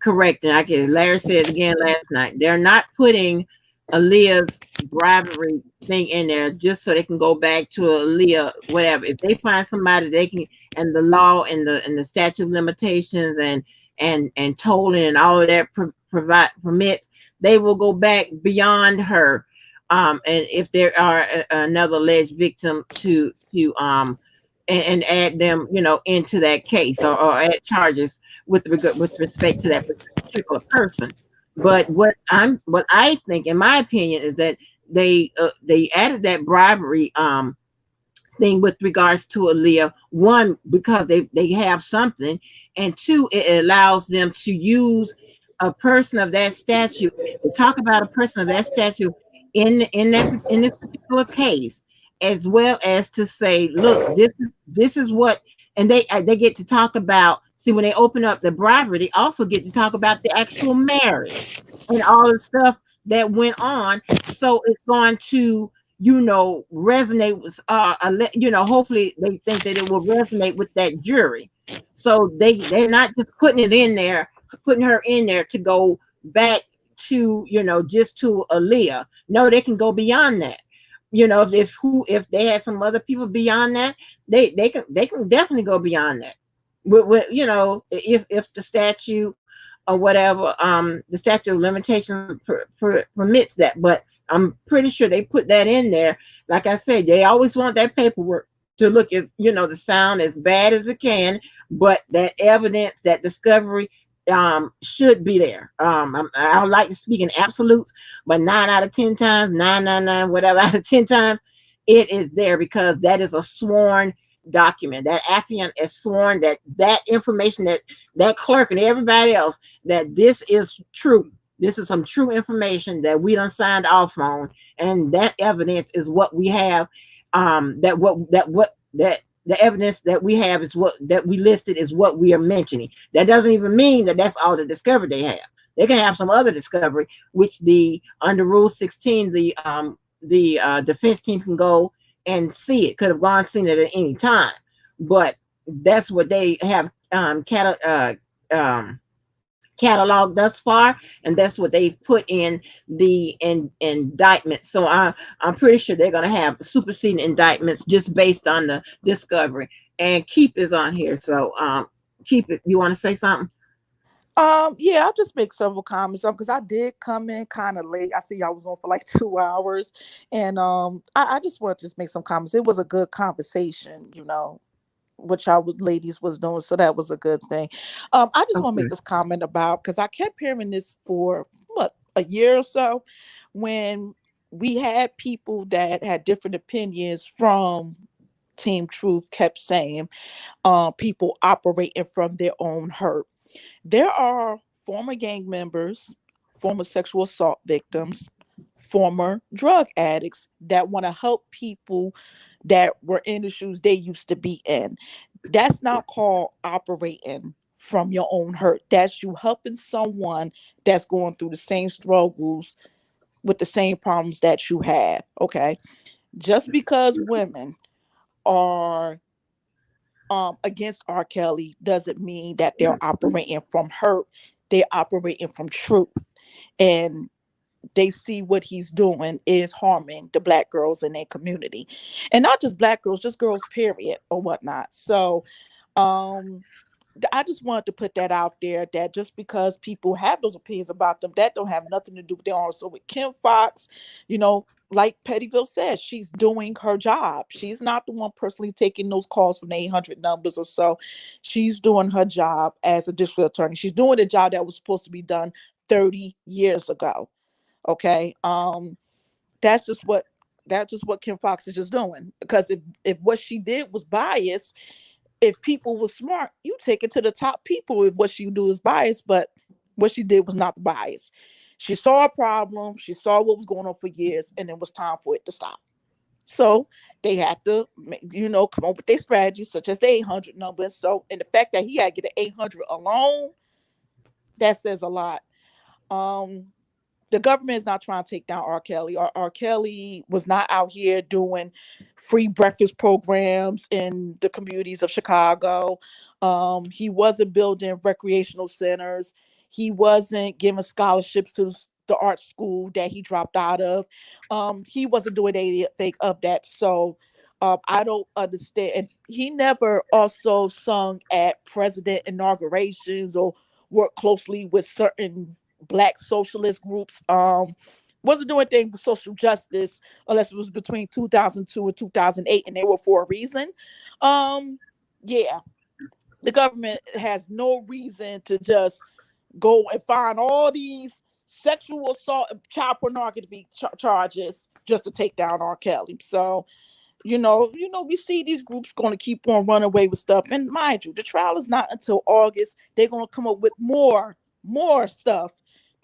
correcting, Larry said it again last night, they're not putting Aaliyah's bribery thing in there just so they can go back to Aaliyah, whatever. If they find somebody, they can, and the law and the statute of limitations and tolling and all of that provide permits, they will go back beyond her. And if there are another alleged victim and add them, into that case, or add charges with respect to that particular person. But what I think, in my opinion, is that they added that bribery thing with regards to Aaliyah. One, because they have something, and two, it allows them to use a person of that statute to talk about a person of that statute in this particular case, as well as to say, look, this is what, and they get to talk about. See, when they open up the bribery, they also get to talk about the actual marriage and all the stuff that went on. So it's going to resonate with hopefully they think that it will resonate with that jury. So they're not just putting her in there to go back to just to Aaliyah. No, they can go beyond that. If they had some other people beyond that, they can definitely go beyond that. If the statute or whatever, the statute of limitation permits that. But I'm pretty sure they put that in there. Like I said, they always want that paperwork to look as the sound as bad as it can, but that evidence, that discovery, should be there. I don't like to speak in absolutes, but 9 out of 10 times, 999, whatever out of 10 times, it is there because that is a sworn document. That affiant is sworn that information, that clerk and everybody else, that this is true. This is some true information that we done signed off on, and that evidence is what we have. That the evidence that we have is what that we listed is what we are mentioning. That doesn't even mean that that's all the discovery they have. They can have some other discovery, which the under Rule 16, the defense team can go and see it. Could have gone seen it at any time, but that's what they have catalog thus far, and that's what they put in the indictment. So I'm pretty sure they're going to have superseding indictments just based on the discovery. And Keep is on here, so Keep it. You want to say something?
Yeah, I'll just make several comments because I did come in kind of late. I see y'all was on for like 2 hours, and I just want to just make some comments. It was a good conversation, what y'all ladies was doing, so that was a good thing. I just want to
Okay.
make this comment about because I kept hearing this for what, a year or so, when we had people that had different opinions from Team Truth kept saying people operating from their own hurt. There are former gang members, former sexual assault victims, former drug addicts that want to help people that were in the shoes they used to be in. That's not called operating from your own hurt. That's you helping someone that's going through the same struggles with the same problems that you have. Okay. Just because women are against R. Kelly doesn't mean that they're operating from hurt. They're operating from truth. And they see what he's doing is harming the Black girls in their community. And not just Black girls, just girls, period, or whatnot. So um I just wanted to put that out there, that just because people have those opinions about them, that don't have nothing to do with them. Also with Kim Fox, like Pettyville said, she's doing her job. She's not the one personally taking those calls from the 800 numbers or so. She's doing her job as a district attorney. She's doing a job that was supposed to be done 30 years ago. Okay. That's just what Kim Fox is just doing. Because if what she did was biased, if people were smart, you take it to the top people if what she do is biased, but what she did was not the bias. She saw a problem, she saw what was going on for years, and it was time for it to stop. So they had to, come up with their strategies, such as the 800 number. And the fact that he had to get an 800 alone, that says a lot. Um, the government is not trying to take down R. Kelly. R. Kelly was not out here doing free breakfast programs in the communities of Chicago. He wasn't building recreational centers. He wasn't giving scholarships to the art school that he dropped out of. He wasn't doing anything of that. So I don't understand. And he never also sung at president inaugurations or worked closely with certain Black socialist groups. Wasn't doing things for social justice unless it was between 2002 and 2008, and they were for a reason. Yeah, the government has no reason to just go and find all these sexual assault and child pornography charges just to take down R. Kelly. So we see these groups going to keep on running away with stuff. And mind you, the trial is not until August. They're going to come up with more stuff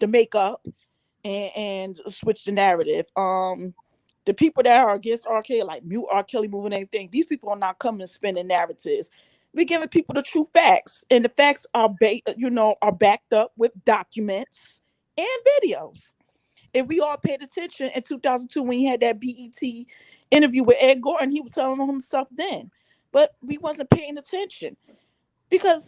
to make up and switch the narrative. The people that are against R. Kelly, like mute R. Kelly moving everything, these people are not coming and spinning narratives. We're giving people the true facts, and the facts are backed up with documents and videos. If we all paid attention in 2002 when he had that BET interview with Ed Gordon, he was telling himself then, but we wasn't paying attention because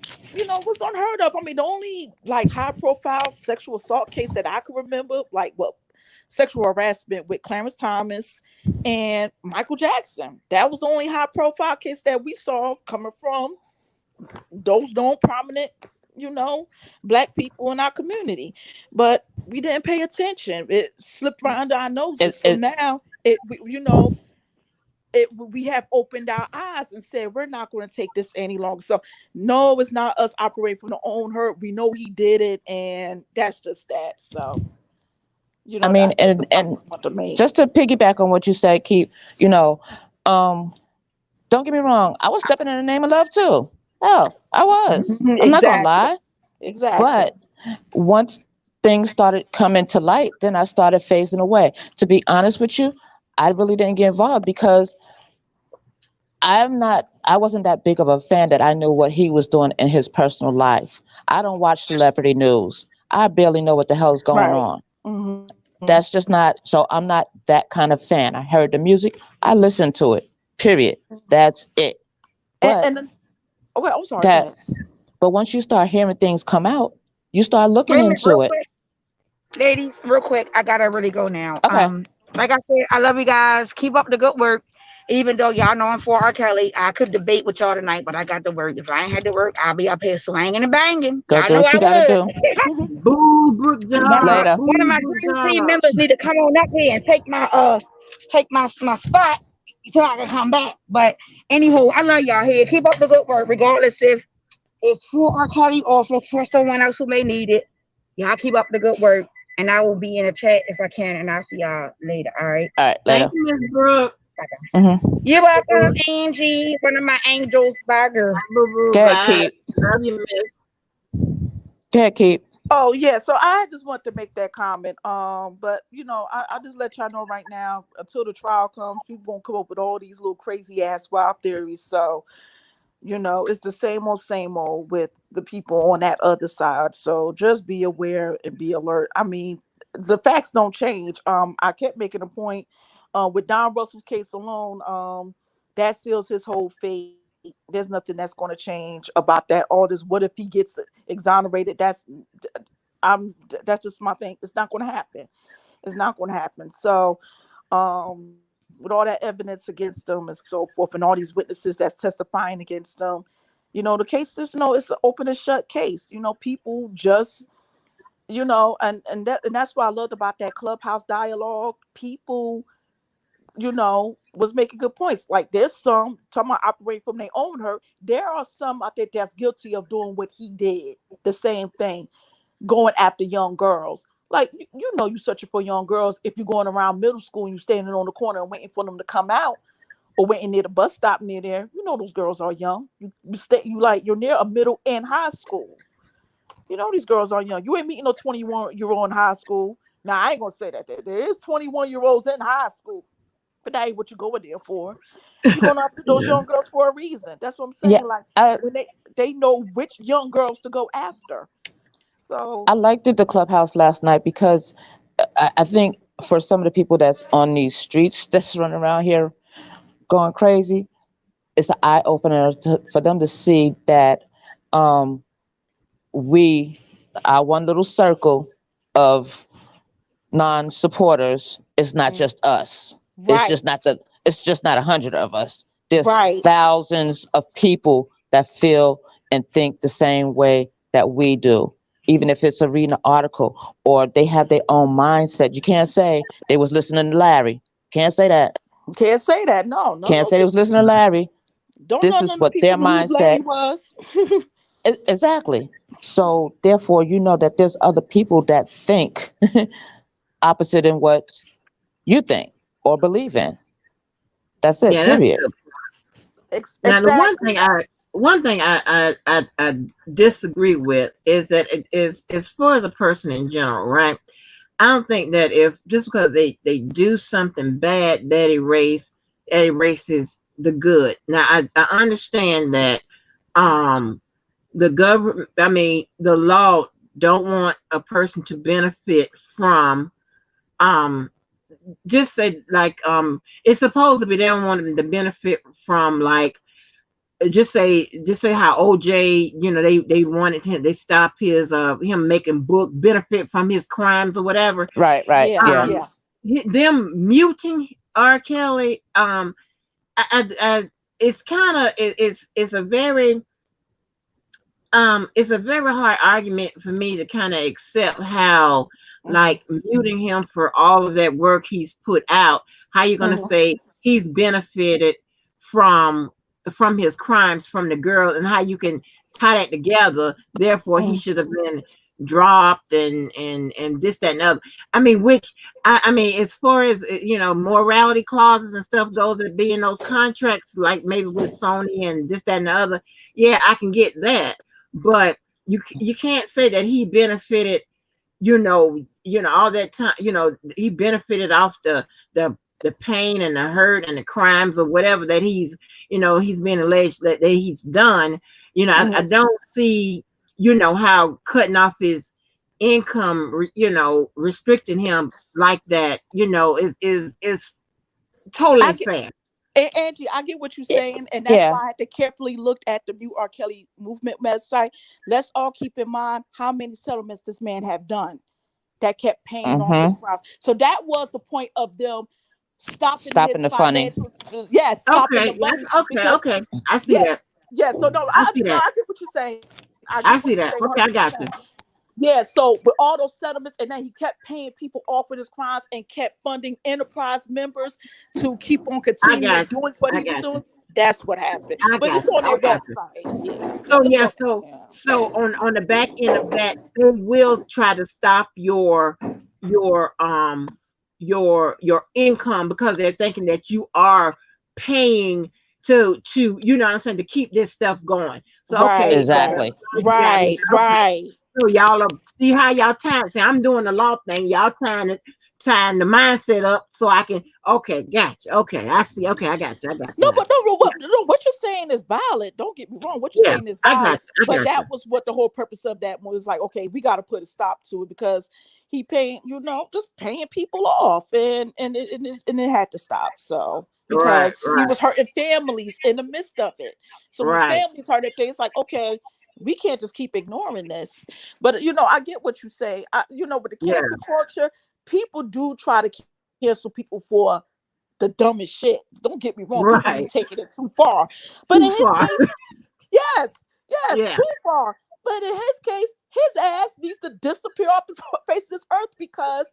what's unheard of. I mean, the only high profile sexual assault case that I could remember, sexual harassment with Clarence Thomas and Michael Jackson. That was the only high profile case that we saw coming from those known prominent Black people in our community. But we didn't pay attention. It slipped right under our noses. Now we have opened our eyes and said we're not going to take this any longer. So no, it's not us operating from our own hurt. We know he did it, and that's just that. So
I mean, and just to piggyback on what you said, Keith, don't get me wrong, I was stepping in the name of love too. Oh, I was. I'm not gonna lie.
Exactly.
But once things started coming to light, then I started phasing away. To be honest with you, I really didn't get involved because I wasn't that big of a fan that I knew what he was doing in his personal life. I don't watch celebrity news. I barely know what the hell's going on.
Mm-hmm.
That's just not, so I'm not that kind of fan. I heard the music, I listened to it, period. That's it. But
I'm sorry.
But once you start hearing things come out, you start looking into it.
Quick. Ladies, real quick, I gotta really go now.
Okay.
Like I said, I love you guys. Keep up the good work. Even though y'all know I'm for R. Kelly, I could debate with y'all tonight, but I got to work. If I ain't had to work, I'll be up here swinging and banging.
Go do what you gotta do.
Boo, good job.
Later.
One of my team members need to come on up here and take my spot so I can come back. But anyhow, I love y'all here. Keep up the good work, regardless if it's for R. Kelly or if it's for someone else who may need it. Y'all keep up the good work.
And I will be in a chat if I can, and I'll see y'all later. All right.
All right,
Thank
later.
you, Miss Brooke.
You're welcome, Angie. One of my angels. Bye, girl.
Boo boo.
Go ahead,
Bye.
Keith.
Love you, Miss.
Go ahead, Keith.
Oh yeah, so I just want to make that comment. But I just let y'all know right now, until the trial comes, people gonna come up with all these little crazy ass wild theories. So it's the same old with the people on that other side. So just be aware and be alert. I mean, the facts don't change. I kept making a point with Don Russell's case alone. That seals his whole fate. There's nothing that's going to change about that. All this, what if he gets exonerated? That's just my thing. It's not going to happen. It's not going to happen. So, with all that evidence against them and so forth, and all these witnesses that's testifying against them, the case is, it's an open and shut case. People just, and that's what I loved about that clubhouse dialogue. People, was making good points. Like there's some talking about operating from their own hurt. There are some out there that's guilty of doing what he did. The same thing, going after young girls. Like you searching for young girls if you're going around middle school and you standing on the corner and waiting for them to come out, or waiting near the bus stop near there. Those girls are young. You're near a middle and high school. These girls are young. You ain't meeting no 21-year-old in high school. Now I ain't gonna say that there is 21-year-olds in high school, but that ain't what you're going there for. You're going after those young girls for a reason. That's what I'm saying.
Yeah,
Like
I
when they know which young girls to go after. So
I liked it, the clubhouse last night, because I think for some of the people that's on these streets that's running around here going crazy, it's an eye opener for them to see that um, our one little circle of non-supporters is not just us.
right,
It's just not 100 of us. There's
right.
thousands of people that feel and think the same way that we do. Even if it's a reading an article or they have their own mindset. You can't say they was listening to Larry. Can't say that.
Can't say that. No,
Can't say they was listening to Larry.
don't
This
know
is
none of the
what their
people who Larry
mindset.
was.
Exactly. So therefore, that there's other people that think opposite in what you think or believe in. That's it.
Yeah, that's
Period.
good. Now, the
Exactly.
one thing I disagree with is that it is, as far as a person in general, right? I don't think that if just because they do something bad, that erases the good. Now, I understand that um the government, I mean, the law don't want a person to benefit from um just say like it's supposed to be, they don't want them to benefit from, like, just say how OJ, they wanted him, they stopped his him making book, benefit from his crimes or whatever.
Right. Right.
Yeah,
Yeah.
um
yeah.
them muting R. Kelly, it's kind of it's a very hard argument for me to kind of accept how, like, muting him for all of that work he's put out, how you're going to say he's benefited from his crimes from the girl, and how you can tie that together, therefore he should have been dropped, and this, that, and other. I mean, which I mean, as far as morality clauses and stuff goes, that be in those contracts, like maybe with Sony and this, that, and the other, yeah, I can get that. But you can't say that he benefited, all that time, he benefited off the pain and the hurt and the crimes or whatever that he's been alleged that he's done. I don't see, how cutting off his income, restricting him like that, is totally
I get,
fair.
Angie, I get what you're saying, and that's
Yeah.
why I had to carefully look at the Mute R. Kelly movement website. Let's all keep in mind how many settlements this man have done that kept paying off his
Mm-hmm.
crimes. So that was the point of them stopping his
Stopping the funding.
financials. Yes, stopping the
Okay,
money,
okay,
because
okay. I see
yeah,
that.
yeah. So no,
I see
no,
that.
I get what you're saying. I
I
get
see
what you're
that.
saying
Okay, I got
100%.
you.
Yeah, so with all those settlements, and then he kept paying people off for his crimes and kept funding enterprise members to keep on
I
continuing
got you.
doing what
I
he was
got you.
doing. That's what happened.
I
But
got
it's
you.
on
I
their
got you.
website. Yeah,
So
it's
yeah,
on.
so
Yeah.
so on the back end of that, they will try to stop your your your income, because they're thinking that you are paying to you know what I'm saying, to keep this stuff going. So okay,
Right,
okay,
right,
Exactly.
you got this.
right,
Okay,
right.
so y'all are, see how y'all tying. See, I'm doing the law thing. Y'all tying the mindset up so I can. Okay, gotcha. Okay, I see. Okay, I got you. I got you.
No,
I got
but no, what you're saying is valid. Don't get me wrong. What you're
you. Yeah,
saying is
I got
valid.
you. I
But
got
that
you.
was what the whole purpose of that was like, okay, we got to put a stop to it because he paying, just paying people off, and it had to stop. So
Right,
because he
right,
was hurting families in the midst of it. So when
right.
families hurt it, it's like, okay, we can't just keep ignoring this. But I get what you say. With the
Yeah,
cancel culture, people do try to cancel people for the dumbest shit. Don't get me wrong. People be
right.
taking it too far. But
Too
in his
far.
case, yes,
Yeah,
too far. But in his case, his ass needs to disappear off the face of this earth because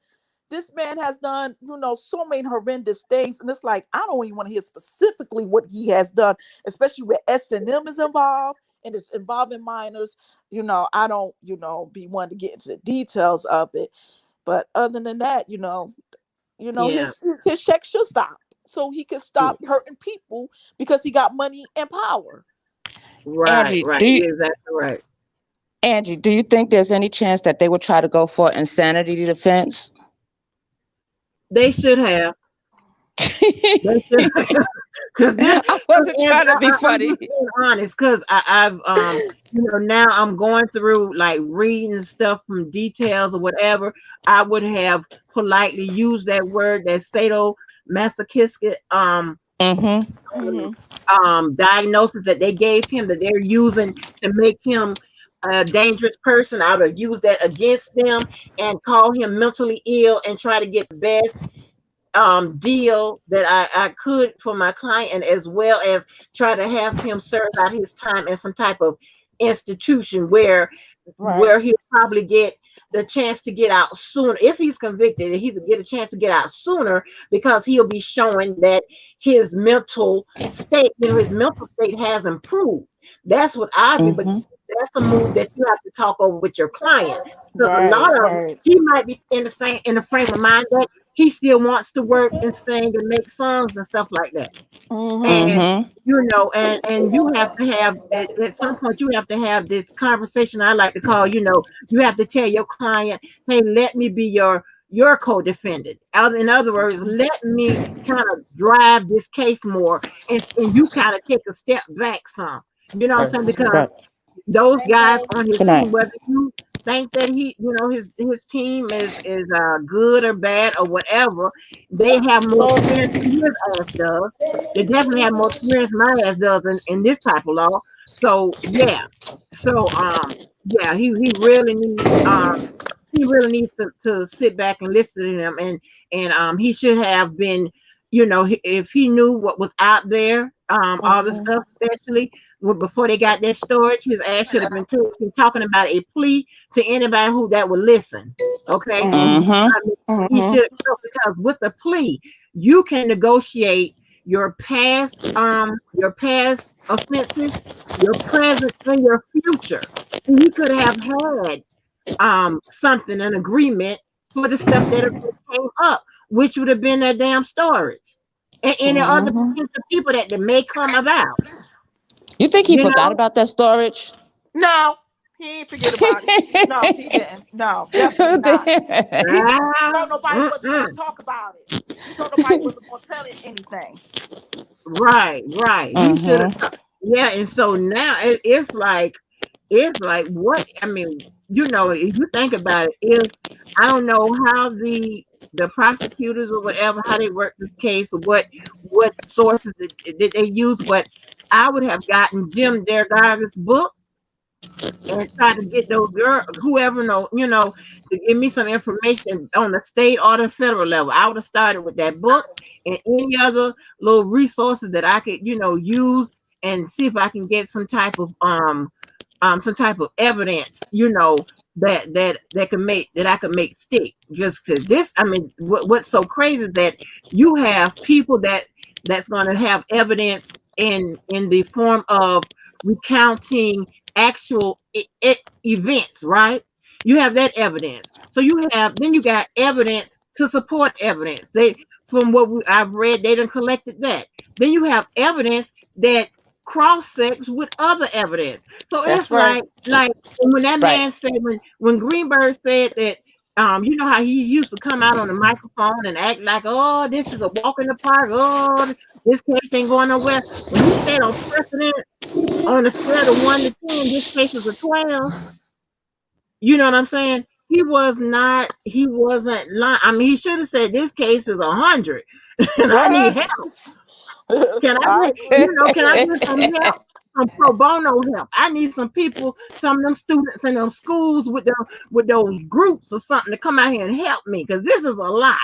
this man has done, so many horrendous things. And it's like, I don't even want to hear specifically what he has done, especially with S&M is involved and it's involving minors. I don't, be one to get into the details of it. But other than that,
yeah.
his check should stop so he can stop hurting people because he got money and power.
Right,
Angie,
right.
do you
You're exactly right.
Angie, do you think there's any chance that they would try to go for insanity defense?
They should have. They should have. Cause this,
I
cause
wasn't
Angie,
trying to be
I'm
funny.
just being honest. Cause I've now I'm going through like reading stuff from details or whatever. I would have politely used that word, that sadomasochistic
Mm-hmm.
Mm-hmm.
diagnosis that they gave him, that they're using to make him a dangerous person. I would use that against them and call him mentally ill and try to get the best deal that I could for my client, as well as try to have him serve out his time in some type of institution
Right.
where he'll probably get the chance to get out sooner. If he's convicted, he's get a chance to get out sooner because he'll be showing that his mental state, his mental state has improved. That's what I mean. But
Mm-hmm.
that's a move that you have to talk over with your client, because a lot
Right.
of them,
Right.
he might be in the frame of mind that he still wants to work and sing and make songs and stuff like that.
Mm-hmm.
And
Mm-hmm.
and you have to have at some point, you have to have this conversation I like to call, you have to tell your client, hey, let me be your co-defendant. In other words, let me kind of drive this case more, and you kind of take a step back some. You know what I'm saying? Because
Right.
those guys on his
Good night.
team, whether you think that his team is good or bad or whatever, they have more experience than his ass does. They definitely have more experience than my ass does in this type of law. So yeah, so yeah, he really needs to sit back and listen to him, and he should have been, if he knew what was out there, all the
Mm-hmm.
stuff, especially before they got their storage, his ass should have been talking about a plea to anybody who that would listen. Okay,
Mm-hmm.
I mean, he
Mm-hmm.
should, because with the plea, you can negotiate your past offenses, your present, and your future. So he could have had something, an agreement for the stuff that came up, which would have been that damn storage and any other
Mm-hmm.
potential people that may come about.
You think he
You
forgot
know,
about that storage?
No, he ain't forget about it. No, he didn't. No, definitely not. He
ah,
thought nobody wasn't
mm-mm.
going to talk about it. He thought nobody wasn't going to tell it anything.
Right, right. He should
Mm-hmm.
have. Yeah, and so now it's like what I mean. If you think about it, if I don't know how the prosecutors or whatever, how they work this case, or what sources did they use, but I would have gotten Jim Derga's book and try to get those girl, whoever to give me some information on the state or the federal level. I would have started with that book and any other little resources that I could, use, and see if I can get some type of evidence, that can make that I could make stick. Just because this, I mean, what's so crazy is that you have people that's going to have evidence in the form of recounting actual events, right? You have that evidence. So then you got evidence to support evidence. From what I've read, they done collected that. Then you have evidence that cross-sects with other evidence. So
That's
it's
right.
like when that
Right.
man said, when Greenberg said that, you know how he used to come out on the microphone and act like, oh, this is a walk in the park. Oh, this case ain't going nowhere. When he said on precedent, on a scale of 1 to 10, this case is a 12. You know what I'm saying? He wasn't lying. I mean, he should have said this case is 100 and I need
Right.
help. Can I get, can I get some help? Some pro bono help. I need some people, some of them students in them schools with those groups or something to come out here and help me, because this is a lot.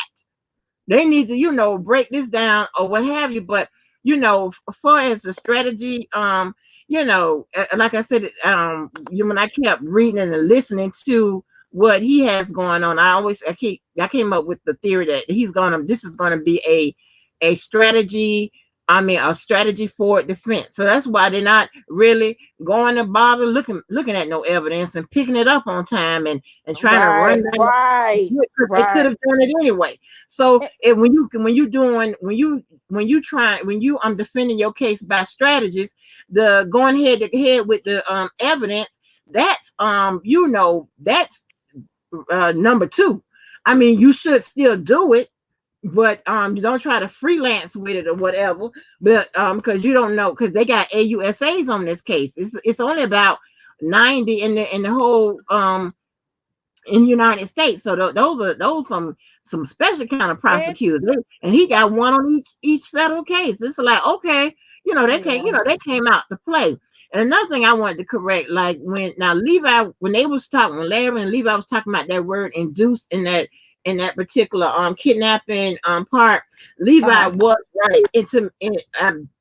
They need to, break this down or what have you. But, as far as the strategy, like I said, when I kept reading and listening to what he has going on, I came up with the theory that this is gonna be a strategy. I mean, a strategy for defense. So that's why they're not really going to bother looking at no evidence and picking it up on time and trying to run
Right,
down.
right,
They could
right.
have done it anyway. So when I'm defending your case by strategies, the going head to head with the evidence, that's that's number two. I mean, you should still do it, but you don't try to freelance with it or whatever. But because you don't know, because they got AUSAs on this case. It's only about 90 in the whole in the United States. So those some special kind of prosecutors. And he got one on each federal case. It's like, okay, they came out to play. And another thing I wanted to correct, like when Larry and Levi was talking about that word induced in that particular kidnapping part, Levi was right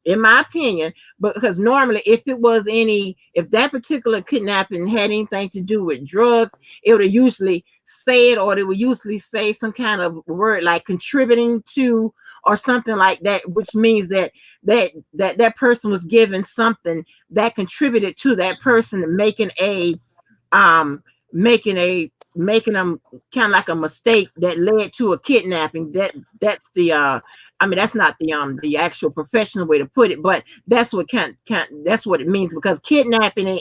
in my opinion, but because normally if that particular kidnapping had anything to do with drugs, it would usually say it, or they would usually say some kind of word like contributing to or something like that, which means that person was given something that contributed to that person making them kind of like a mistake that led to a kidnapping. That's not the actual professional way to put it, but that's what that's what it means, because kidnapping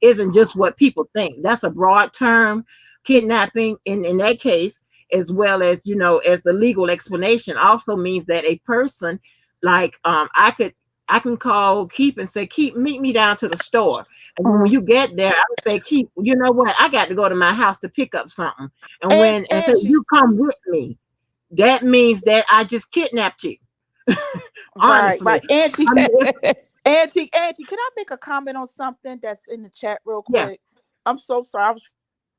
isn't just what people think. That's a broad term. Kidnapping in that case, as well as as the legal explanation, also means that a person, like I can call Keith and say, Keith, meet me down to the store. And then when you get there, I would say, Keith, you know what? I got to go to my house to pick up something. And so you come with me. That means that I just kidnapped you. Honestly.
Right. Angie, can I make a comment on something that's in the chat real quick?
Yeah.
I'm so sorry. I was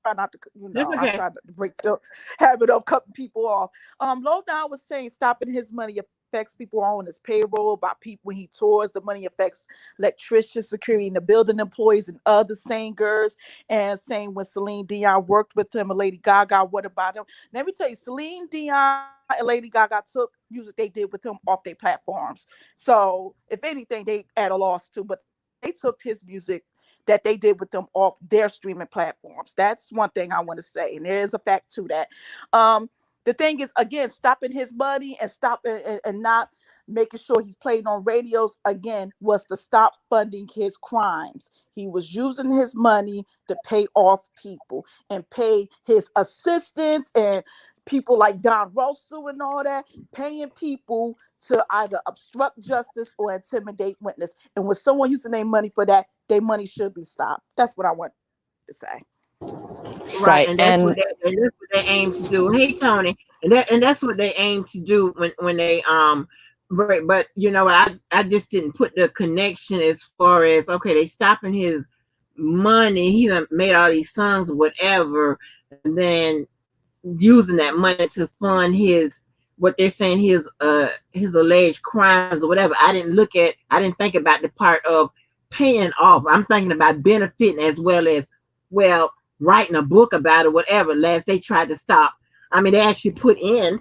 trying not to,
That's okay.
I tried to break the habit of cutting people off. Lowdown was saying stopping his money affects people on his payroll, by people when he tours. The money affects electricians, security, and the building employees and other singers. And saying when Celine Dion worked with him and Lady Gaga, what about him? Let me tell you, Celine Dion and Lady Gaga took music they did with him off their platforms. So if anything, they at a loss too, but they took his music that they did with them off their streaming platforms. That's one thing I want to say. And there is a fact to that. The thing is, again, stopping his money and not making sure he's played on radios again was to stop funding his crimes. He was using his money to pay off people and pay his assistants and people like Don Russell and all that, paying people to either obstruct justice or intimidate witness. And when someone using their money for that, their money should be stopped. That's what I want to say.
Right, and that's what they aim to do. Hey, Tony, and that's what they aim to do when they but I just didn't put the connection as far as, okay, they stopping his money. He done made all these songs or whatever, and then using that money to fund what they're saying his alleged crimes or whatever. I didn't think about the part of paying off. I'm thinking about benefiting as well as, well, writing a book about it, whatever. Last they tried to stop. I mean, they actually put in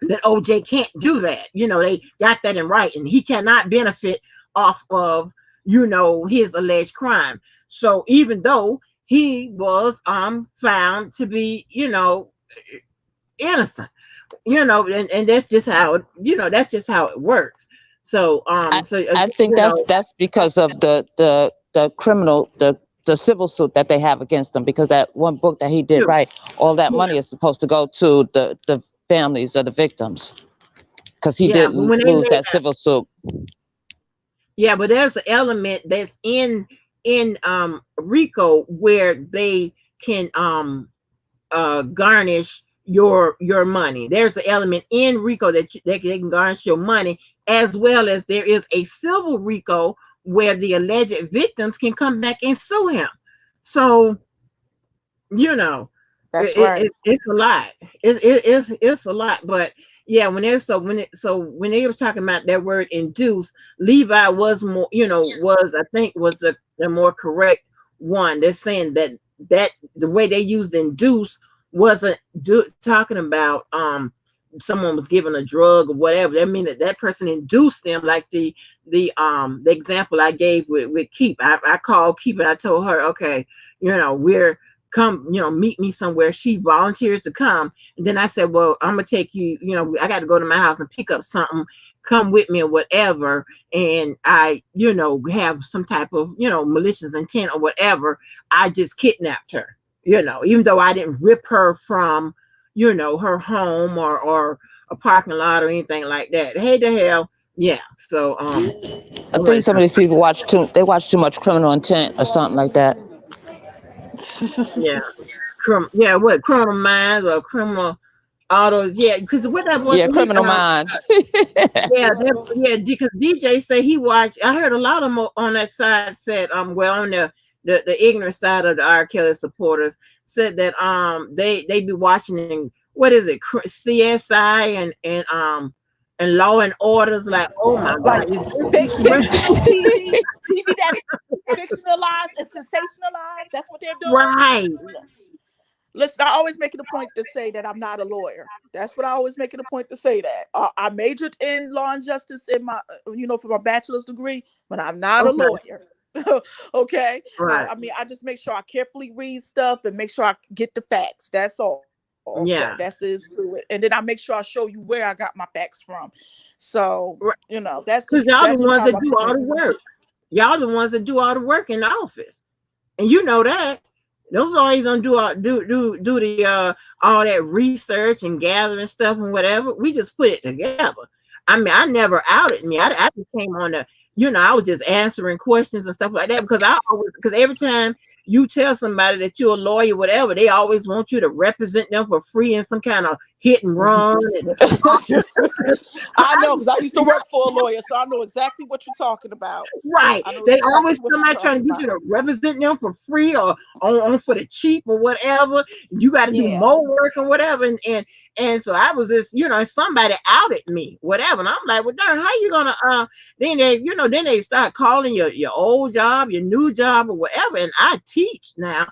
that OJ can't do that. They got that in writing. He cannot benefit off of, his alleged crime. So even though he was found to be, innocent. And that's just how it, that's just how it works. So
I think that's because of the criminal the civil suit that they have against him, because that one book that he did write, all that money is supposed to go to the families of the victims, because he
yeah,
did
but when they
lose
made
that civil suit.
Yeah, but there's an element that's in RICO where they can garnish your money. There's an element in RICO that they can garnish your money, as well as there is a civil RICO where the alleged victims can come back and sue him. So
That's right.
it's a lot. It's a lot. But yeah, when they were talking about that word induce, Levi was more, was, I think, was the more correct one. They're saying that the way they used induce wasn't talking about someone was given a drug or whatever. That mean that person induced them, like the example I gave with Keep. I called Keep and I told her, okay, we're come, meet me somewhere. She volunteered to come. And then I said, well, I'm gonna take you, I got to go to my house and pick up something, come with me or whatever. And I, have some type of, malicious intent or whatever. I just kidnapped her, even though I didn't rip her from, her home or a parking lot or anything like that. Hey, the hell. Yeah. So,
I think some of these people watch too much Criminal Intent or something like that.
Yeah. What Criminal Minds or Criminal Autos? Yeah, because what that was.
Yeah, Criminal Minds.
Because DJ said he watched. I heard a lot of them on that side said on the ignorant side of the R. Kelly supporters said that they be watching, what is it, CSI and Law and Orders, like, oh my
Like
God,
fictional TV that's fictionalized and sensationalized. That's what they're doing.
right.
Listen, I always make it a point to say that I'm not a lawyer. That's what I always make it a point to say that. I majored in law and justice in my, for my bachelor's degree, but I'm not a lawyer. Okay.
Right.
I mean, I just make sure I carefully read stuff and make sure I get the facts. That's all. Okay,
Yeah.
that's is to it. And then I make sure I show you where I got my facts from. So, that's
because y'all the ones that do all the work. Y'all the ones that do all the work in the office, and you know that. Those lawyers don't do the all that research and gathering stuff and whatever. We just put it together. I mean, I never outed me. I just came on the, I was just answering questions and stuff like that, because every time you tell somebody that you're a lawyer, whatever, they always want you to represent them for free in some kind of hit and run.
I know, because I used to work for a lawyer, so I know exactly what you're talking about.
Right. They always somebody trying to get you to represent them for free or on for the cheap or whatever. You got to do more work or whatever. And so I was just, somebody outed me, whatever. And I'm like, well, darn, how you gonna then they start calling your old job, your new job, or whatever. And I teach now.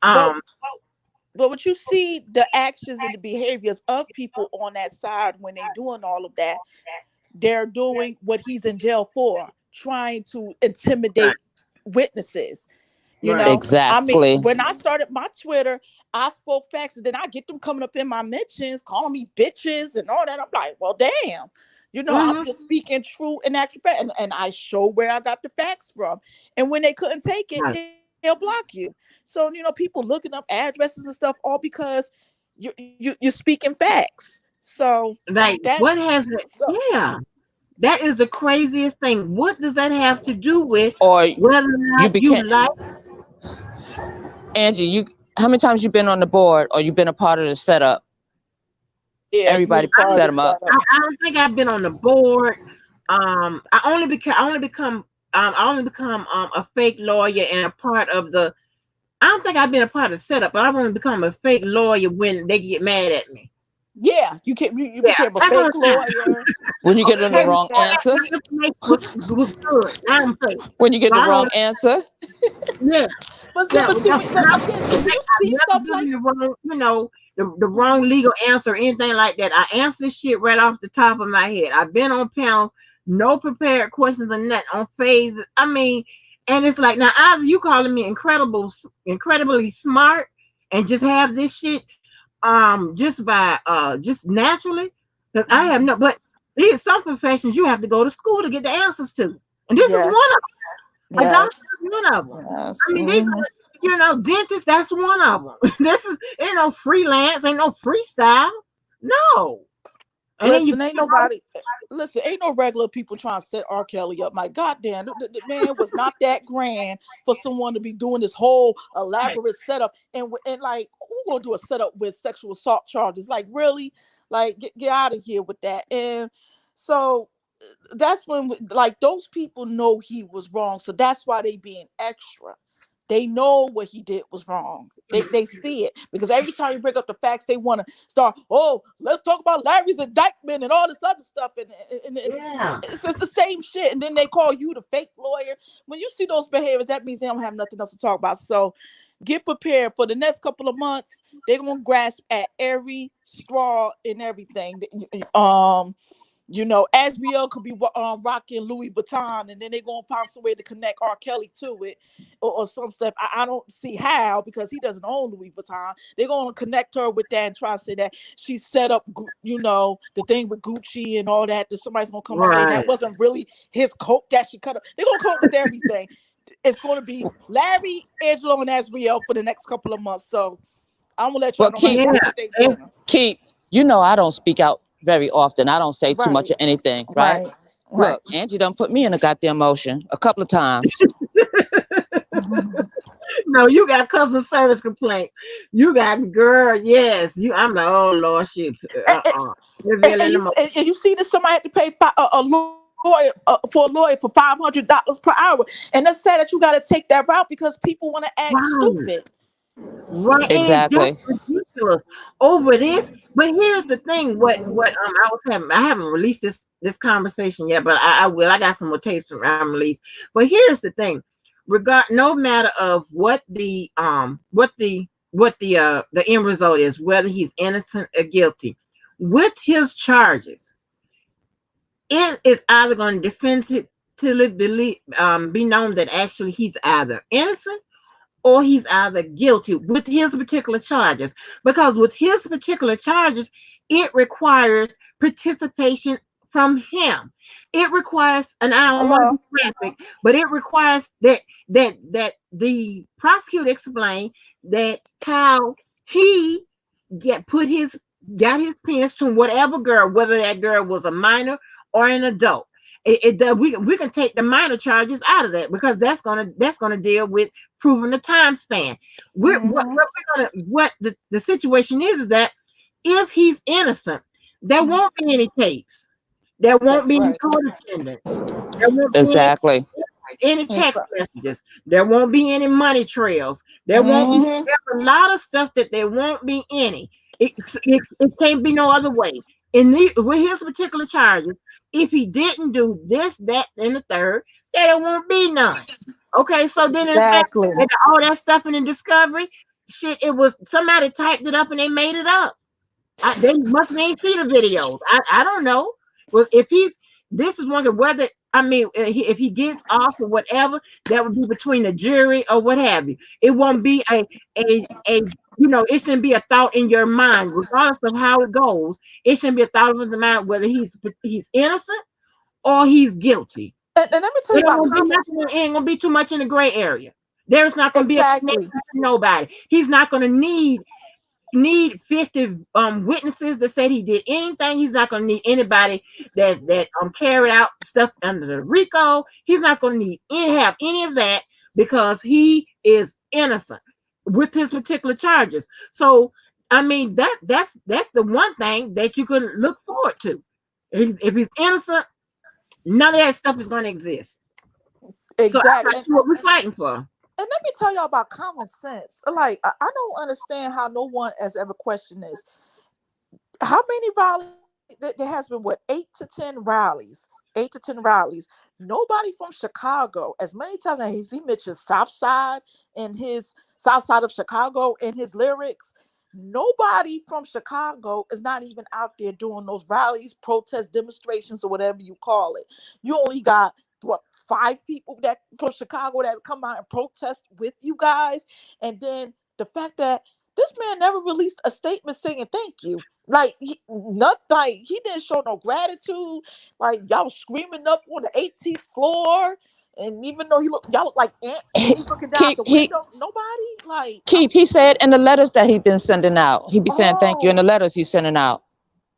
But what you see, the actions and the behaviors of people on that side when they're doing all of that, they're doing what he's in jail for, trying to intimidate witnesses.
Exactly.
I mean, when I started my Twitter, I spoke facts, and then I get them coming up in my mentions, calling me bitches and all that. I'm like, well, damn. I'm just speaking true and actual fact, and I show where I got the facts from. And when they couldn't take it, they'll block you. So, people looking up addresses and stuff, all because you're speaking facts. So,
like, what has it? Yeah. That is the craziest thing. What does that have to do with whether or not you like?
Angie, how many times you been on the board or you've been a part of the setup?
Yeah,
everybody set them up.
I don't think I've been on the board. I only become a fake lawyer and a part of the. I don't think I've been a part of the setup, but I've only become a fake lawyer when they get mad at me.
Yeah, you became a fake lawyer
when you get the wrong answer.
Was good. Now I'm fake.
When you get the wrong answer.
Yeah.
But you see stuff like
the wrong legal answer or anything like that. I answer shit right off the top of my head. I've been on panels, no prepared questions or nothing on phases. I mean, And it's like, now either you calling me incredibly smart and just have this shit just by just naturally, because I have no, but these some professions you have to go to school to get the answers to, and this is one
Yes.
of them. A doctor
Yes.
is one of them.
Yes.
I mean, these are, dentists, that's one of them. This is, ain't no freelance, ain't no freestyle, no. And then
Listen, ain't nobody. Listen, ain't no regular people trying to set R. Kelly up. My goddamn, the man was not that grand for someone to be doing this whole elaborate setup. And like, who gonna do a setup with sexual assault charges? Like, really? Like, get out of here with that. And so that's when, like, those people know he was wrong. So that's why they being extra. They know what he did was wrong. They see it, because every time you bring up the facts, they want to start, oh, let's talk about Larry's indictment and all this other stuff. And
yeah,
it's the same shit. And then they call you the fake lawyer. When you see those behaviors, that means they don't have nothing else to talk about. So get prepared for the next couple of months. They're going to grasp at every straw and everything. Asriel could be rocking Louis Vuitton, and then they're gonna find some way to connect R. Kelly to it, or some stuff. I don't see how, because he doesn't own Louis Vuitton. They're gonna connect her with that and try to say that she set up, the thing with Gucci and all that. That somebody's gonna come and say that
right.
wasn't really his coat that she cut up. They're gonna come up with everything. It's gonna be Larry, Angelo, and Asriel for the next couple of months. So I'm gonna let y'all
Well,
know right
keep
now
Yeah,
what they're doing.
keep. I don't speak out very often. I don't say too much
Right,
of anything, right?
right, right.
Look, Angie done put me in a goddamn motion a couple of times.
no, you got customer service complaint. You got girl, yes. I'm like, oh Lord, shit.
and, and,
Revealing
and
the
you
most.
and you see that somebody had to pay a lawyer for a lawyer for $500 per hour, and that's sad that you got to take that route because people want to act
Right.
stupid.
Right, and that's
Exactly.
ridiculous over this. But here's the thing: what I haven't released this conversation yet, but I will. I got some more tapes from I'm released. But here's the thing: no matter of what the end result is, whether he's innocent or guilty, with his charges, it is either going to definitively be known that actually he's either innocent or he's either guilty with his particular charges. Because with his particular charges, it requires participation from him. It requires, and I don't want to
Hello.
be graphic, but it requires that the prosecutor explain that how he got his pens to whatever girl, whether that girl was a minor or an adult. We can take the minor charges out of that, because that's gonna deal with proving the time span.
Hmm.
What the situation is that if he's innocent, there won't be any tapes, there won't
That's
be any
right.
court attendance, there won't be
Exactly.
any
That's
text
right.
messages, there won't be any money trails, there won't be,
Hmm.
there's a lot of stuff that there won't be any. It can't be no other way. With his particular charges, if he didn't do this, that, and the third, then there won't be none. Okay, so then in fact,
Exactly.
all that stuff in the discovery, shit, it was somebody typed it up and they made it up. They must ain't see the videos. I don't know. Well, if this is one of whether, I mean, if he gets off or whatever, that would be between the jury or what have you. It won't be a it shouldn't be a thought in your mind, regardless of how it goes. It shouldn't be a thought in the mind whether he's innocent or he's guilty.
And let me tell you
It ain't
about
gonna be
common.
nothing. It ain't gonna be too much in the gray area. There's not gonna be a
Exactly.
connection to nobody. He's not gonna need 50 witnesses that said he did anything. He's not going to need anybody that carried out stuff under the RICO. He's not going to have any of that, because he is innocent with his particular charges. So I mean, that's the one thing that you could look forward to. If he's innocent, none of that stuff is going to exist. So I'm
Exactly.
not sure what we're fighting for.
And let me tell y'all about common sense. Like, I don't understand how no one has ever questioned this. How many rallies? There has been what, 8 to 10 rallies, 8 to 10 rallies. Nobody from Chicago, as many times as he mentions South Side in his South Side of Chicago in his lyrics. Nobody from Chicago is not even out there doing those rallies, protest demonstrations, or whatever you call it. You only got what, 5 people that from Chicago that come out and protest with you guys, and then the fact that this man never released a statement saying thank you. Like not like he didn't show no gratitude. Like y'all was screaming up on the 18th floor, and even though y'all look like ants when he's looking down out
Keep
the
he
window. Nobody like
keep he said in the letters that he been sending out. He be saying thank you in the
oh,
letters he's sending out.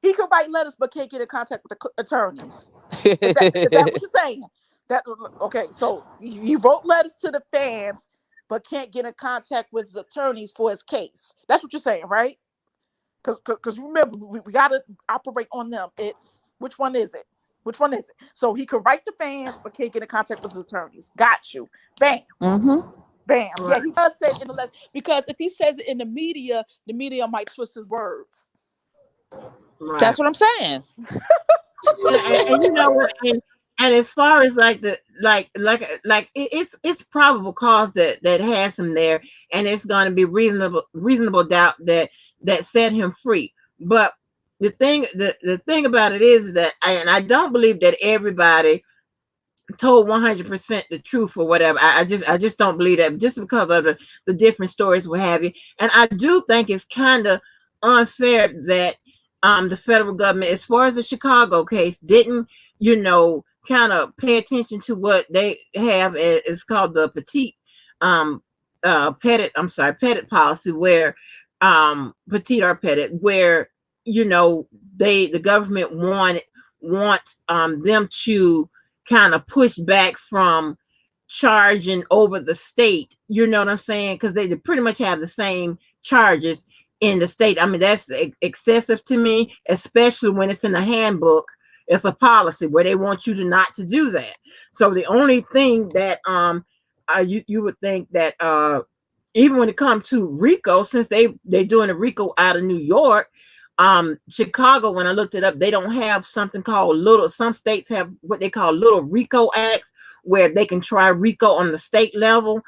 he can write letters but can't get in contact with the attorneys. Is that what you're saying? That okay? So he wrote letters to the fans but can't get in contact with his attorneys for his case. That's what you're saying, right? Because remember, we got to operate on them. It's which one is it? Which one is it? So he can write the fans, but can't get in contact with his attorneys. Got you. Bam.
Mm-hmm.
Bam.
Right.
Yeah, he does say it in the list because if he says it in the media might twist his words.
Right.
That's what I'm saying.
And you know what? And as far as like the it's probable cause that has him there, and it's going to be reasonable doubt that set him free. But the thing about it is that I don't believe that everybody told 100% the truth or whatever. I just don't believe that, just because of the different stories, what have you. And I do think it's kind of unfair that the federal government, as far as the Chicago case, didn't kind of pay attention to what they have. It's called the pettit policy, where petite or pettit, where the government wants them to kind of push back from charging over the state. You know what I'm saying? Because they pretty much have the same charges in the state. I mean, that's excessive to me, especially when it's in the handbook. It's a policy where they want you to not to do that. So the only thing that you would think that even when it comes to RICO, since they're doing a RICO out of New York, Chicago, when I looked it up, they don't have something called some states have what they call little RICO acts, where they can try RICO on the state level.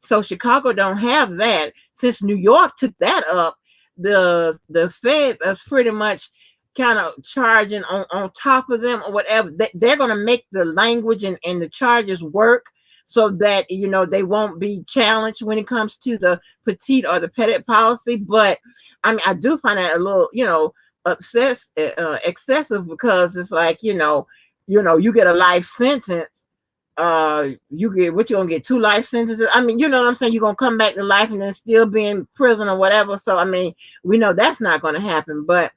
So Chicago don't have that. Since New York took that up, the feds are pretty much kind of charging on top of them or whatever. They're going to make the language and the charges work so that they won't be challenged when it comes to the petite or the pettit policy. But I mean, I do find that a little excessive, because it's like you get a life sentence. You get what, you're gonna get 2 life sentences. I mean, you know what I'm saying? You're gonna come back to life and then still be in prison or whatever. So I mean, we know that's not gonna happen. But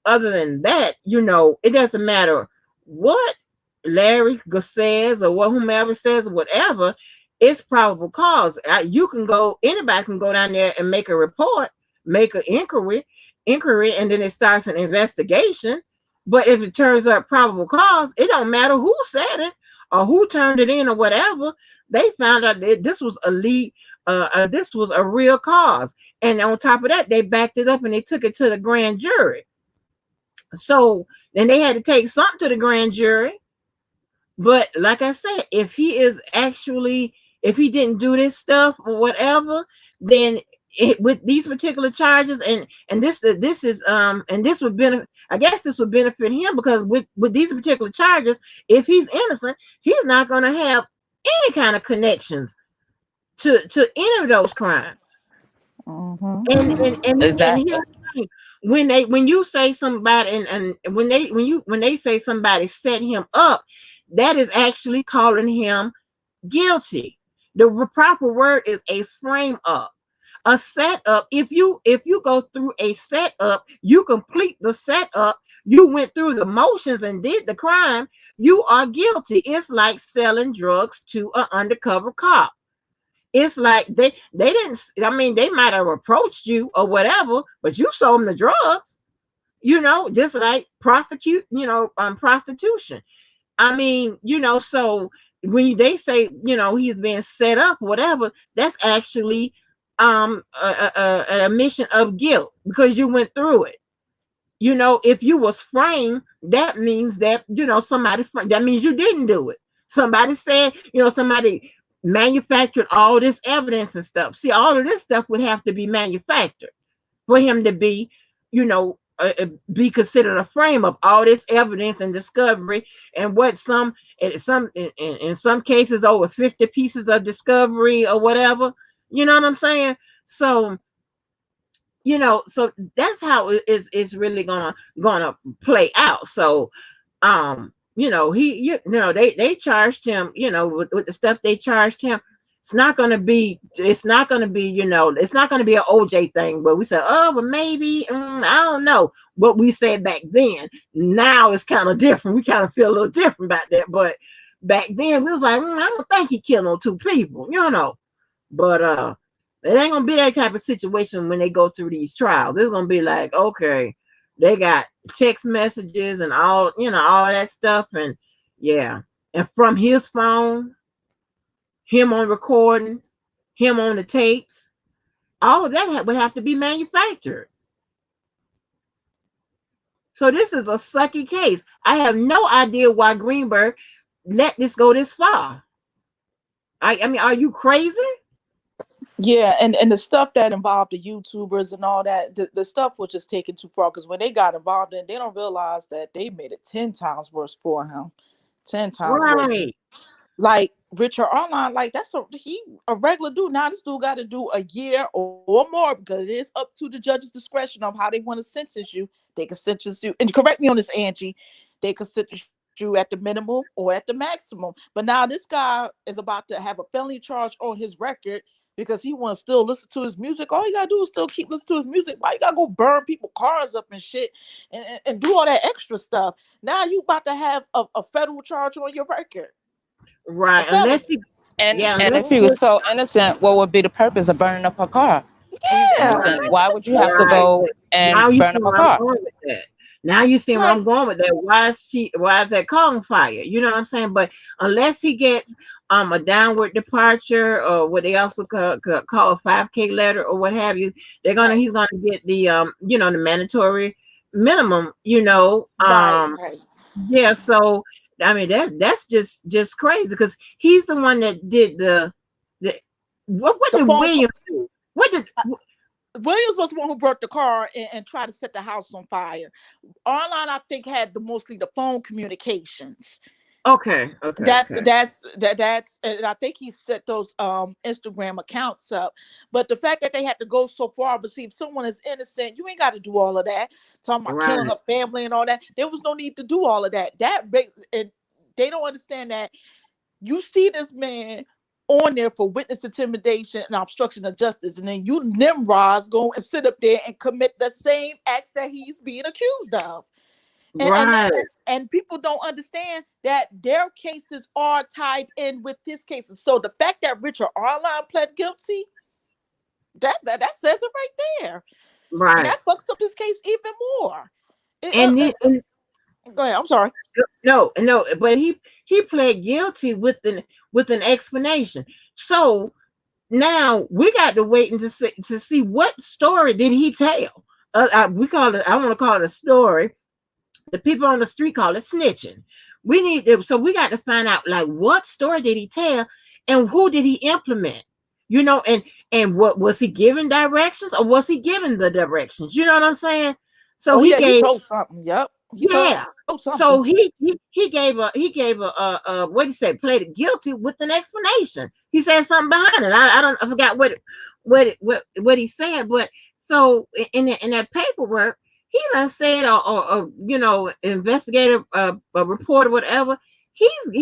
other than that, it doesn't matter what Larry says or what whomever says, whatever. It's probable cause. Anybody can go down there and make a report, make an inquiry, and then it starts an investigation. But if it turns up probable cause, it don't matter who said it or who turned it in or whatever. They found out that this was this was a real cause, and on top of that, they backed it up and they took it to the grand jury. So then they had to take something to the grand jury. But like I said, if he didn't do this stuff or whatever, then with these particular charges, and this would benefit, I guess this would benefit him, because with these particular charges, if he's innocent, he's not going to have any kind of connections to any of those crimes.
Mm-hmm.
And
Exactly.
here's the thing. When you say somebody, and when they say somebody set him up, that is actually calling him guilty. The proper word is a frame up, a setup. If you go through a setup, you complete the setup, you went through the motions and did the crime, you are guilty. It's like selling drugs to an undercover cop. It's like they didn't. I mean, they might have approached you or whatever, but you sold them the drugs. Just like prostitution. I mean, so when they say, he's being set up, whatever, that's actually an admission of guilt, because you went through it. If you was framed, that means that, somebody framed, that means you didn't do it. Somebody said, somebody manufactured all this evidence and stuff. See, all of this stuff would have to be manufactured for him to be, be considered a frame of all this evidence and discovery, and what in some cases over 50 pieces of discovery or whatever. You know what I'm saying? So so that's how it's really gonna play out. So they charged him, with the stuff they charged him. It's not gonna be it's not gonna be an OJ thing, but we said, oh, well, maybe, I don't know what we said back then. Now it's kind of different. We kind of feel a little different about that, but back then we was like, I don't think he killed no two people, but it ain't gonna be that type of situation when they go through these trials. It's gonna be like, okay, they got text messages and all that stuff, and yeah, and from his phone, him on recording, him on the tapes, all of that would have to be manufactured. So this is a sucky case. I have no idea why Greenberg let this go this far. I mean, are you crazy?
Yeah, and the stuff that involved the YouTubers and all that, the stuff was just taken too far, because when they got involved in, they don't realize that they made it 10 times worse for him. 10 times worse.
Right.
Like Richard Arline, like he a regular dude. Now this dude got to do a year or more, because it is up to the judge's discretion of how they want to sentence you. They can sentence you, and correct me on this, Angie, they can sentence you at the minimum or at the maximum. But now this guy is about to have a felony charge on his record because he wants to still listen to his music. All you gotta do is still keep listening to his music. Why you gotta go burn people cars up and shit and do all that extra stuff? Now you about to have a federal charge on your record.
Right. Unless he
and if he was so innocent, what would be the purpose of burning up her car?
Yeah.
Why would you have to go and burn up her car?
Now you see where I'm going with that. Why is that calling fire? You know what I'm saying? But unless he gets a downward departure, or what they also call a 5K letter or what have you, he's gonna get the the mandatory minimum,
Right.
Yeah, so I mean that's just crazy, because he's the one that did what did Williams do? What did
Williams was the one who brought the car and tried to set the house on fire. Arline, I think, had mostly the phone communications.
Okay.
That's and I think he set those Instagram accounts up. But the fact that they had to go so far, but see, if someone is innocent, you ain't got to do all of that. Talking about killing her family and all that. There was no need to do all of that. And they don't understand that. You see this man on there for witness intimidation and obstruction of justice, and then you Nimrods go and sit up there and commit the same acts that he's being accused of. And people don't understand that their cases are tied in with his cases. So the fact that Richard Arline pled guilty, that says it right there.
Right.
And that fucks up his case even more. Go ahead. I'm sorry.
No, but he pled guilty with an explanation. So now we got to wait to see what story did he tell. I want to call it a story. The people on the street call it snitching. We got to find out, like, what story did he tell, and who did he implement? And what was he giving directions, or was he giving the directions? You know what I'm saying? So
he told something. Yep.
So he gave a what did he say? Played guilty with an explanation. He said something behind it. I forgot what he said, but so in that paperwork, he done said or investigative report or whatever. He's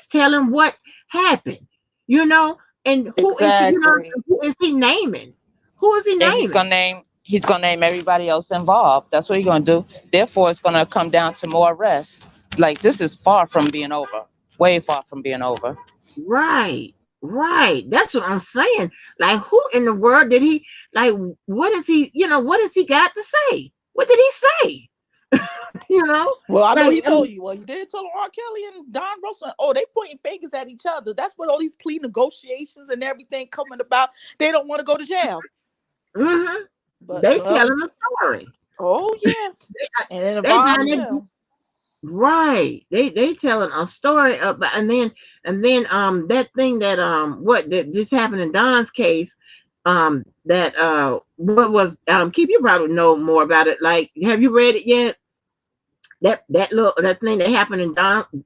telling what happened, and who is he naming? Who is he naming?
He's gonna name everybody else involved. That's what he's gonna do. Therefore, it's gonna come down to more arrests. Like, this is far from being over. Way far from being over.
Right. That's what I'm saying. Like, who in the world did he, like, what is he, what has he got to say? What did he say?
Well, I know he told you. Well, he did tell R. Kelly and Don Russell. Oh, they pointing fingers at each other. That's what all these plea negotiations and everything coming about. They don't want to go to jail.
Mm-hmm. But they telling a story.
Oh yeah, and it involves him.
Right. They telling a story about, and then that thing that this happened in Don's case. that what was Keep, you probably know more about it. Like, have you read it yet? That thing that happened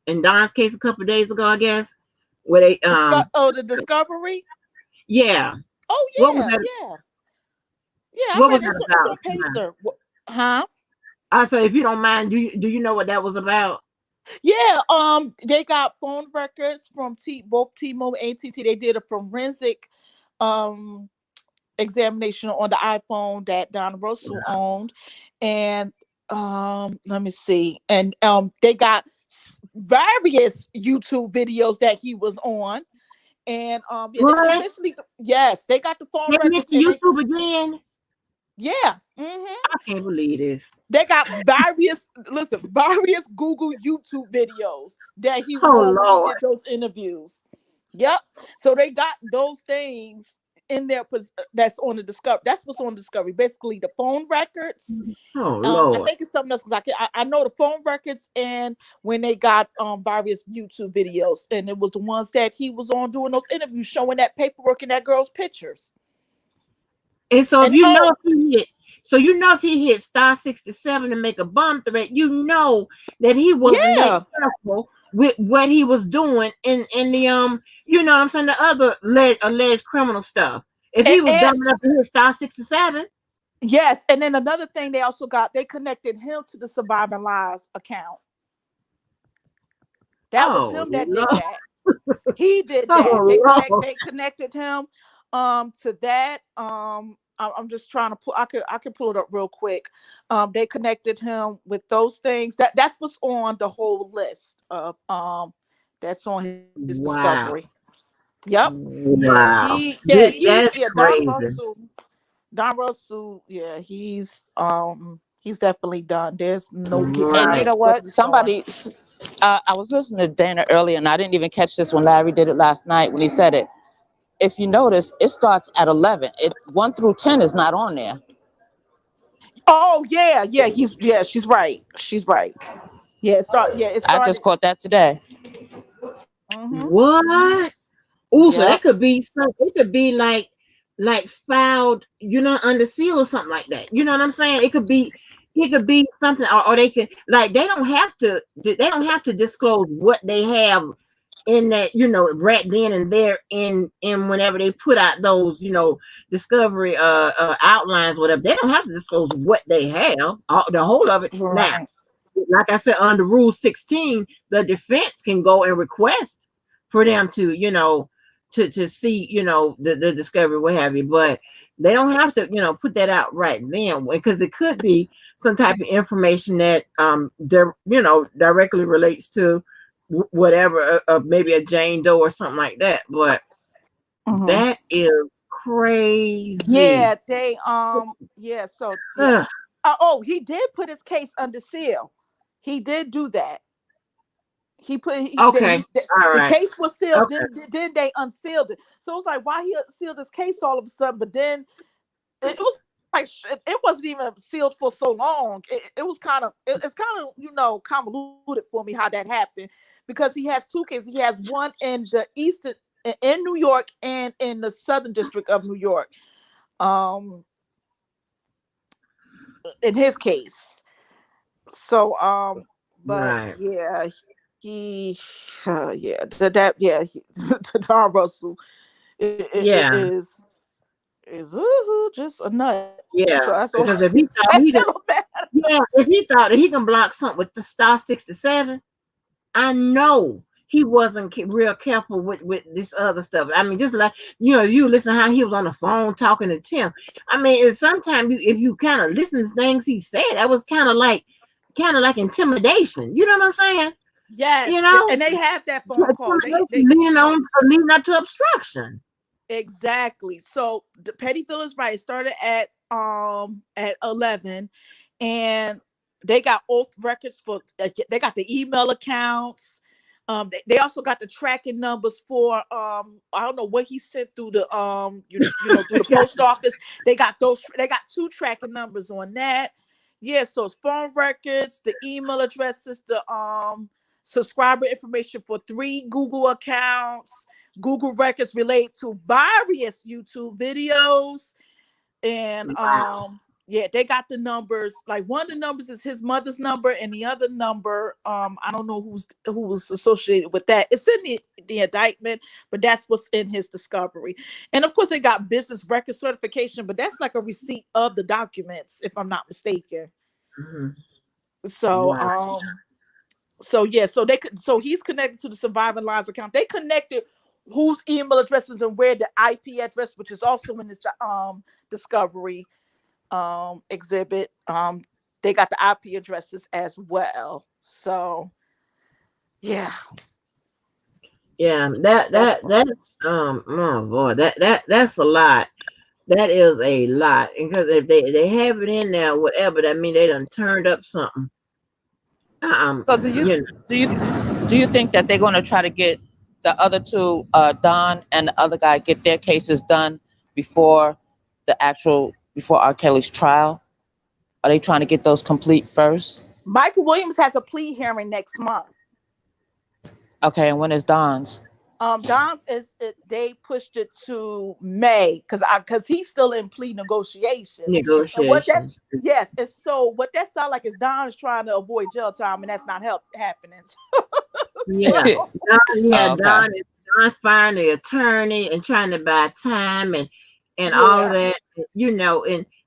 in Don's case a couple of days ago, I guess, where they
The discovery.
yeah.
Oh
What was
yeah,
that?
yeah, yeah. I
What was
read
that
it's
about?
on Pacer. Huh?
So if you don't mind, do you know what that was about?
Yeah. They got phone records from both T-Mobile and AT&T. They did a forensic um examination on the iPhone that Don Russell owned, and let me see, and they got various YouTube videos that he was on, and it's
What?
basically, yes, they got the phone
They
records,
mentioned
and they,
YouTube again?
yeah,
I can't believe this.
they got various Google YouTube videos that he was
Oh
on when he
Lord.
did those interviews. Yep. So they got those things in there. That's on the Discovery. That's what's on Discovery. Basically, the phone records.
Oh
I
Lord.
think it's something else because I know the phone records, and when they got various YouTube videos, and it was the ones that he was on doing those interviews, showing that paperwork and that girl's pictures.
And so if
And
you know if he hit, so you know if he hit *67 to make a bomb threat, you know that he wasn't that
yeah,
careful with what he was doing in the you know what I'm saying, the other alleged criminal stuff. If he was
and
dumb enough to hit *67,
yes, and then another thing they connected him to the Surviving Lies account. That was
oh
him that did
Lord,
that. He did that.
oh Lord,
They connected him to that. I'm just trying to pull, I could pull it up real quick. They connected him with those things. That's what's on the whole list of that's on his Discovery.
wow,
Yep.
wow,
He's
that's
Don
crazy.
Russell. Don Russell, he's definitely done. There's no getting
And you
Right.
around
know
what
what?
he's doing.
I was listening to Dana earlier, and I didn't even catch this when Larry did it last night when he said it. If you notice, it starts at 11. It 1 through 10 is not on there.
Oh yeah, she's right. She's right. It
I just
started.
caught that today.
Mm-hmm.
What? Oh, so that
Yep.
could be some. It could be like filed, under seal or something like that. You know what I'm saying? It could be something, or they could, like, they don't have to disclose what they have in that, right then and there, in whenever they put out those, discovery outlines, whatever. They don't have to disclose what they have, the whole of it. Now,
Right.
like I said, under Rule 16, the defense can go and request for them to, to see, the discovery, what have you. But they don't have to, put that out right then, because it could be some type of information that, directly relates to whatever, maybe a Jane Doe or something like that. But
Mm-hmm.
that is crazy.
Yeah, so yeah.
Ugh,
Oh, he did put his case under seal. He did do that. He put
okay, all
the
right,
case was sealed.
okay.
Then they unsealed it. So it was like, why he sealed his case all of a sudden? But then it was like it wasn't even sealed for so long. It was kind of it's kind of convoluted for me how that happened, because he has two cases. He has one in the eastern in New York and in the Southern District of New York. Um, in his case. So but
Right.
yeah, he yeah that yeah Don Russell it
Yeah.
is just a nut. So
Yeah.
that's all
Because
I
if
can
he
say
thought he could,
on that.
yeah, if he thought that he can block something with the *67, I know he wasn't real careful with this other stuff. I mean, just like, you listen how he was on the phone talking to Tim. I mean, it's sometimes if you kind of listen to things he said, that was kind of like intimidation. You know what I'm saying?
Yes,
You know,
and they have that phone call.
intimidation
They
leading up to obstruction.
exactly. So the Pettyville is right. It started at 11, and they got oath records for. They got the email accounts. They also got the tracking numbers for I don't know what he sent through the through the post office. They got those. They got two tracking numbers on that. Yeah, so it's phone records, the email addresses, the
subscriber information for 3 Google accounts. Google records relate to various YouTube videos. And
Wow.
yeah, they got the numbers. Like one of the numbers is his mother's number, and the other number, I don't know who was associated with that. It's in the indictment, but that's what's in his discovery. And of course, they got business record certification, but that's like a receipt of the documents, if I'm not mistaken.
Mhm.
So
Wow.
so yeah, so he's connected to the surviving lines account. They connected whose email addresses and where the IP address, which is also in this discovery exhibit. They got the IP addresses as well. So yeah,
Yeah,
that's
that's oh boy, that's a lot. That is a lot. Because if they have it in there, whatever, that mean they done turned up something.
So do you
You know,
do you do you think that they're going to try to get the other two, Don and the other guy, get their cases done before before R. Kelly's trial? Are they trying to get those complete first?
Michael Williams has a plea hearing next month.
Okay, and when is Don's?
Don's they pushed it to May because he's still in plea negotiations. And what
negotiations.
that's yes, it's so what that sounds like is Don's trying to avoid jail time, and that's not happening.
Yeah,
So,
Oh, okay.
Don firing the attorney and trying to buy time and all of
yeah.
that.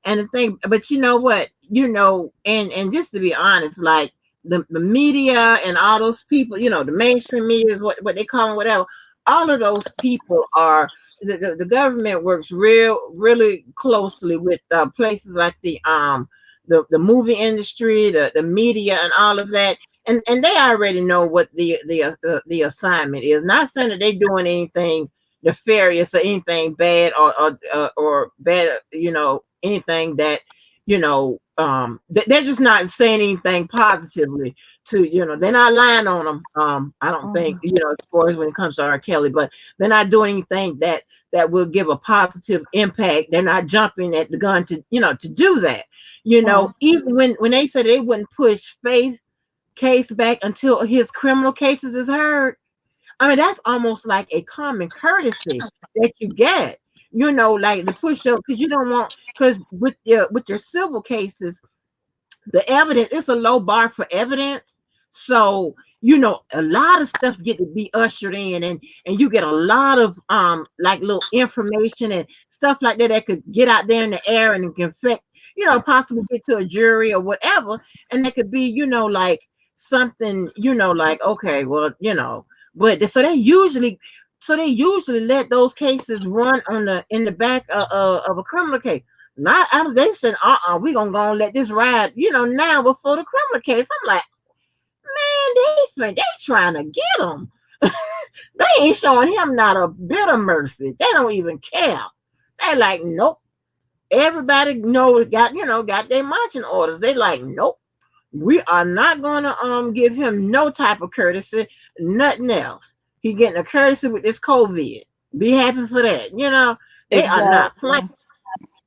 And the thing, but you know what, and just to be honest, like the media and all those people, the mainstream media is what they call them, whatever. All of those people are the government works really closely with places like the movie industry, the media, and all of that. And they already know what the assignment is. Not saying that they're doing anything nefarious or anything bad or bad, anything that they're just not saying anything positively to, they're not lying on them. I don't think,
Mhm.
as far as when it comes to R. Kelly, but they're not doing anything that will give a positive impact. They're not jumping at the gun to do that.
Mhm.
Even when they said they wouldn't push Faith case back until his criminal cases is heard. I mean, that's almost like a common courtesy that you get, like the push up, because you don't want, because with your civil cases, the evidence, it's a low bar for evidence. So a lot of stuff get to be ushered in, and you get a lot of like little information and stuff like that could get out there in the air and can affect, possibly get to a jury or whatever. And that could be, like something, like, okay, well, but so they usually let those cases run in the back of a criminal case. Not, they said, we gonna go and let this ride, now before the criminal case. I'm like, man, they trying to get him. They ain't showing him not a bit of mercy. They don't even care. They like, nope. Everybody got their marching orders. They like, nope. We are not gonna give him no type of courtesy, nothing else. He getting a courtesy with this COVID. Be happy for that. They are not playing.
Exactly.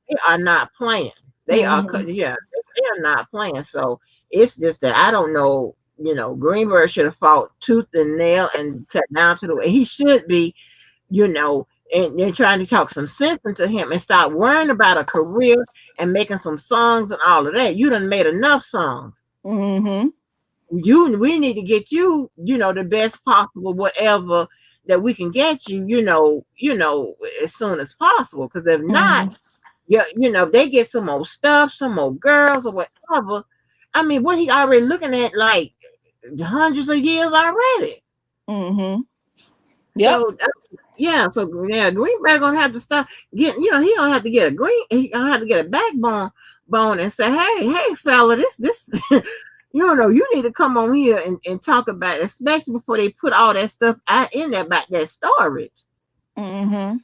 They are not playing. They are,
Mhm.
yeah, they are not playing. So it's just that I don't know. Greenberg should have fought tooth and nail and down to the way he should be. And they're trying to talk some sense into him and stop worrying about a career and making some songs and all of that. You done made enough songs.
Mhm.
We need to get you, the best possible whatever that we can get you, as soon as possible. Because if not,
Mhm.
yeah, they get some more stuff, some more girls or whatever. I mean, what he already looking at, like hundreds of years already.
Mhm. Yep.
So yeah, Greenberg gonna have to stop getting, he gonna have to get he gonna have to get a backbone and say, hey fella, this you need to come on here and talk about it, especially before they put all that stuff out in there about that storage.
Mhm.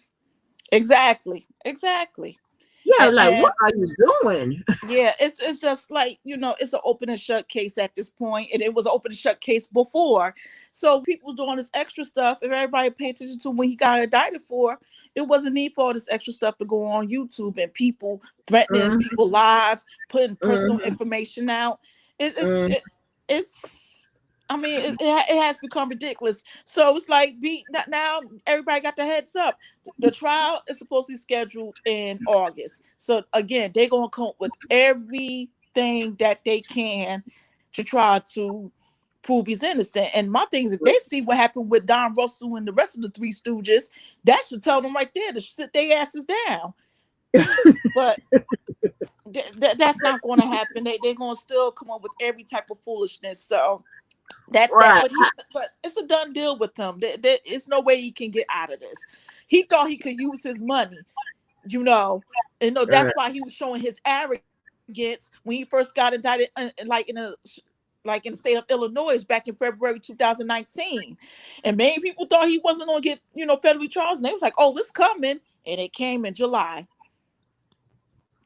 Exactly. Exactly.
Yeah, like
And
what are you doing?
yeah, it's just like, it's an open and shut case at this point, and it was an open and shut case before. So people's doing this extra stuff. If everybody paid attention to when he got indicted for, it wasn't need for all this extra stuff to go on YouTube and people threatening
Mhm,
people's lives, putting personal
mhm,
information out. It, it's
mhm.
it, it's
I mean, it has become ridiculous. So it's like, now everybody got the heads up. The trial is supposed to be scheduled in August. So again, they're gonna come up with everything that they can to try to prove he's innocent. And my thing is, if they see what happened with Don Russell and the rest of the Three Stooges, that should tell them right there to sit their asses down. But that's not going to happen. They're going to still come up with every type of foolishness. So that's that.
Right.
But it's a done deal with him. It's no way he can get out of this. He thought he could use his money, you know, and that's why he was showing his arrogance when he first got indicted, like in the state of Illinois back in February 2019. And many people thought he wasn't going to get, federally charged. And they was like, oh, it's coming. And it came in July.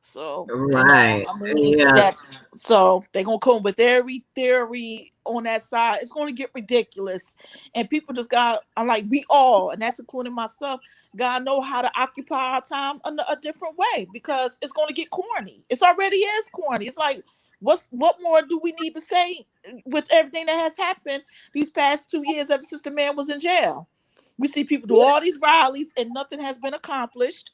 So,
Right.
I mean,
Yeah.
so they're going to come with every theory on that side. It's going to get ridiculous. And people just I'm like, we all, and that's including myself, got to know how to occupy our time in a different way, because it's going to get corny. It's already is corny. It's like, what more do we need to say with everything that has happened these past 2 years ever since the man was in jail? We see people do all these rallies and nothing has been accomplished,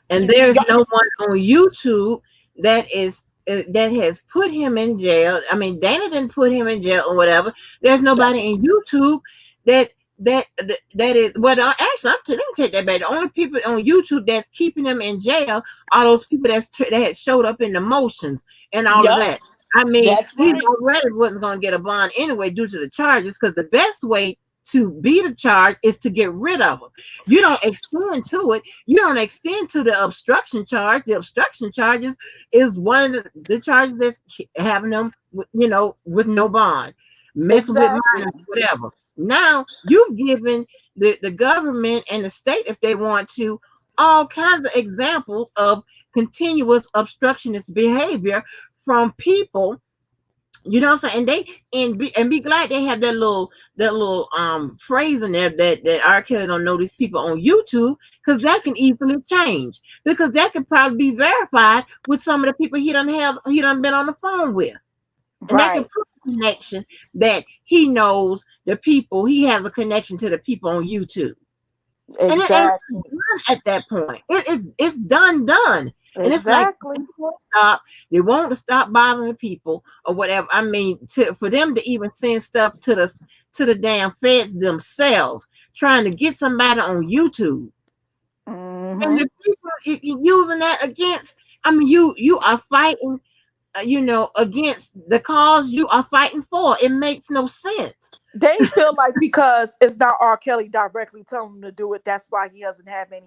And there's no one on YouTube that has put him in jail. I mean, Dana didn't put him in jail or whatever. There's nobody in YouTube that is, well, actually, let me take that back. The only people on YouTube that's keeping them in jail are those people that had showed up in the motions and all of that. I mean, he already wasn't going to get a bond anyway due to the charges, because the best way to beat a charge is to get rid of them. You don't extend to it. You don't extend to the obstruction charge. The obstruction charges is one of the charges that's having them, with no bond, messing with minors, whatever. Now you've given the government and the state, if they want to, all kinds of examples of continuous obstructionist behavior from people. You know what I'm saying? And be glad they have that little phrase in there that R. Kelly don't know these people on YouTube, because that can easily change, because that could probably be verified with some of the people he done been on the phone with. And that can prove a connection that he knows the people, he has a connection to the people on YouTube. Exactly. And it ain't done at that point. It's done. And it's like, they won't stop bothering people or whatever. I mean, for them to even send stuff to the damn feds themselves, trying to get somebody on YouTube. Mm-hmm. And the people using that against, I mean, you are fighting, against the cause you are fighting for. It makes no sense.
They feel like because it's not R. Kelly directly telling them to do it, that's why he doesn't have any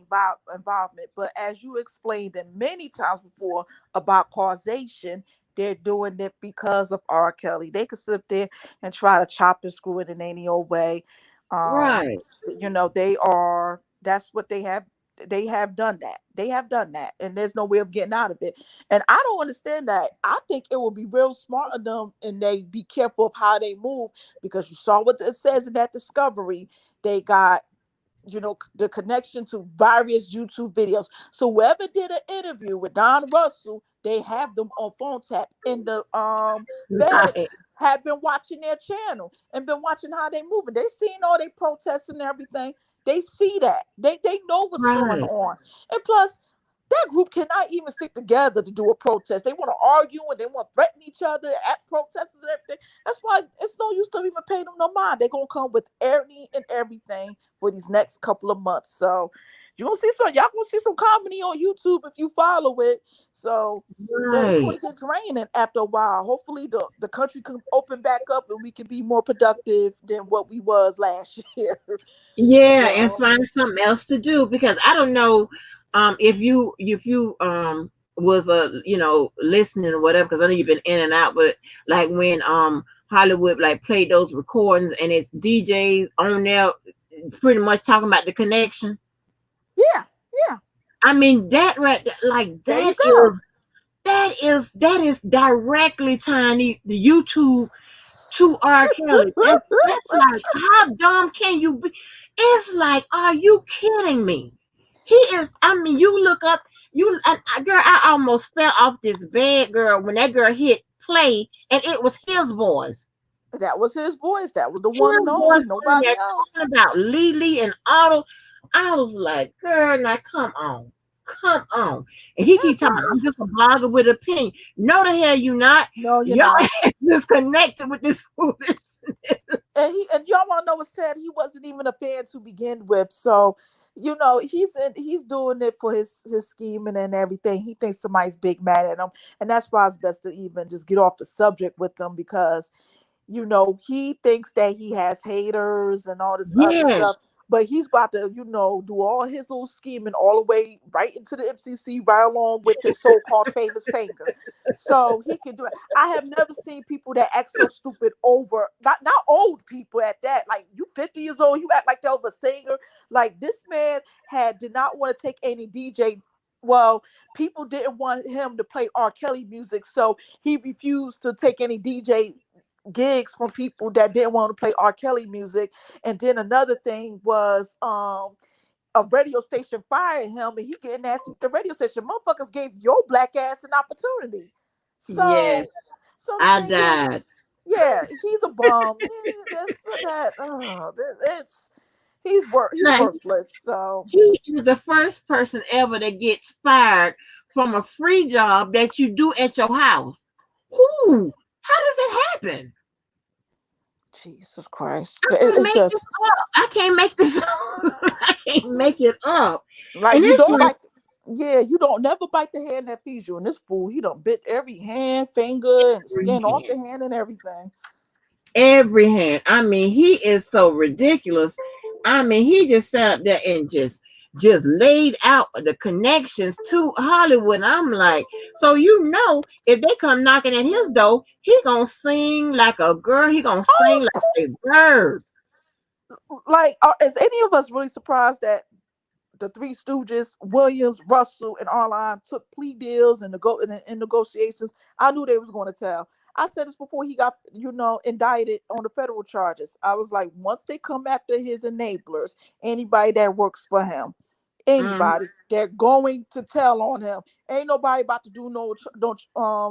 involvement. But as you explained it many times before about causation, they're doing it because of R. Kelly. They could sit there and try to chop and screw it in any old way.
Right.
That's what they have. They have done that, and there's no way of getting out of it. And I don't understand that. I think it will be real smart of them, and they be careful of how they move, because you saw what it says in that discovery. They got, the connection to various YouTube videos. So whoever did an interview with Don Russell, they have them on phone tap, and the feds have been watching their channel and been watching how they moving. They seen all they protests and everything. They see that. They know what's going on. And plus, that group cannot even stick together to do a protest. They want to argue and they want to threaten each other at protests and everything. That's why it's no use to even pay them no mind. They're going to come with any and everything for these next couple of months. So y'all going to see some comedy on YouTube if you follow it. So it's going to get draining after a while. Hopefully the country can open back up and we can be more productive than what we was last year.
Yeah, and find something else to do, because I don't know if you was listening or whatever, because I know you've been in and out, but like when Hollywood like played those recordings and it's DJs on there pretty much talking about the connection.
Yeah.
I mean, that is directly tying the YouTube to R. Kelly. That's like, how dumb can you be? It's like, are you kidding me? He is. I mean, you look up, girl, I almost fell off this bed, girl, when that girl hit play and it was his voice.
That was his voice. That was the
His
one and only.
voice on
Nobody
there
else.
talking about Lily and Otto. I was like, girl, now come on. Come on. And he
That
keep talking, I'm
was
just a blogger with opinion. No the hell you not.
no, you're
Your
not.
ass is connected with this foolishness.
And y'all want to know what said he wasn't even a fan to begin with. So, he's doing it for his scheming and everything. He thinks somebody's big mad at him, and that's why it's best to even just get off the subject with him because he thinks that he has haters and all this other
Yes,
stuff. But he's about to, do all his little scheming all the way right into the MCC, right along with his so-called famous singer. So he can do it. I have never seen people that act so stupid over, not old people at that. Like, you 50 years old, you act like that over a singer. Like, this man did not want to take any DJ. Well, people didn't want him to play R. Kelly music, so he refused to take any DJ gigs from people that didn't want to play R. Kelly music. And then another thing was a radio station fired him and he getting nasty with the radio station. Motherfuckers gave your black ass an opportunity.
yes.
So the
I
thing is,
died.
yeah, he's a bum. He's
Like
worthless. So
he is the first person ever that gets fired from a free job that you do at your house. Who? How does it happen?
Jesus Christ.
I can't
It's
make this
just
up. I can't make this up. I can't make it up.
like
And
you
it's
don't
like,
bite. Yeah, you don't never bite the hand that feeds you. And this fool, he done bit every hand, finger, and skin off the hand and everything.
every hand. I mean, he is so ridiculous. I mean, he just sat there and just laid out the connections to Hollywood. I'm like, so if they come knocking at his door, he gonna sing like a girl. He gonna sing
Oh,
like a bird.
like, is any of us really surprised that the Three Stooges, Williams, Russell, and Arline took plea deals and in negotiations? I knew they was going to tell. I said this before he got, indicted on the federal charges. I was like, once they come after his enablers, anybody that works for him,
Mhm.
anybody, they're going to tell on him. Ain't nobody about to do no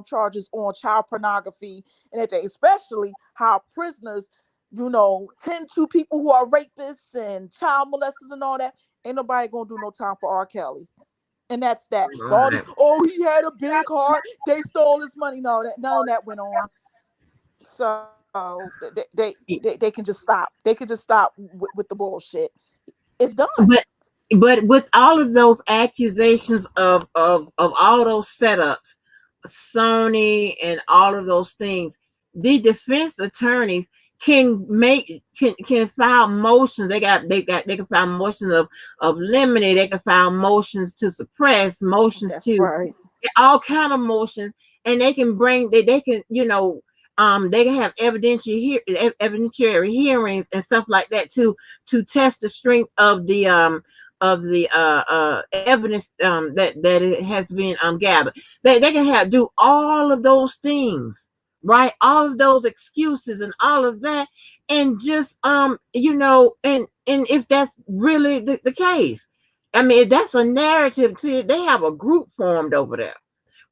charges on child pornography and everything, especially how prisoners, tend to people who are rapists and child molesters and all that. Ain't nobody gonna do no time for R. Kelly. And that's that. So all this,
Right.
oh, he had a big heart, they stole his money. No, none of that went on. So they can just stop. They can just stop with the bullshit. It's done.
But with all of those accusations of all those setups, Sony and all of those things, the defense attorneys can file motions. They can file motions of limine. They can file motions to suppress, motions
That's
to
right.
all kind of motions, and they can bring they can they can have evidentiary hearings and stuff like that to test the strength of the evidence that it has been gathered. They can do all of those things, right? All of those excuses and all of that, and just and if that's really the case, I mean, if that's a narrative. See, they have a group formed over there.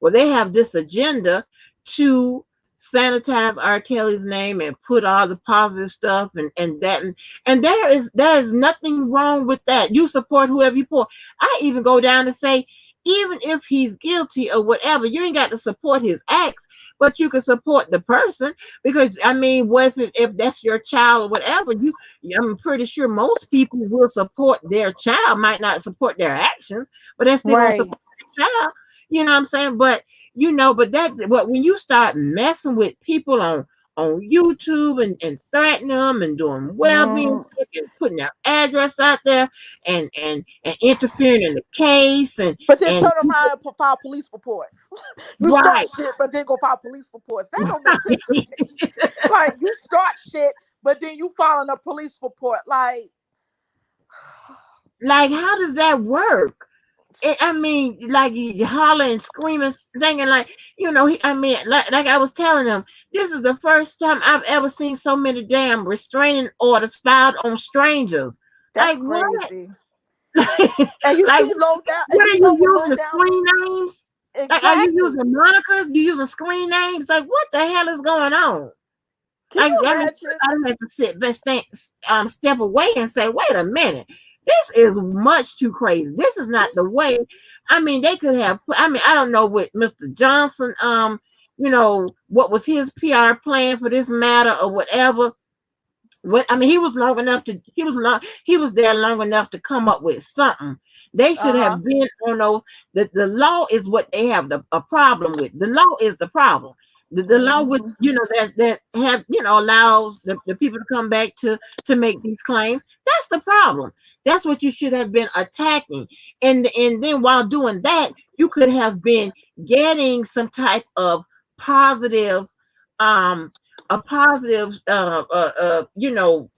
Well, they have this agenda to sanitize R. Kelly's name and put all the positive stuff and that and there is nothing wrong with that. You support whoever you support. I even go down to say, even if he's guilty or whatever, you ain't got to support his acts, but you can support the person. Because I mean, what if that's your child or whatever? I'm pretty sure most people will support their child, might not support their actions, but they're still gonna
Right.
support their child. You know what I'm saying? But when you start messing with people on YouTube and threatening them and doing well-being
Mm.
and putting their address out there and interfering in the case
But then
and
turn around and file police reports. You start
right.
shit, but then go file police reports. That don't make sense to me. Like, you start shit, but then you filing a police report. Like,
Like, how does that work? I mean, like you hollering, screaming, singing, like I mean, like I was telling them, this is the first time I've ever seen so many damn restraining orders filed on strangers.
that's
Like what?
crazy. And you
Like
see low down, and
what
you
are
saw
you
what low
using?
down
Screen names? Like, are you
exactly.
using monikers? You using screen names? Like, what the hell is going on?
Can you
I mean,
imagine?
I have to step away and say, wait a minute, this is much too crazy. This is not the way. I mean, they could have. I mean, I don't know what Mr. Johnson, what was his PR plan for this matter or whatever. I mean, he was there long enough to come up with something. They should
Uh-huh.
have been on those. The law is what they have a problem with. The law is the problem. The law with
Mhm.
that have allows the people to come back to make these claims. That's the problem. That's what you should have been attacking. And then while doing that, you could have been getting some type of positive um a positive overview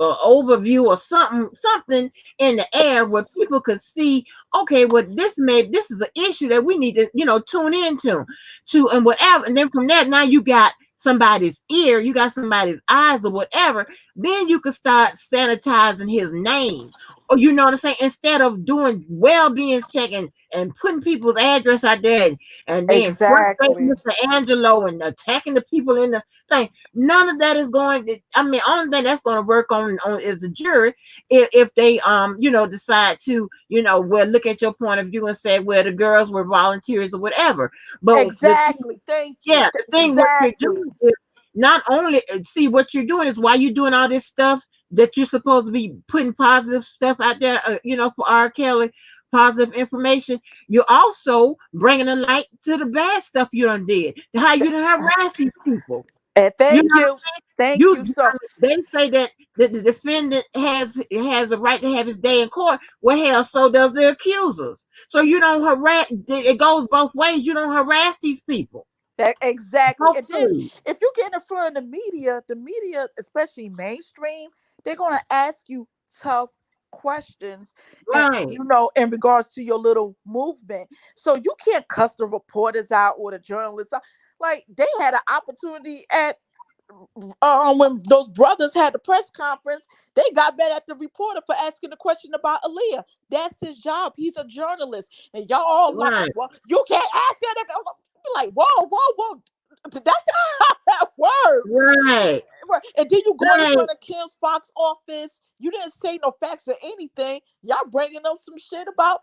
or something in the air where people could see, okay, well, this is an issue that we need to tune into and whatever. And then from that, now you got somebody's ear, you got somebody's eyes or whatever. Then you could start sanitizing his name, or you know what I'm saying, instead of doing well-being checking and putting people's address out there and then frustrating
Exactly.
Mr. Angelo and attacking the people in the thing. None of that is going to, I mean, only thing that's going to work on is the jury if they decide to well, look at your point of view and say, well, the girls were volunteers or whatever. But
Exactly. Thank you.
the thing what you're
Exactly.
doing is not only see what you're doing is why you're doing all this stuff that you're supposed to be putting positive stuff out there, for R. Kelly, positive information. You're also bringing a light to the bad stuff you done did, how you done harass these people.
And
You
thank
know,
you. Thank
you
you. So
they say that the defendant has a right to have his day in court. Well, hell, so does the accusers. So you don't harass. It goes both ways. You don't harass these people.
that exactly. And then
Hopefully,
if you get in front of the media, especially mainstream, they're gonna ask you tough questions and
right,
in regards to your little movement. So you can't cuss the reporters out or the journalists out. Like they had an opportunity at when those brothers had the press conference, they got mad at the reporter for asking the question about Aaliyah. That's his job. He's a journalist, and y'all all like,
right,
well, you can't ask her. Like, whoa, whoa, whoa. That's not how that works.
right,
Right. And then you going in
right,
front of Kim's Fox office. You didn't say no facts or anything. Y'all bringing up some shit about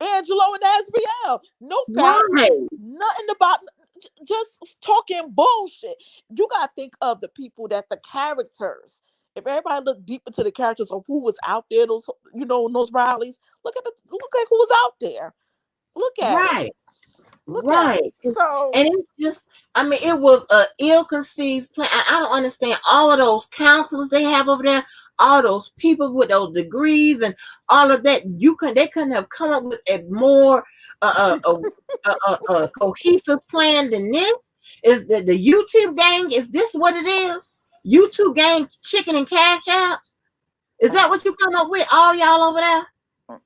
Angelo and Azriel. No facts,
right,
nothing about just talking bullshit. You gotta think of the people that the characters. If everybody looked deep into the characters of who was out there, those those rallies, look at who's out there. Look at it.
right.
Look at it.
Right.
So
And it's just, I mean, it was a ill-conceived plan. I don't understand all of those counselors they have over there, all those people with those degrees and all of that. They couldn't have come up with a more cohesive plan than this. Is the YouTube gang? Is this what it is? YouTube gang, chicken and cash apps? Is that what you come up with? All y'all over there? And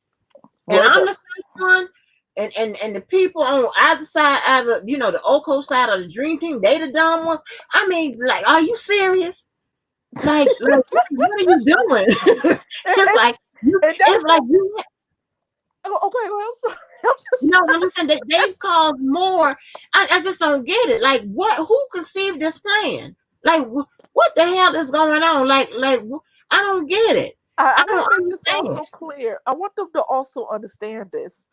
well,
I'm the fake one, and the people on either side, either the Oko side or the Dream Team, they the dumb ones. I mean, like, are you serious? Like what are you doing? It's like
and that's
you.
okay. Well, I'm sorry. I'm just
You know what I'm saying? They've caused more. I just don't get it. Like, what? Who conceived this plan? Like, what the hell is going on? I don't get it.
I
I
want
don't
to make this
understand.
also clear. I want them to also understand this.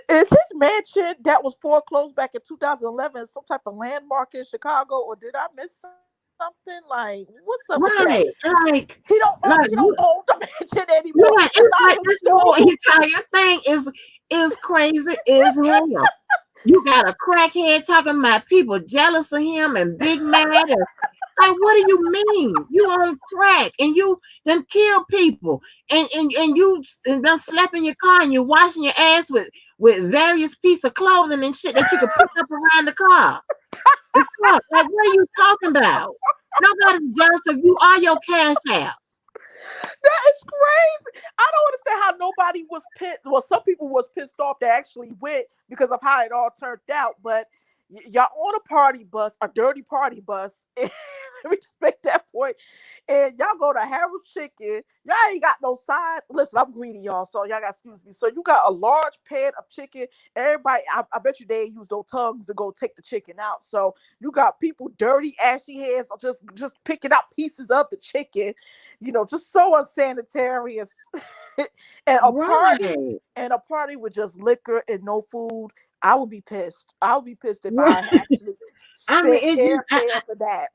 Is his mansion that was foreclosed back in 2011 some type of landmark in Chicago, or did I miss something? Like, what's up with that?
Right?
He don't own,
Like
he don't own the mansion anymore.
yeah,
It's
it's
out
like
of
this whole
stone.
entire thing is crazy as hell. You got a crackhead talking about people jealous of him and big mad. Like, what do you mean? You on crack and you then kill people and you done slept in your car and you're washing your ass with various pieces of clothing and shit that you could pick up around the car. The truck. Like, what are you talking about? Nobody's jealous of you or your cash apps.
That is crazy. I don't understand how nobody was pissed. Well, some people was pissed off that actually went because of how it all turned out. But y'all on a party bus, a dirty party bus,
let me just make that point. And y'all go to Harold's Chicken. Y'all ain't got no sides. Listen, I'm greedy, y'all, so y'all got excuse me. So you got a large pan of chicken. Everybody, I bet you they ain't use no tongues to go take the chicken out. So you got people dirty, ashy hands, just picking out pieces of the chicken. Just so unsanitary. And a party,
Right.
with just liquor and no food. I would be pissed. I would be pissed if
Right.
I actually
I mean,
spent
it just,
airfare for that.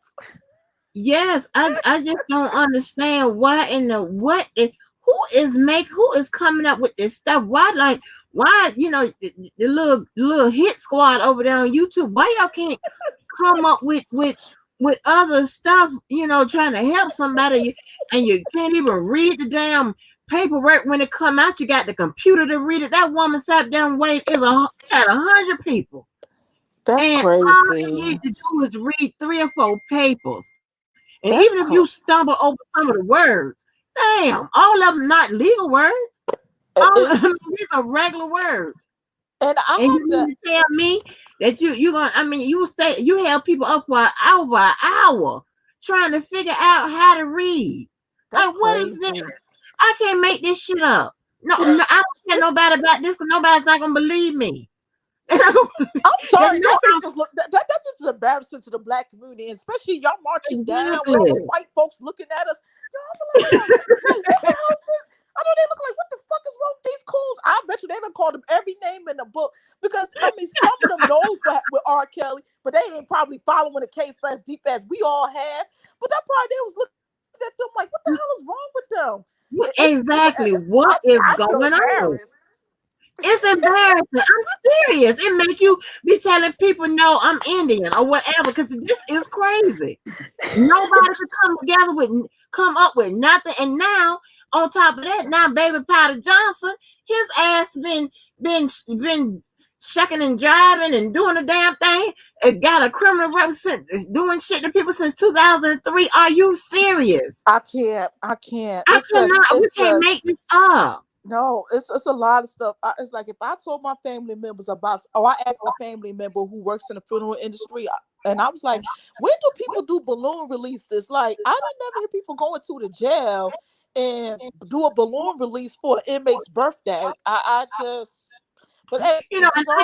yes, I just don't understand why in the who is coming up with this stuff? Why the little hit squad over there on YouTube? Why y'all can't come up with other stuff? Trying to help somebody, and you can't even read the damn paperwork when it come out. You got the computer to read it. That woman sat down and waited. Had 100 people.
That's
And all you
crazy.
need to do is read 3 or 4 papers. And even if
That's
you
cr-
stumble over some of the words, damn, all of them not legal words. I mean,
it's
these are regular words.
and
And
I
you
had to.
mean to tell me that you gonna? I mean, you have people up for an hour trying to figure out how to read.
That's
Like, what is this?
crazy.
I can't make this shit up. No, I don't tell nobody about this because nobody's not gonna believe me. They're not gonna
I'm
they
sorry.
know
That just is that just is embarrassing to the black community, especially y'all marching down with all those
exactly.
white folks looking at us. Y'all be like, what the hell is this? I know they look like, what the fuck is wrong with these cools? I bet you they done called them every name in the book because I mean some of them knows what with R. Kelly, but they ain't probably following the case as deep as we all have. But that probably they was looking at them like, what the hell is wrong with them?
Exactly. What is
I feel
going on?
embarrassed.
It's embarrassing. I'm serious. It make you be telling people, no, I'm Indian or whatever, because this is crazy. Nobody could come up with nothing. And now, on top of that, now Baby Powder Johnson, his ass been shucking and driving and doing the damn thing. It got a criminal record doing shit to people since 2003. Are you serious?
I can't. I can't.
I
It's just.
cannot. We
It's
can't make
just.
this up.
No. It's a lot of stuff. It's like if I told my family members about. Oh, I asked a family member who works in the funeral industry, and I was like, "When do people do balloon releases?" Like I didn't never hear people going to the jail and do a balloon release for an inmate's birthday. I just. But hey,
And
his own.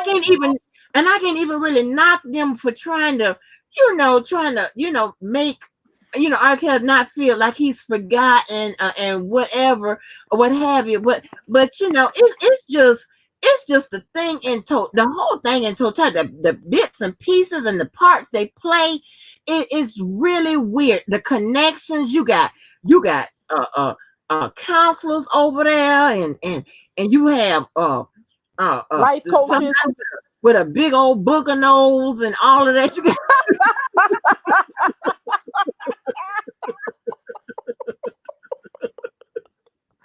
I can't even really knock them for trying to make R. Kelly not feel like he's forgotten, and whatever or what have you. But it's just the whole thing in totality, the bits and pieces and the parts they play. It's really weird. The connections you got counselors over there, and you have
Life
somebody
coaches.
with a big old booger nose and all of that.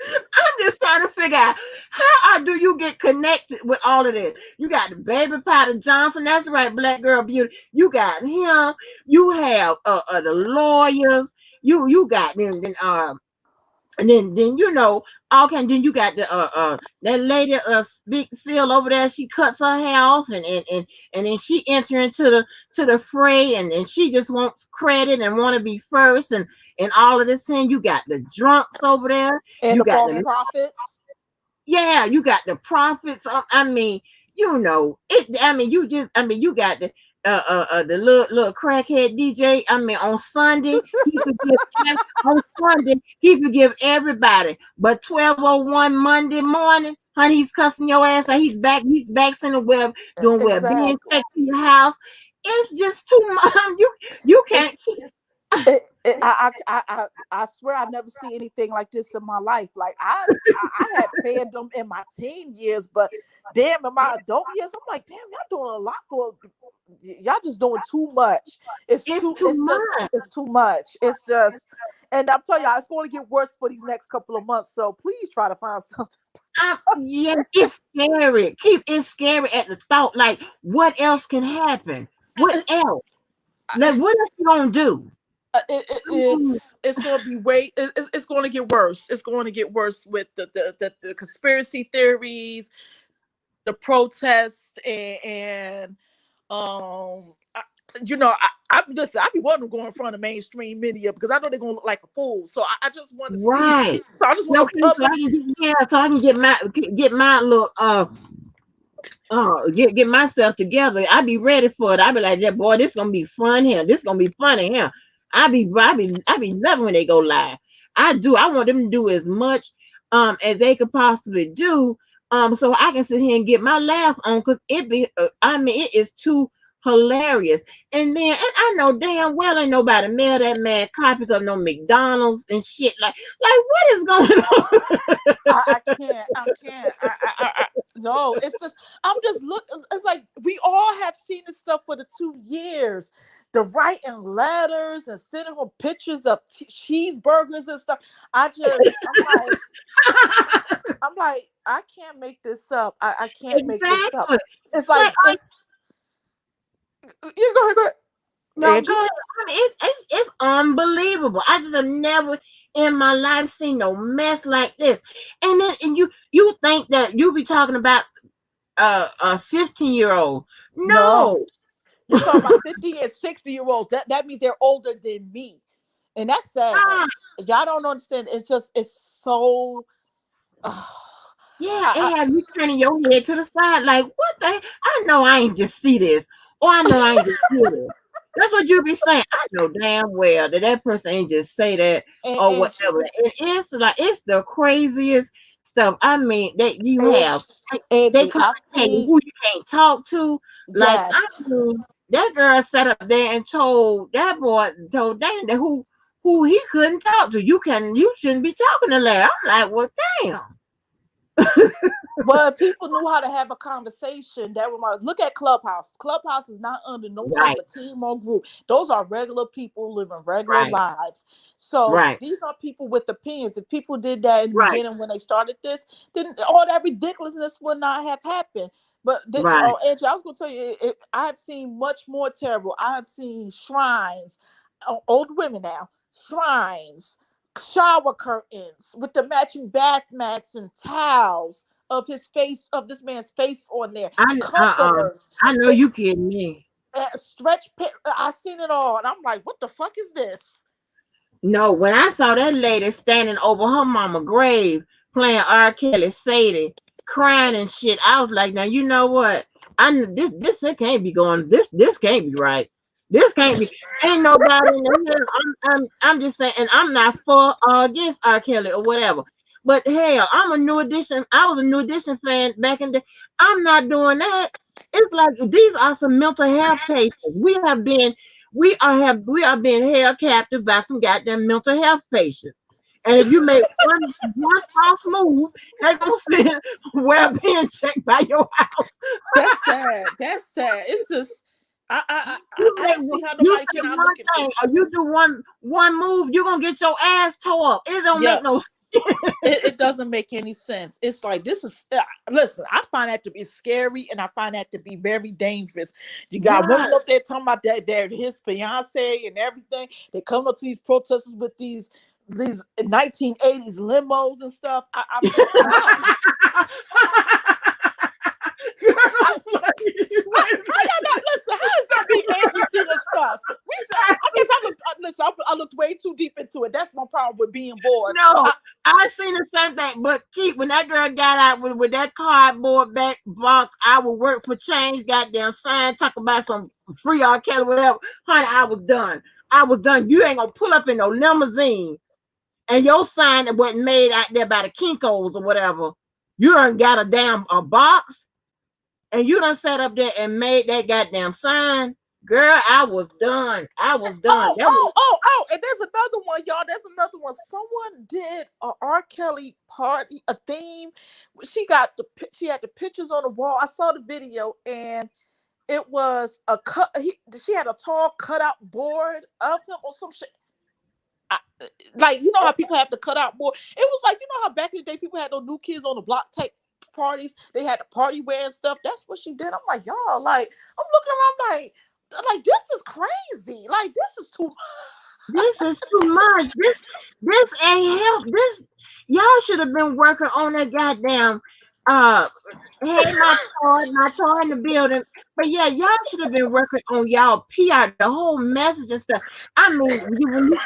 I'm just trying to figure out do you get connected with all of this? You got the Baby Powder Johnson, that's right, Black Girl Beauty. You got him. You have the lawyers. You got them. And then okay. Then you got the that lady Big Seal over there. She cuts her hair off, and then she enter into the fray, and she just wants credit and want to be first, and all of this. And you got the drunks over there.
And
You
the
got
false
the
prophets.
yeah. You got the prophets. I mean, it. I mean, you got the little crackhead DJ. I mean, on Sunday on Sunday he forgive everybody, but 12:01 Monday morning, honey, he's cussing your ass out. He's back in the web doing being
Exactly.
taken to your house. It's just too much. You can't
It's
keep.
I swear I never see anything like this in my life. Like I had fandom in my teen years, but damn, in my adult years, I'm like, damn, y'all doing a lot for y'all just doing too much.
It's too much.
It's too much. It's just, and I'm telling y'all, it's going to get worse for these next couple of months. So please try to find something.
Yeah, it's scary. It's scary at the thought. Like, what else can happen? What else? Like, what else you gonna do?
It's going to be it's going to get worse. It's going to get worse with the conspiracy theories, the protests, and you know, I listen. I be wanting to go in front of mainstream media because I know they're gonna look like a fool. So I just want to see.
Right.
So I just want
Okay,
to public.
so I can get my little get myself together. I be ready for it. I be like, that boy, this gonna be fun here. This gonna be funny here. I be loving when they go live. I do. I want them to do as much as they could possibly do. So I can sit here and get my laugh on because it be I mean it is too hilarious. And then and I know damn well ain't nobody mail that man copies of no McDonald's and shit. Like what is going on?
I can't. No, it's just I'm just looking. It's like we all have seen this stuff for the 2 years. The writing letters and sending her pictures of cheeseburgers and stuff. I'm like, I can't make this up. I can't make this up. It's like you go ahead.
No, good. I mean, it's unbelievable. I just have never in my life seen no mess like this. And then you think that you be talking about a 15-year-old? No.
You're talking about 50 and 60-year-olds. That means they're older than me, and that's sad. Y'all don't understand. It's so.
Yeah, and have you turning your head to the side like, what the heck? I know I ain't just see this, or I know I ain't just hear this. That's what you be saying. I know damn well that person ain't just say that or whatever. It's like it's the craziest stuff. I mean that you have. They come tell you who you can't talk to. Like I mean, that girl sat up there and told Dan that who he couldn't talk to. You shouldn't be talking to Larry. I'm like, well, damn.
Well, people knew how to have a conversation. Look at Clubhouse. Clubhouse is not under no type of team or group. Those are regular people living regular lives. So these are people with opinions. If people did that in the beginning when they started this, then all that ridiculousness would not have happened. But Angie, I was going to tell you, I have seen much more terrible. I have seen shrines, old women now, shrines, shower curtains with the matching bath mats and towels of this man's face on there.
I know you kidding me.
Stretch pit. I seen it all, and I'm like, what the fuck is this?
No, when I saw that lady standing over her mama grave playing R. Kelly Sadie, crying and shit, I was like, now you know what? I knew this can't be going. This can't be right. This can't be. Ain't nobody in the hell. I'm just saying, and I'm not for or against R. Kelly or whatever. But hell, I'm a New Edition. I was a New Edition fan back in the. I'm not doing that. It's like these are some mental health patients. We are being held captive by some goddamn mental health patients. And if you make one false move, they're gonna send well-being check by your house.
That's sad. That's sad. It's just. I don't see how nobody cannot look at this.
Or you do one move, you're gonna get your ass tore up. It don't make no sense.
It doesn't make any sense. It's like this is listen, I find that to be scary and I find that to be very dangerous. You got women up there talking about that his fiance and everything. They come up to these protesters with these 1980s limos and stuff. Listen, how is that being agency and stuff? I looked way too deep into it. That's my problem with being bored.
No, I seen the same thing. But when that girl got out with that cardboard back box, I would work for change, goddamn sign, talk about some free R. Kelly, whatever. Honey, I was done. You ain't gonna pull up in no limousine and your sign that wasn't made out there by the Kinkos or whatever. You done got a box. And you done sat up there and made that goddamn sign. Girl, I was done. And there's
another one, y'all. There's another one. Someone did a R. Kelly party, a theme. She had the pictures on the wall. I saw the video, and it was she had a tall cutout board of him or some shit. Like, you know how people have to cut out board. It was like, you know how back in the day people had those New Kids on the Block type parties. They had the party wear and stuff. That's what she did. I'm like, y'all, like, I'm looking around like this is crazy. Like, this is too much.
This is too much. This ain't help. Y'all should have been working on that goddamn Uh, hey, my toy in the building. But yeah, y'all should have been working on y'all PR, the whole message and stuff. I mean,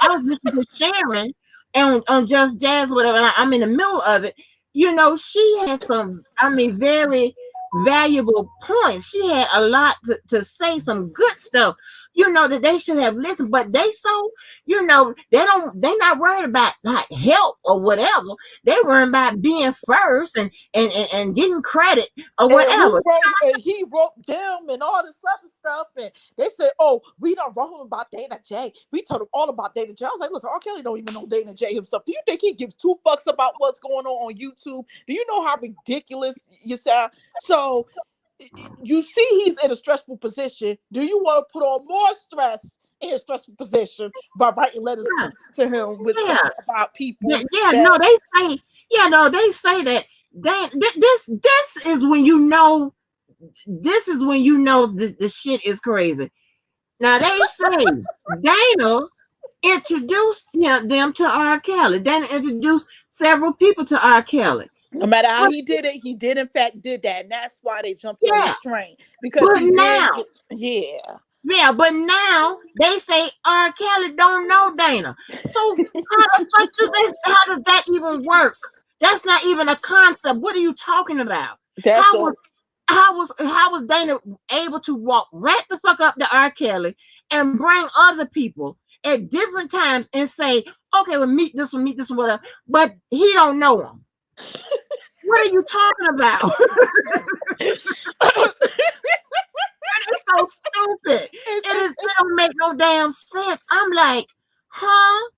I was listening to Sharon on Just Jazz, whatever. And I'm in the middle of it. You know, she had some, I mean, very valuable points. She had a lot to say, some good stuff. You know that they should have listened, but they so they're not worried about like help or whatever. They worried about being first and getting credit or
And
whatever.
he wrote them and all this other stuff. And they said, oh, we done wrote him about Dana J. We told him all about Dana J. I was like, listen, R. Kelly don't even know Dana J himself. Do you think he gives two fucks about what's going on YouTube? Do you know how ridiculous you sound? So you see he's in a stressful position. Do you want to put on more stress in his stressful position by writing letters
Yeah,
to him with
yeah,
something about people
yeah. No,
that
they say that this is when you know the shit is crazy. Now they say Dana introduced them to R. Kelly. Dana introduced several people to R. Kelly.
no matter how
But
he did it, he did in fact did that. And that's why they jumped on
yeah,
his train. Because
but
he did
now
get, yeah.
but now they say R. Kelly don't know Dana. So how the fuck how does that even work? That's not even a concept. What are you talking about?
That's
How was
all.
how was Dana able to walk right the fuck up to R. Kelly and bring other people at different times and say, okay, well, meet this one, whatever, but he don't know him. What are you talking about? It's so stupid. It don't make no damn sense. I'm like, huh?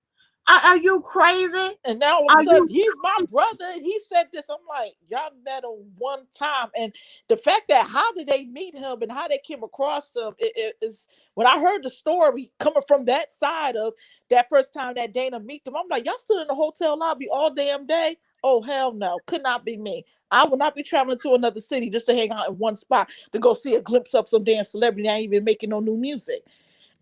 Are you crazy?
And now all of a
Are
sudden,
you
he's my brother, and he said this. I'm like, y'all met him one time, and the fact that how did they meet him and how they came across him it is when I heard the story coming from that side of that first time that Dana met him. I'm like, y'all stood in the hotel lobby all damn day. Oh hell no, could not be me. I will not be traveling to another city just to hang out in one spot to go see a glimpse of some damn celebrity. I ain't even making no new music.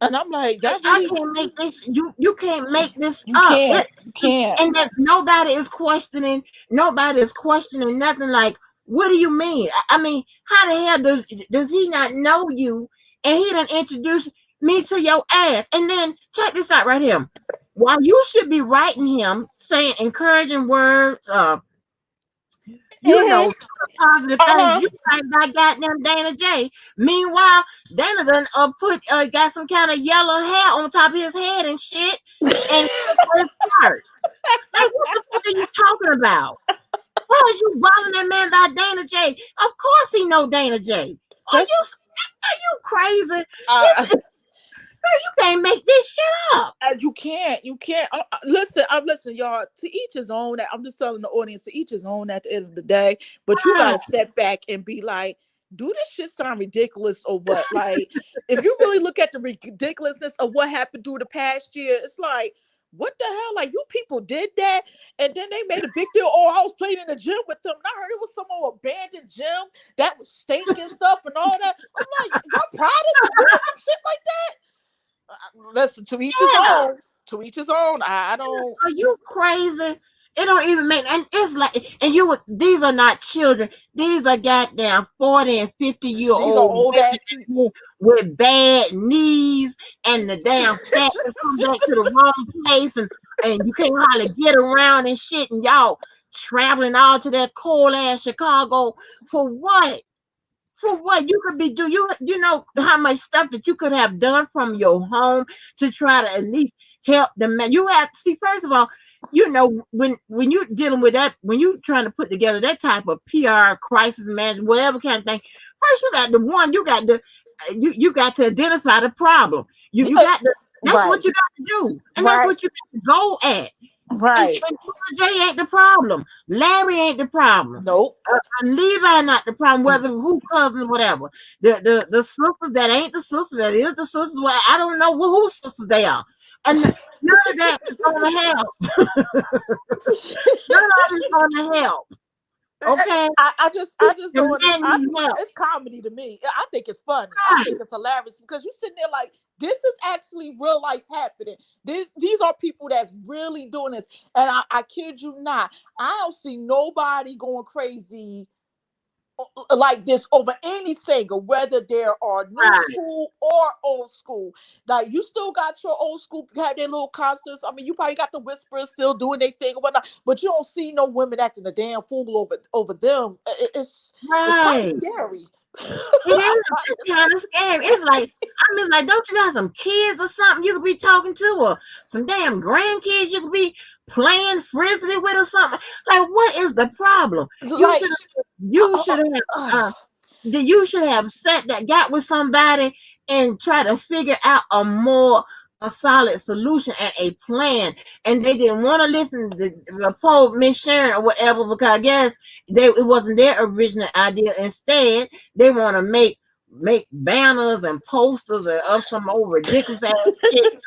And I'm like, y'all
I
really,
can't make this. You can't make this
you
up.
can't, you can't.
And that nobody is questioning. Nobody is questioning nothing. Like, what do you mean? I mean, how the hell does he not know you? And he done introduced me to your ass. And then check this out right here. While you should be writing him, saying encouraging words,
Mm-hmm.
positive things.
Uh-huh.
You like goddamn Dana J. Meanwhile, Dana done got some kind of yellow hair on top of his head and shit, and his part. Like, what the fuck are you talking about? Why are you bothering that man about Dana J? Of course he know Dana J.
That's
Are you crazy?
uh,
You can't make this shit up.
you can't. Listen, y'all. To each his own. I'm just telling the audience, to each his own. At the end of the day, but you
Ah,
gotta step back and be like, do this shit sound ridiculous or what? Like, if you really look at the ridiculousness of what happened through the past year, it's like, what the hell? Like, you people did that, and then they made a big deal. Oh, I was playing in the gym with them, and I heard it was some old abandoned gym that was stinking stuff and all that. I'm like, y'all proud of doing some shit like that? Listen, to each his
yeah.
own. To each his own. I don't.
Are you crazy? It don't even make, and it's like, and these are not children. These are goddamn 40 and 50-year
These are
old
old ass people.
women with bad knees and the damn fat to come back to the wrong place, and you can't hardly get around and shit, and y'all traveling all to that cold ass Chicago for what? For what? You could be you know how much stuff that you could have done from your home to try to at least help the man. You have to see, first of all, when you're dealing with that, when you're trying to put together that type of PR crisis management, whatever kind of thing, first you got to identify the problem. You got to That's
Right.
what you got to do, and that's
Right.
what you got to go at. And
Right.
Jay ain't the problem. Larry ain't the problem.
Nope.
Levi not the problem, whether who cousins, whatever. The sisters that ain't the sisters, that is the sisters. Well, I don't know whose sisters they are. And none of that is gonna help. None of that is gonna help. Okay?
I just
The
don't
man needs help.
it's comedy to me. I think it's funny. I think it's hilarious because you're sitting there like, this is actually real life happening. These are people that's really doing this. And I kid you not, I don't see nobody going crazy like this over any singer, whether there are new
Right.
school or old school. Like you still got your old school, have their little concerts. I mean, you probably got the Whisperers still doing their thing or whatnot, but you don't see no women acting a damn fool over them. It's kind of
Right.
scary.
It is. It's kind of scary. It's like, I mean, like, don't you got some kids or something you could be talking to, or some damn grandkids you could be playing frisbee with or something? Like, what is the problem?
Like,
You should have you should have got with somebody and try to figure out a solid solution and a plan. And they didn't want to listen to the poor Miss Sharon or whatever, because I guess it wasn't their original idea. Instead, they want to make banners and posters of some old ridiculous ass shit,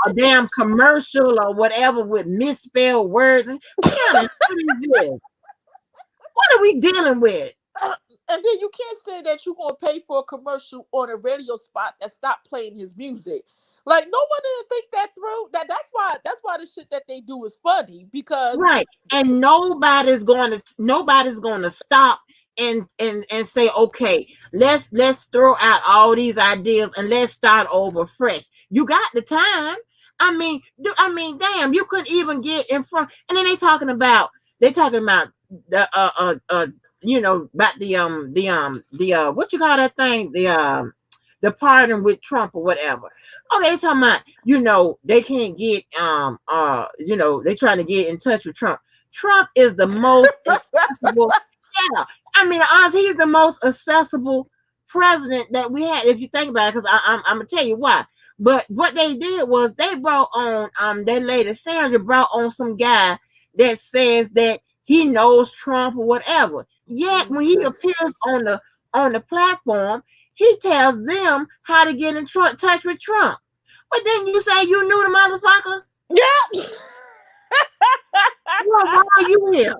a damn commercial or whatever with misspelled words. What kind of shit is this? What are we dealing with?
and then you can't say that you're gonna pay for a commercial on a radio spot that stopped playing his music. Like no one didn't think that through. That's why the shit that they do is funny, because
right, and nobody's going to stop and say, okay, let's throw out all these ideas and let's start over fresh. You got the time. I mean, damn, you couldn't even get in front. And then they talking about the you know, about the what you call that thing, the pardon with Trump or whatever. Okay, they talking about, you know, they can't get you know, they trying to get in touch with Trump. Trump is the most accessible. Yeah, I mean, honestly, he's the most accessible president that we had, if you think about it. Because I'm gonna tell you why. But what they did was they brought on their lady Sandra brought on some guy that says that he knows Trump or whatever. Yet when he appears on the platform, he tells them how to get in touch with Trump. But then you say you knew the motherfucker?
yeah.
Well, why are you here?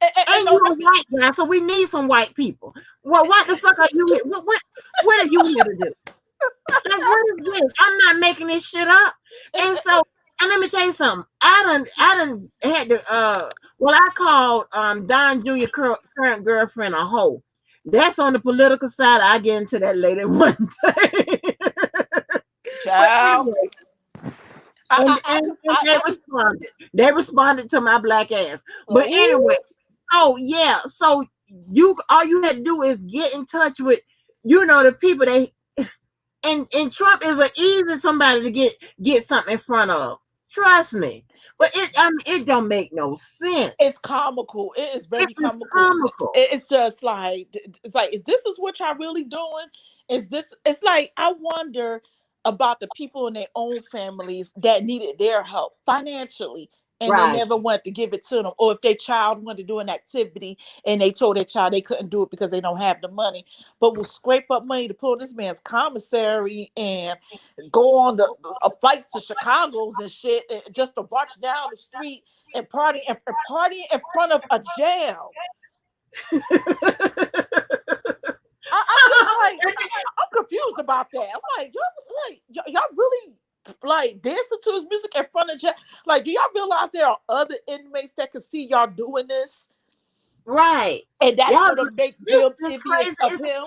And you're a white guy, so we need some white people. Well, what the fuck are you here? What are you here to do? Like, what is this? I'm not making this shit up. And so, and let me tell you something. I done had to well, I called Don Jr. current girlfriend a hoe. That's on the political side. I get into that later one day.
Child.
And they responded to my black ass. But anyway, so yeah, so all you had to do is get in touch with, you know, the people and Trump is an easy somebody to get something in front of. Trust me. But it don't make no sense.
It's comical. It is very comical. It's just like, is this what y'all really doing? It's like, I wonder about the people in their own families that needed their help financially, and they never wanted to give it to them. Or if their child wanted to do an activity and they told their child they couldn't do it because they don't have the money, but will scrape up money to put on this man's commissary and go on the flights to Chicago's and shit, and just to march down the street and party in front of a jail. I'm confused about that. I'm like, y'all really like dancing to his music in front of jail? Like, do y'all realize there are other inmates that can see y'all doing this?
Right.
And that's gonna make them envious of him.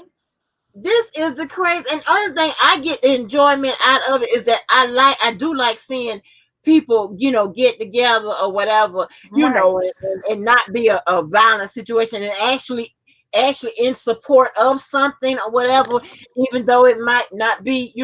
This is the crazy. And other thing I get enjoyment out of it is that I do like seeing people, you know, get together or whatever, you know, and not be a violent situation, and actually in support of something or whatever, even though it might not be,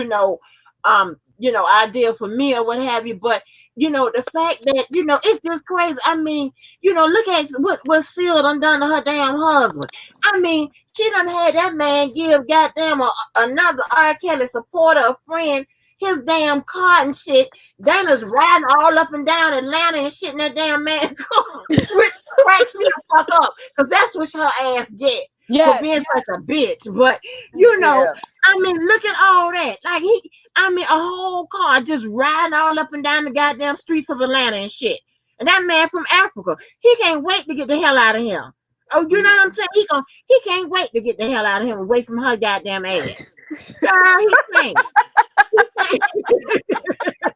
ideal for me or what have you. But the fact that it's just crazy. I mean, look at what Seal done to her damn husband. I mean, she done had that man give goddamn another R. Kelly supporter, a friend, his damn car and shit. Dana's riding all up and down Atlanta and shit in that damn man car, which cracks me the fuck up, because that's what her ass get for being such a bitch. But I mean, look at all that. Like a whole car just riding all up and down the goddamn streets of Atlanta and shit. And that man from Africa, he can't wait to get the hell out of here. Oh, you know what I'm saying? He can't wait to get the hell out of him, away from her goddamn ass. Girl, he can't.
That's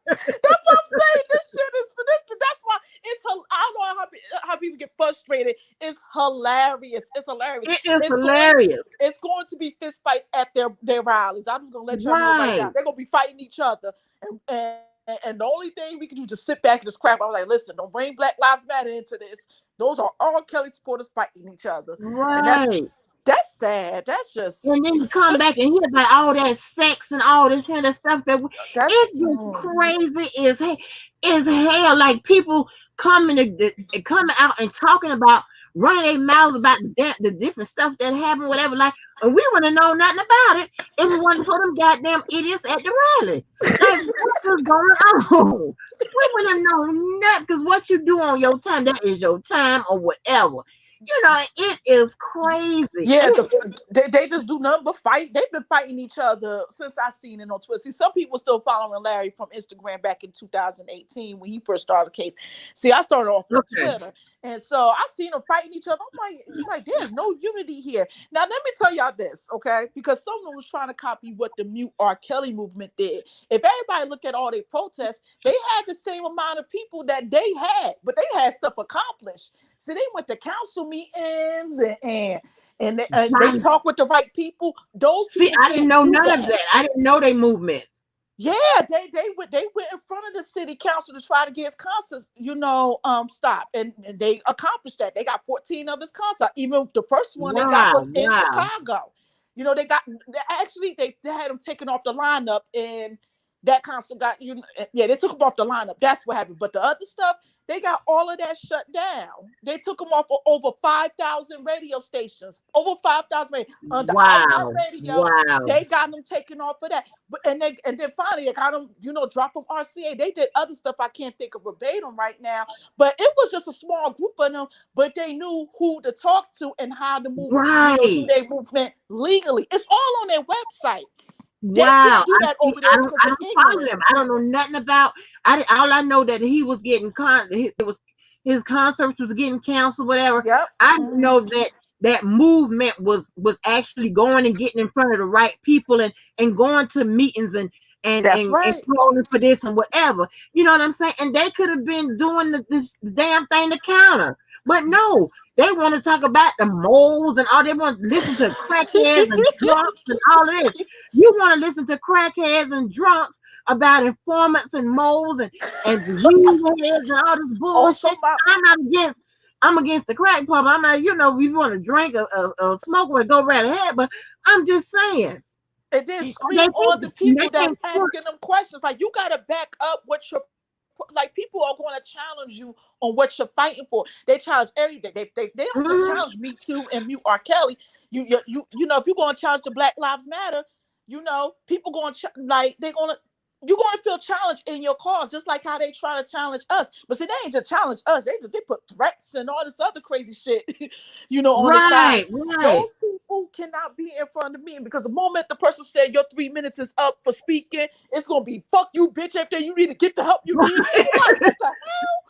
what I'm saying. This shit is for this. That's why I don't know how people get frustrated. It's hilarious. It's hilarious.
It is
It's
hilarious.
it's going to be fist fights at their rallies. I'm just gonna let y'all know right now.
Right.
They're gonna be fighting each other, and the only thing we can do is just sit back and just crap. I was like, listen, don't bring Black Lives Matter into this. Those are all Kelly supporters fighting each other, and
Right.
that's sad. That's just
And then you come back and hear about all that sex and all this kind of stuff it's
that's
just crazy as hell. Like people coming out and talking about running their mouths about the different stuff that happened, whatever. Like, and we wouldn't know nothing about it if it wasn't for them goddamn idiots at the rally. Like, what is going on? We wouldn't know nothing because what you do on your time, that is your time or whatever. You know, it is crazy.
Yeah, they just do nothing but fight. They've been fighting each other since I seen it on Twitter. See, some people still following Larry from Instagram back in 2018 when he first started the case. See, I started off on Twitter, and so I seen them fighting each other. I'm like, there's no unity here. Now, let me tell y'all this, okay? Because someone was trying to copy what the Mute R. Kelly movement did. If everybody look at all their protests, they had the same amount of people that they had, but they had stuff accomplished. So they went to council meetings and they talk with the right people. Those people
I didn't know none of that. I didn't know they movements.
Yeah, they went in front of the city council to try to get his concerts, stopped, and they accomplished that. They got 14 of his concerts. Even the first one they got was in Chicago. They had them taken off the lineup, and that concert got they took them off the lineup. That's what happened. But the other stuff, they got all of that shut down. They took them off of over 5,000 radio stations, over 5,000 on the radio. They got them taken off of that. But and then finally they got them, dropped from RCA. They did other stuff I can't think of verbatim right now. But it was just a small group of them. But they knew who to talk to and how to move, do their movement legally. It's all on their website. They can't do that over there
I don't follow them. I don't know nothing about. All I know that he was getting his concerts was getting canceled, whatever.
Yep.
I know that movement was actually going and getting in front of the right people and going to meetings and calling for this and whatever. You know what I'm saying? And they could have been doing this damn thing to counter. But no, they want to talk about the moles and all. They want to listen to crackheads and drunks and all of this. You want to listen to crackheads and drunks about informants and moles and weed heads and all this bullshit. I'm against the crack pub. I'm not, if you want to drink or smoke or go right ahead, but I'm just saying.
And then scream on the people that's asking them questions. Like, you got to back up what you're, like, people are going to challenge you on what you're fighting for. They challenge everything. They don't just challenge Me Too and Mute R. Kelly. If you're going to challenge the Black Lives Matter, people going to you're going to feel challenged in your cause, just like how they try to challenge us. But see, they ain't just challenge us. They put threats and all this other crazy shit, on the side. Right. Those people cannot be in front of me, because the moment the person said your 3 minutes is up for speaking, it's going to be, fuck you, bitch, after you need to get the help you need. Like, what the hell?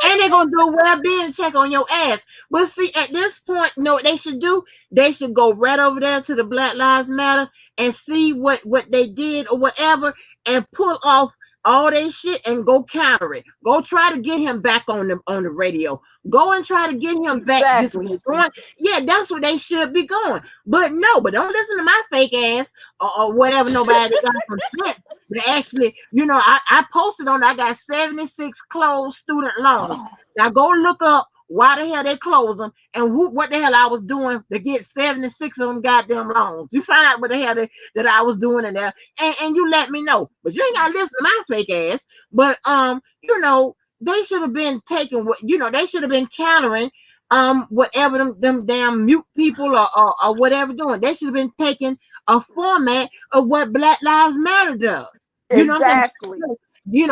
And they're going to do a well-being check on your ass. But see, at this point, what they should do? They should go right over there to the Black Lives Matter and see what they did or whatever and pull off all their shit and go counter it. Go try to get him back on the radio. Go and try to get him back. Yeah, that's where they should be going. But no, don't listen to my fake ass or whatever. Nobody got some sense. But actually, I posted on. I got 76 closed student loans. Now go look up why the hell they closed them and what the hell I was doing to get 76 of them goddamn loans. You find out what the hell that I was doing in there, and you let me know. But you ain't gotta listen to my fake ass. But they should have been taking they should have been countering whatever them damn mute people or whatever doing. They should have been taking a format of what Black Lives Matter does. You know what I'm saying?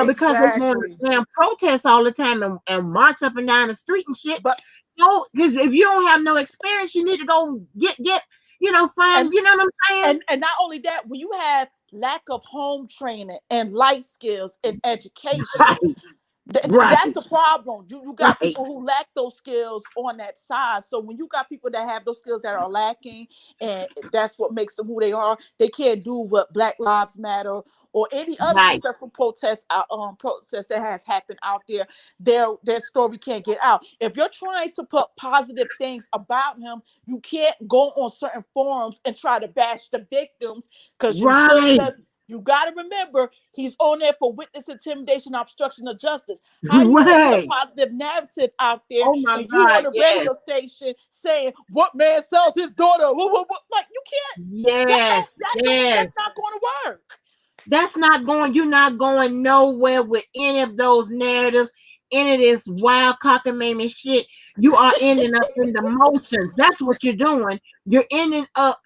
Because they want to damn protest all the time and march up and down the street and shit. But because if you don't have no experience, you need to go get find, you know what I'm saying?
And not only that, when you have lack of home training and life skills and education,
Right.
That's the problem. You got
Right.
people who lack those skills on that side. So when you got people that have those skills that are lacking, and that's what makes them who they are, they can't do what Black Lives Matter or any other
Right.
successful protest that has happened out there. Their story can't get out. If you're trying to put positive things about him, you can't go on certain forums and try to bash the victims, because
Right.
you got to remember, he's on there for witness intimidation, obstruction of justice. How you gonna put a
Right.
positive narrative out there,
Oh my
and you on
God.
the
Yes.
radio station saying what man sells his daughter? What? Like, you can't.
Yes. Yes.
That's not going to work.
That's not going, you're not going nowhere with any of those narratives, any of this wild cockamamie shit. You are ending up in the motions. That's what you're doing. You're ending up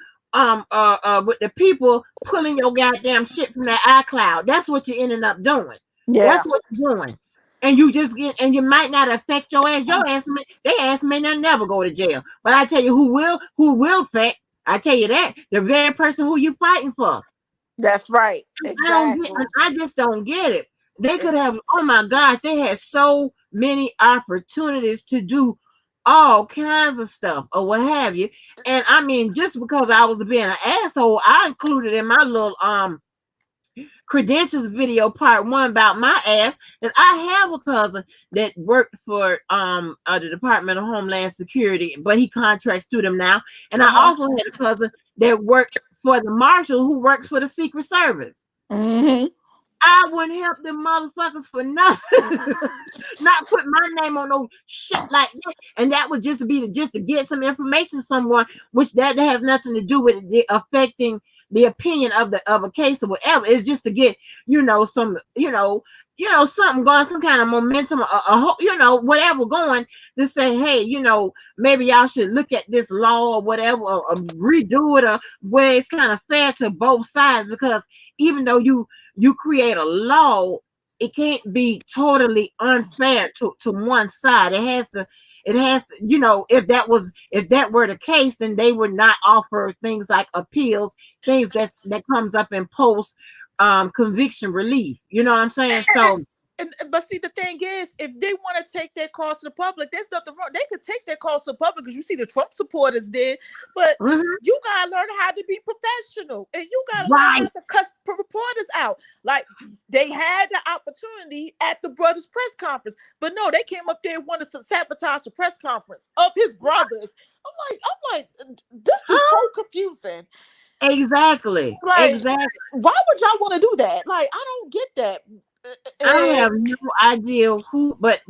with the people pulling your goddamn shit from their iCloud. That's what you're ending up doing.
Yeah.
That's what you're doing. And you just get, and you might not affect your ass. Your ass may, they ass may not never go to jail. But I tell you who will affect, I tell you that, the very person who you fighting for.
That's right. Exactly.
I just don't get it. They could have, oh my God, they had so many opportunities to do all kinds of stuff or what have you. And I mean, just because I was being an asshole, I included in my little credentials video part 1 about my ass that I have a cousin that worked for the Department of Homeland Security, but he contracts through them now. And I also had a cousin that worked for the marshal who works for the Secret Service.
Mm-hmm.
I wouldn't help them motherfuckers for nothing. Not put my name on no shit like that. And that would just be just to get some information someone, which that has nothing to do with it affecting the opinion of a case or whatever. It's just to get, some, something going, some kind of momentum, whatever going, to say, hey, maybe y'all should look at this law or whatever, or redo it, or where it's kind of fair to both sides. Because even though you create a law, it can't be totally unfair to one side. It has to, if that were the case, then they would not offer things like appeals, things that comes up in post conviction relief. You know what I'm saying? So
But see, the thing is, if they want to take their cause to the public, there's nothing wrong. They could take their cause to the public, because you see the Trump supporters did. But you gotta learn how to be professional, and you gotta learn how to cuss reporters out. Like, they had the opportunity at the brothers' press conference, but no, they came up there and wanted to sabotage the press conference of his brothers. I'm like, this is so confusing.
Exactly.
Like,
exactly.
Why would y'all want to do that? Like, I don't get that.
I have no idea who, but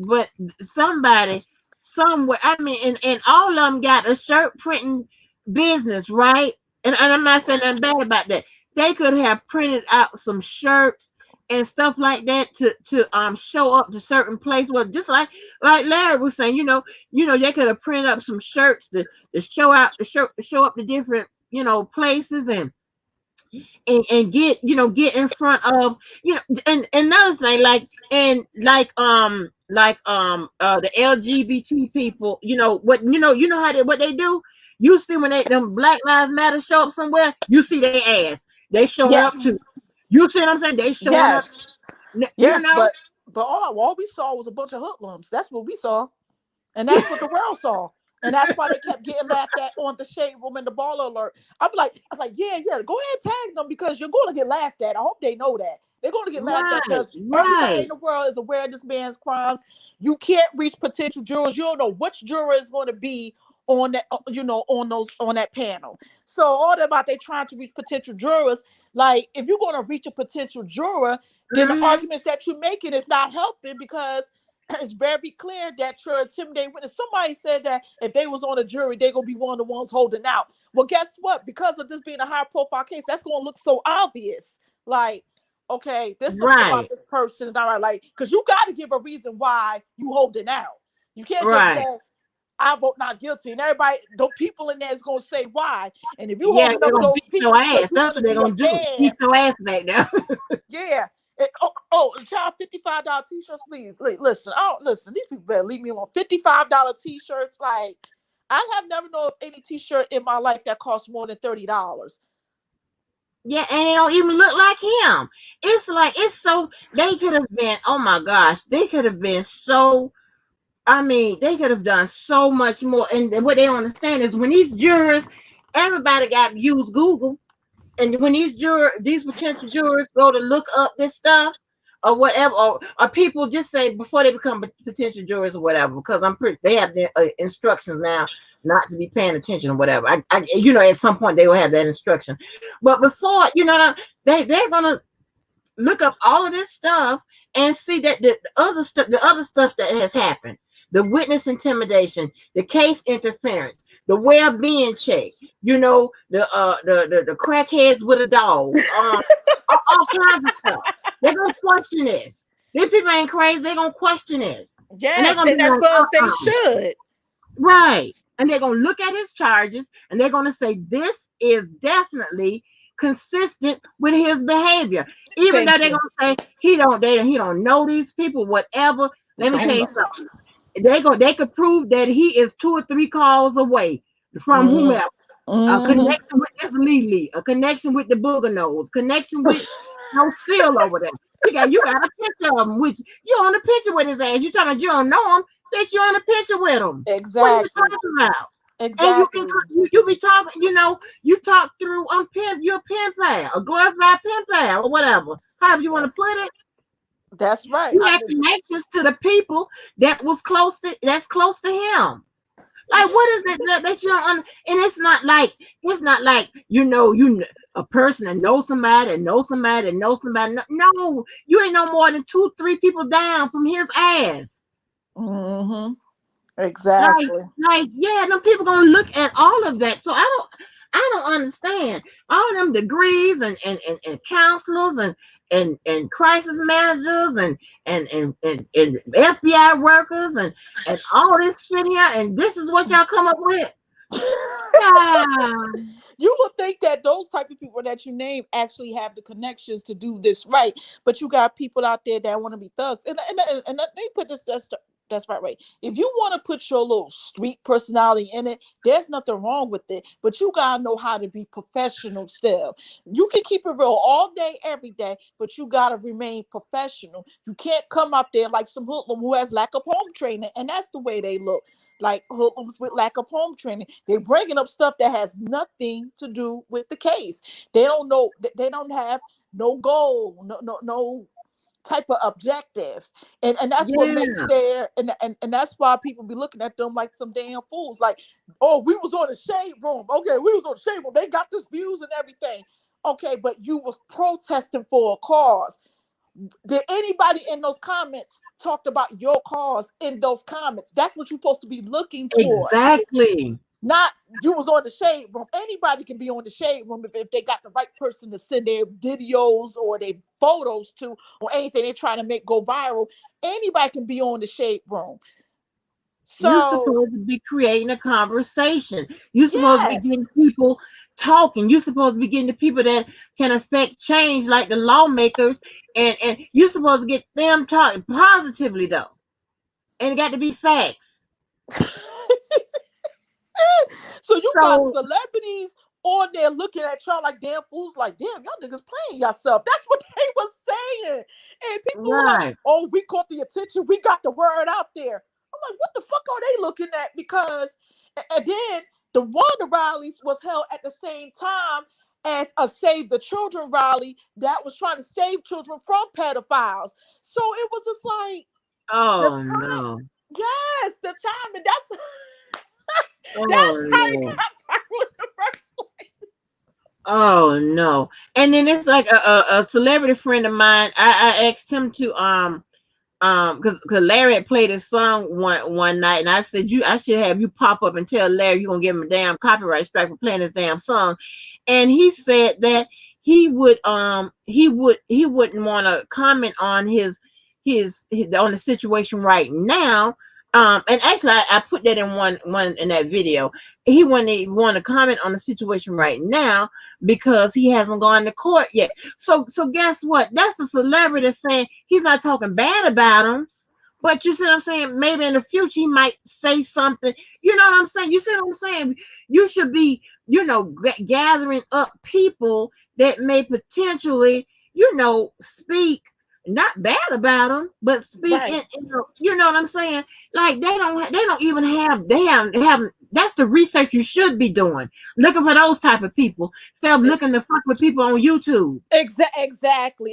somebody somewhere. I mean, and all of them got a shirt printing business, right? And I'm not saying nothing bad about that. They could have printed out some shirts and stuff like that to show up to certain places. Well, just like Larry was saying, they could have printed up some shirts to show up to different places and get in front of and another thing, the LGBT people, what they do. You see when them Black Lives Matter show up somewhere, you see their ass. They showing up too. You see what I'm saying? They showing up.
Yes, but all we saw was a bunch of hoodlums. That's what we saw, and that's what the world saw. And that's why they kept getting laughed at on the Shade Room and the Baller Alert. I was like, yeah, go ahead and tag them, because you're going to get laughed at. I hope they know that. They're going to get laughed at, because everybody in the world is aware of this man's crimes. You can't reach potential jurors. You don't know which juror is going to be on that, on that panel. So all that about they trying to reach potential jurors. Like, if you're going to reach a potential juror, then the arguments that you're making is not helping, because it's very clear that you're intimidating witness. Somebody said that if they was on a jury, they're gonna be one of the ones holding out. Well, guess what? Because of this being a high profile case, that's gonna look so obvious. Like, okay, this something about this person is not right. Like, because you got to give a reason why you holding out. You can't just say, I vote not guilty, and everybody, the people in there is gonna say why. And if you holding up those people,
ass, that's what they're gonna do. Beat your ass back now.
Yeah. Child, $55 t-shirts, please. Listen, these people better leave me alone. $55 t-shirts, like, I have never known of any t-shirt in my life that costs more than $30.
Yeah, and it don't even look like him. It's like it's so they could have been. Oh my gosh, they could have been so. I mean, they could have done so much more. And what they don't understand is when these jurors, everybody got use Google. And when these potential jurors go to look up this stuff or whatever, or people just say before they become potential jurors or whatever, because I'm pretty, they have the instructions now not to be paying attention or whatever. At some point they will have that instruction, but before, they're gonna look up all of this stuff and see that the other stuff that has happened, the witness intimidation, the case interference, the well-being check, the crackheads with a dog, all kinds of stuff. They're gonna question this. These people ain't crazy. They're gonna question this, and they're
Yes,
gonna be
and that's
like,
what they should.
right. And they're gonna look at his charges and they're gonna say this is definitely consistent with his behavior. Even though
Thank
they're
you.
gonna say he don't know these people, whatever. Let me tell you something. They could prove that he is 2 or 3 calls away from
Mhm.
whomever. A
Mhm.
connection with this Lily, a connection with the booger nose, connection with no seal over there. You got a picture of him, which you on a picture with his ass. You talking about you don't know him, bitch, you on a picture with him. What are you
Exactly.
talking about? And
Exactly.
you be talking, you talk through you're a pen pal, a glorified pen pal, or whatever. However you want to
That's
put it.
that's right.
You have connections to the people that's close to him. Like, what is it that you don't and it's not like a person that knows somebody and knows somebody and knows somebody. No, you ain't no more than 2, 3 people down from his ass.
Mm-hmm.
Like,
Exactly.
yeah, them people gonna look at all of that. So I don't understand all them degrees and counselors and crisis managers and FBI workers and all this shit here, and this is what y'all come up with. Yeah.
You would think that those type of people that you name actually have the connections to do this right, but you got people out there that want to be thugs, and they put this that's right. Right. If you want to put your little street personality in it, there's nothing wrong with it. But you gotta know how to be professional still. You can keep it real all day, every day, but you gotta remain professional. You can't come out there like some hoodlum who has lack of home training, and that's the way they look like hoodlums with lack of home training. They're bringing up stuff that has nothing to do with the case. They don't know. They don't have no goal, no type of objective, and that's what makes
Yeah.
their and that's why people be looking at them like some damn fools. Like, oh, we was on the shade room. Okay, we was on the shade room. They got this views and everything. Okay, but you was protesting for a cause. Did anybody in those comments talked about your cause in those comments? That's what you're supposed to be looking for.
Exactly.
Not you was on the shade room. Anybody can be on the shade room if they got the right person to send their videos or their photos to or anything they're trying to make go viral. Anybody can be on the shade room.
You're
So
supposed to be creating a conversation. You're supposed to be getting
yes.
people talking. You're supposed to be getting the people that can affect change, like the lawmakers, and you're supposed to get them talking positively though. And it got to be facts.
So you got
So
celebrities on there looking at y'all like damn fools, like damn, y'all niggas playing yourself. That's what they was saying. And people were like,
right.
oh, we caught the attention, we got the word out there. I'm like, what the fuck are they looking at? Because and then one of the rallies was held at the same time as a Save the Children rally that was trying to save children from pedophiles. So it was just like the
Oh
time,
no.
yes, the time, and
Oh
that's how you
no.
got viral in the first place.
Oh no. And then it's like a celebrity friend of mine. I asked him to because Larry had played his song one night, and I said I should have you pop up and tell Larry you're gonna give him a damn copyright strike for playing his damn song. And he said that he wouldn't want to comment on his on the situation right now. And actually I put that in one in that video. He wouldn't even want to comment on the situation right now because he hasn't gone to court yet. So guess what? That's a celebrity saying he's not talking bad about him, But you see what I'm saying? Maybe in the future he might say something. You know what I'm saying? You see what I'm saying? You should be, gathering up people that may potentially, speak not bad about them, but speak
Right.
you know what I'm saying? Like they don't even have that's the research you should be doing. Looking for those type of people. Instead of looking to fuck with people on YouTube.
Exactly.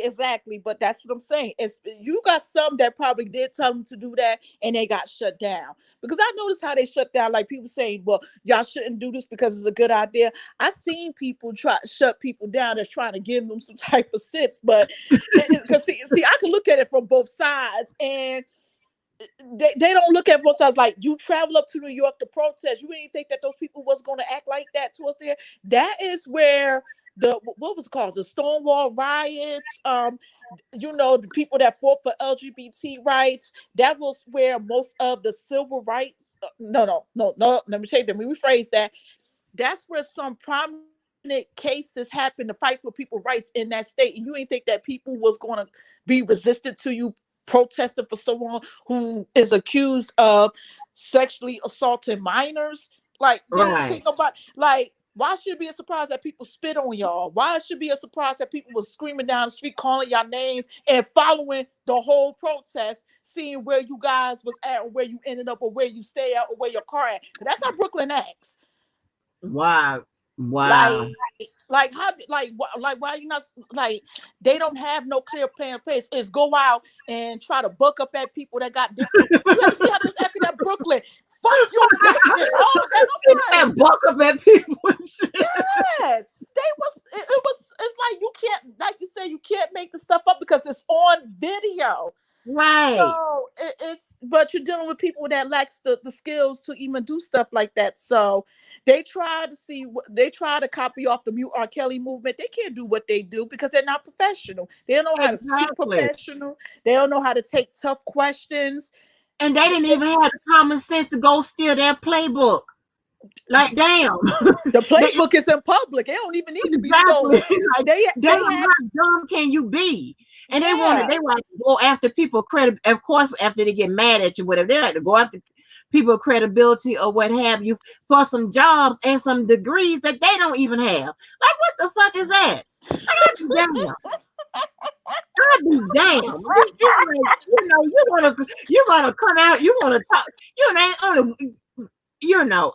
But that's what I'm saying. It's you got some that probably did tell them to do that and they got shut down. Because I noticed how they shut down, like people saying, well, y'all shouldn't do this because it's a good idea. I've seen people try to shut people down that's trying to give them some type of sense. But because see, I can look at it from both sides, and they don't look at both sides. Like, you travel up to New York to protest. You didn't think that those people was going to act like that to us there. That is where what was it called? The Stonewall riots. The people that fought for LGBT rights. That was where most of the civil rights. No. Let me change that. Let me rephrase that. That's where some prominent cases happen to fight for people's rights in that state. And you didn't think that people was going to be resistant to you protesting for someone who is accused of sexually assaulting minors. Like, they didn't
Right.
think about, like, why should it be a surprise that people spit on y'all? Why should it be a surprise that people was screaming down the street, calling y'all names and following the whole protest, seeing where you guys was at or where you ended up or where you stay at or where your car at? That's how Brooklyn acts.
Wow.
Like how, like why you not, like, they don't have no clear plan of place. Is go out and try to buck up at people that got different. You have to see how this acting at Brooklyn. Fuck you, bitches. All that. I'm like,
Buck up at people and shit.
yes, they was. It was. It's like you can't, like you say, you can't make the stuff up because it's on video.
Right.
So but you're dealing with people that lacks the skills to even do stuff like that. So they try to copy off the Mute R. Kelly movement. They can't do what they do because they're not professional. They don't know how to speak professional. They don't know how to take tough questions.
And they didn't even have the common sense to go steal their playbook. Like, damn.
The playbook is in public. It don't even need to be stolen.
How dumb can you be? And they want to go after people credit. Of course, after they get mad at you, whatever, they like to go after people credibility or what have you for some jobs and some degrees that they don't even have. Like, what the fuck is that? I'd be damn. It's like, you're gonna come out, you're gonna talk,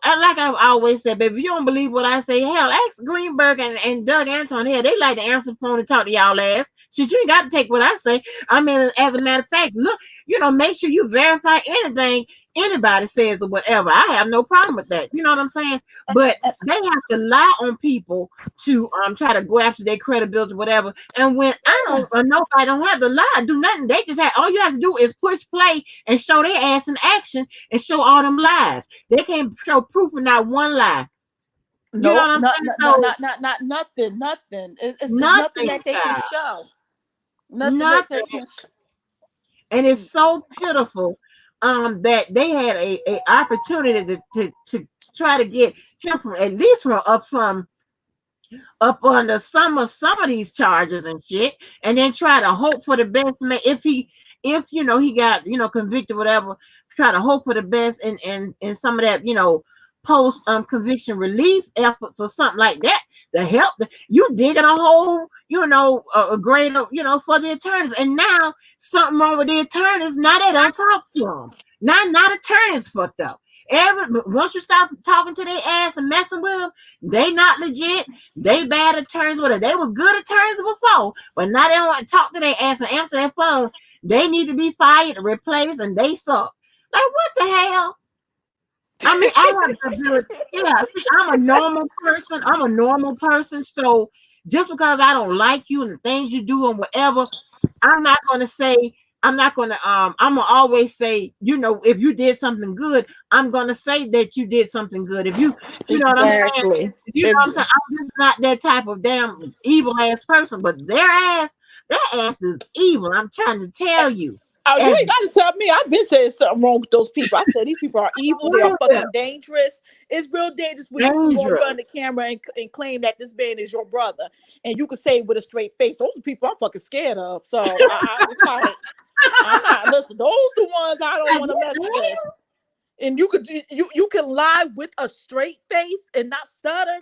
and like I've always said, baby, you don't believe what I say. Hell, ask Greenberg and Doug Anton here. They like to answer the phone and talk to y'all ass. Shit, you ain't got to take what I say. I mean, as a matter of fact, look, make sure you verify anything anybody says or whatever. I have no problem with that. You know what I'm saying? But they have to lie on people to try to go after their credibility, whatever. And when nobody don't have to lie, do nothing. They just all you have to do is push play and show their ass in action and show all them lies. They can't show proof of not one lie.
No, not nothing. It's nothing that they can show. Nothing. That they can show.
And it's so pitiful that they had a opportunity to try to get him from at least up under some of these charges and shit, and then try to hope for the best. If he got convicted, whatever, try to hope for the best and some of that post conviction relief efforts or something like that to help you digging a hole, a grade for the attorneys. And now something wrong with the attorneys. Now they don't talk to them. Not attorneys fucked up. Once you stop talking to their ass and messing with them, they not legit. They bad attorneys. Whatever. They was good attorneys before, but now they don't want to talk to their ass and answer their phone. They need to be fired, replaced, and they suck. Like, what the hell? I mean, see, I'm a normal person. So just because I don't like you and the things you do and whatever, I'm not going to always say, if you did something good, I'm going to say that you did something good. If you know what I'm saying? You know what I'm saying? I'm just not that type of damn evil ass person, but their ass is evil. I'm trying to tell you.
You ain't got to tell me. I've been saying something wrong with those people. I said these people are evil. They are fucking dangerous. It's real dangerous when you go on the camera and claim that this man is your brother, and you can say it with a straight face. Those are people I'm fucking scared of. So I was like, I'm not. Listen, those the ones I don't
Like,
want to
what
mess
the
with. And you can lie with a straight face and not stutter.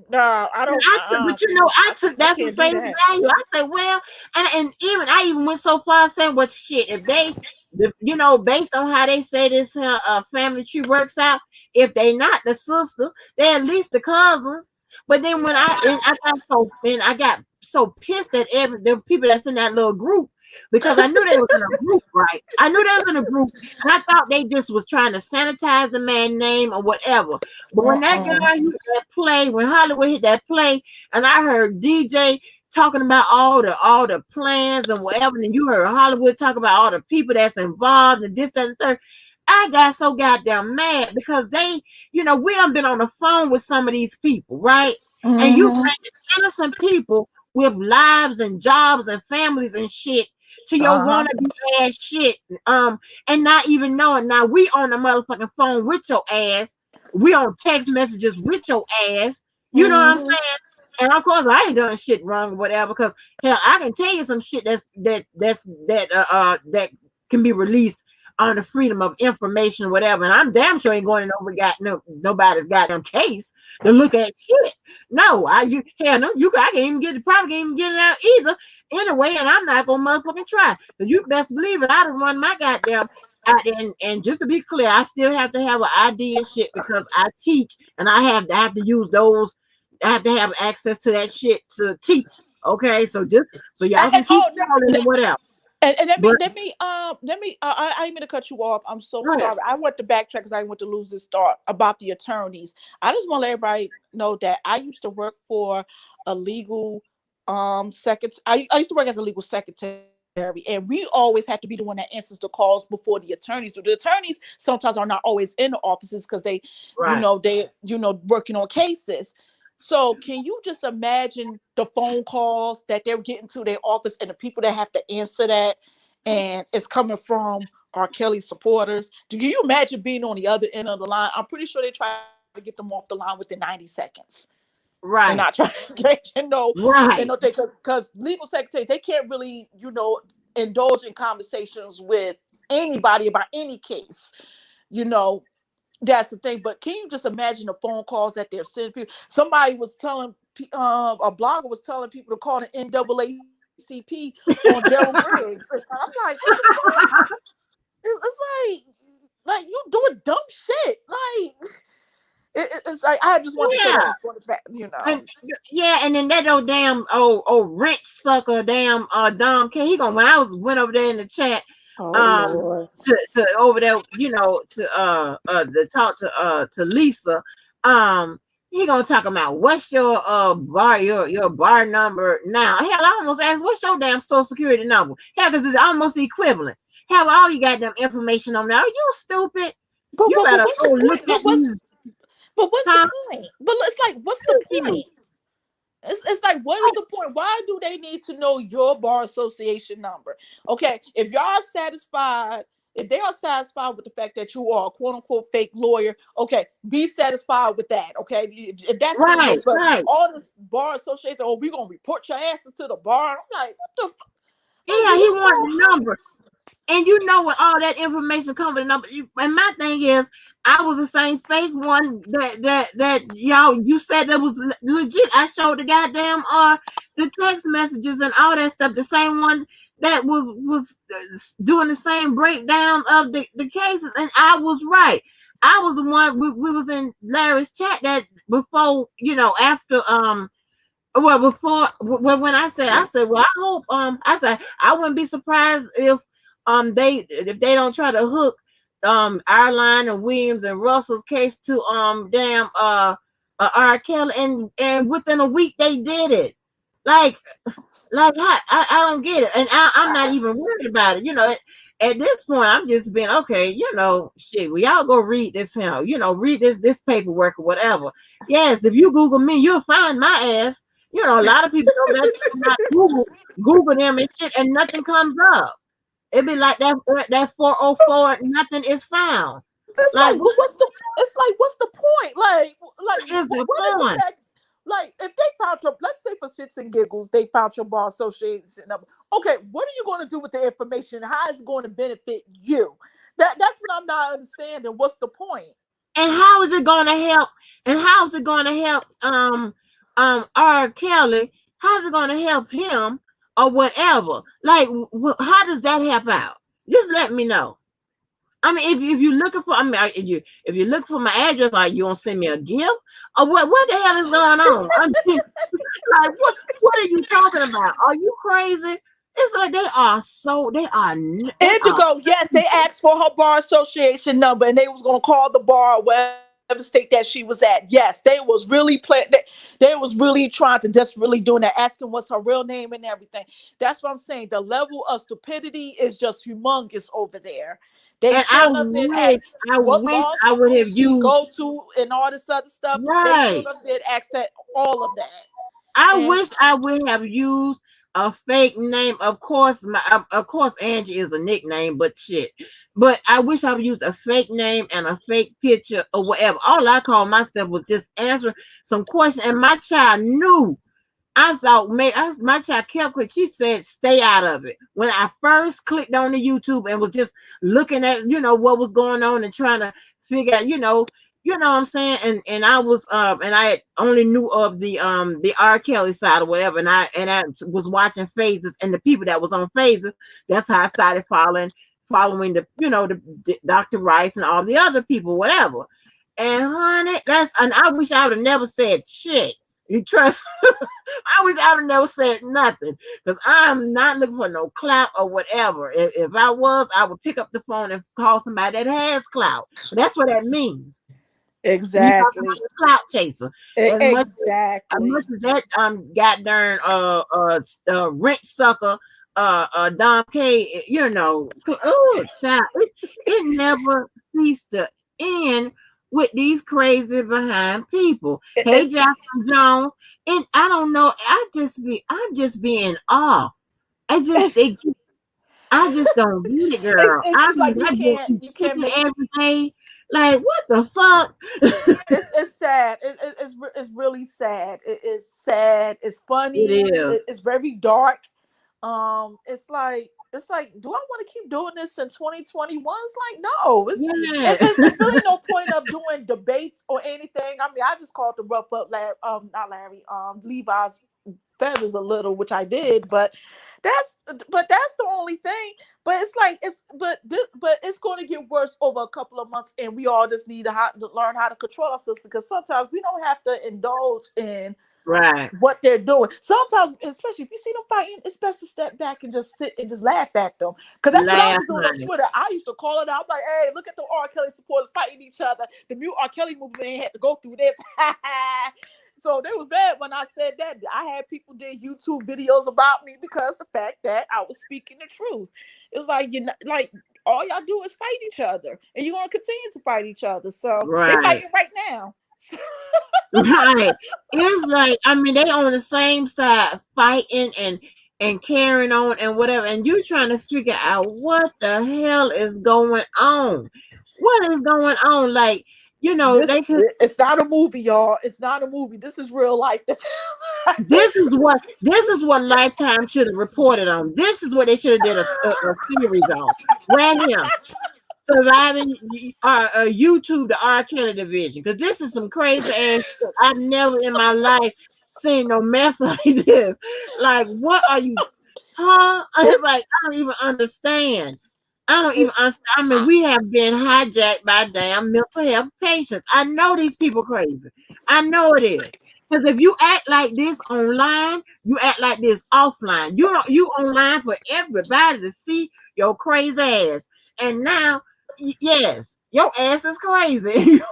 No, I don't.
but you know, I took
I
that for
can't do
face
that.
value. I said, well, and even I even went so far as saying, well, shit, if they, you know, based on how they say this family tree works out, if they not the sister, they at least the cousins. But then when I got so pissed at the people that's in that little group because I knew they was in a group, right? I knew they was in a group, and I thought they just was trying to sanitize the man's name or whatever. But when that guy hit that play, when Hollywood hit that play, and I heard DJ talking about all the plans and whatever, and you heard Hollywood talk about all the people that's involved and this, that, and the third. I got so goddamn mad because they, you know, we done been on the phone with some of these people, right? And you bring innocent people with lives and jobs and families and shit to your wannabe ass shit, and not even knowing. Now we on the motherfucking phone with your ass. We on text messages with your ass. You know what I'm saying? And of course, I ain't done shit wrong or whatever. Because hell, I can tell you some shit that can be released on the freedom of information or whatever. And I'm damn sure ain't going over nobody's goddamn case to look at shit. No, I can't even get probably can't even get it out either. Anyway, and I'm not gonna motherfucking try. So you best believe it. I'd have run my goddamn out there, and just to be clear, I still have to have an ID and shit because I teach and I have to use those. I have to have access to that shit to teach. Okay, so just so y'all can keep calling or whatever.
And let
But
me I didn't mean to cut you off. I'm so sorry. I want to backtrack because I want to lose this thought about the attorneys. I just want to let everybody know that I used to work for a legal I used to work as a legal secretary, and we always had to be the one that answers the calls before the attorneys do. The attorneys sometimes are not always in the offices because they working on cases. So can you just imagine the phone calls that they're getting to their office and the people that have to answer that, and it's coming from R. Kelly supporters? Do you imagine being on the other end of the line? I'm pretty sure they try to get them off the line within 90 seconds.
Right.
And not trying to get,
right.
Because legal secretaries, they can't really, indulge in conversations with anybody about any case. That's the thing. But can you just imagine the phone calls that they're sending people? Somebody was telling, a blogger was telling people to call the NAACP on Gerald Briggs. And I'm like, what the fuck? It's like you doing dumb shit. Like, it's like, I just want to say that before the back,
And then that old damn old wrench sucker, damn Dom K. When I went over there in the chat,
Lord.
to over there, to talk to Lisa, he gonna talk about what's your bar your bar number now. Hell, I almost asked what's your damn social security number. Yeah, because it's almost equivalent. Have all you got them information on now. Are you stupid? You better go look at these.
But what's the point? But it's like, what's the point? It's like, what is the point? Why do they need to know your bar association number? Okay, if they are satisfied with the fact that you are a quote unquote fake lawyer, okay, be satisfied with that. Okay, if that's what it is. But all this bar association, we're gonna report your asses to the bar. I'm like, what the fuck?
Yeah, he wanted the number. And you know what all that information comes with the number. And my thing is, I was the same fake one that y'all you said that was legit. I showed the goddamn the text messages and all that stuff. The same one that was doing the same breakdown of the cases, and I was right. I was the one we was in Larry's chat that before after before when I said well I hope I said I wouldn't be surprised if they don't try to hook Arline and Williams and Russell's case to R. Kelly, and within a week they did it. Like I don't get it, and I'm not even worried about it. At this point I'm just being okay. Shit, we all go read this read this paperwork or whatever. Yes, if you Google me, you'll find my ass. A lot of people know that's not Google them and shit, and nothing comes up. It'd be like that 404, nothing is found.
It's like what's the point? Like
is the point?
like if they found your, let's say for shits and giggles, they found your bar association number. Okay, what are you going to do with the information? How is it going to benefit you? That's what I'm not understanding. What's the point?
And how is it going to help? And how is it going to help R. Kelly? How's it going to help him or whatever? Like, how does that help out? Just let me know. I mean, if you're looking for, I mean, if you look for my address, like you gonna send me a gift or what? What the hell is going on? I mean, like what are you talking about? Are you crazy? It's like they are
Indigo, yes, they asked for her bar association number, and they was gonna call the bar, whatever state that she was at. Yes, they was really they was really trying to just really doing that, asking what's her real name and everything. That's what I'm saying. The level of stupidity is just humongous over there. They
and
should have been asked
I
what
wish
bar
I would
did
have
she
used
go to and all this other stuff. They
right.
should have been asked that, all of that.
I
And
wish I would have used a fake name. Of course, of course Angie is a nickname, but shit. But I wish I would use a fake name and a fake picture or whatever. All I called myself was just answering some questions, and my child knew. I thought, my child kept quick. She said, "Stay out of it." When I first clicked on the YouTube and was just looking at, what was going on and trying to figure out, what I'm saying. And I was, and I only knew of the R. Kelly side or whatever. And I was watching phases and the people that was on phases. That's how I started following the Dr. Rice and all the other people, whatever. And honey, and I wish I would have never said shit. You trust? I wish I would never said nothing because I'm not looking for no clout or whatever. If I was, I would pick up the phone and call somebody that has clout. But that's what that means. You talking
exactly,
about the clout chaser. As
exactly.
much as that got darn rent sucker Don K, oh child, it never ceased to end with these crazy behind people. Hey
It's
Jackson Jones, and I don't know, I'm just being awe. They I just don't get it, girl. I
it's
mean
like
that boy keeps
you can't
kicking
make
every day. Like what the fuck?
it's sad. It's really sad. It's sad. It's funny.
It is.
It's very dark. It's like, do I want to keep doing this in 2021? It's like, no,
Yeah.
it's really no point of doing debates or anything. I mean, I just called to rough up not Larry, Levi's feathers a little, which I did, that's that's the only thing. But it's like but it's going to get worse over a couple of months, and we all just need to learn how to control ourselves, because sometimes we don't have to indulge in
Right.
what they're doing. Sometimes, especially if you see them fighting, it's best to step back and just sit and just laugh at them. Because that's what I
Laugh,
was doing on
honey.
Twitter. I used to call it out. I'm like, hey, look at the R. Kelly supporters fighting each other. The new R. Kelly movement had to go through this. So it was bad when I said that. I had people did YouTube videos about me because the fact that I was speaking the truth. It's like, like all y'all do is fight each other, and you're gonna continue to fight each other. So they
Right.
fighting right now.
Right. It's like, I mean, they on the same side fighting and carrying on and whatever, and you're trying to figure out what the hell is going on. What is going on? Like, they could.
It's not a movie, y'all. It's not a movie. This is real life.
This is what Lifetime should have reported on. This is what they should have did a series on. Right here. Surviving YouTube, the R. Kelly division, because this is some crazy ass shit. I've never in my life seen no mess like this. Like, what are you? Huh? It's like I don't even understand. I don't even understand.
It's
I mean, we have been hijacked by damn mental health patients. I know these people crazy. I know it is. Because if you act like this online, you act like this offline. You online for everybody to see your crazy ass. And now, yes, your ass is crazy.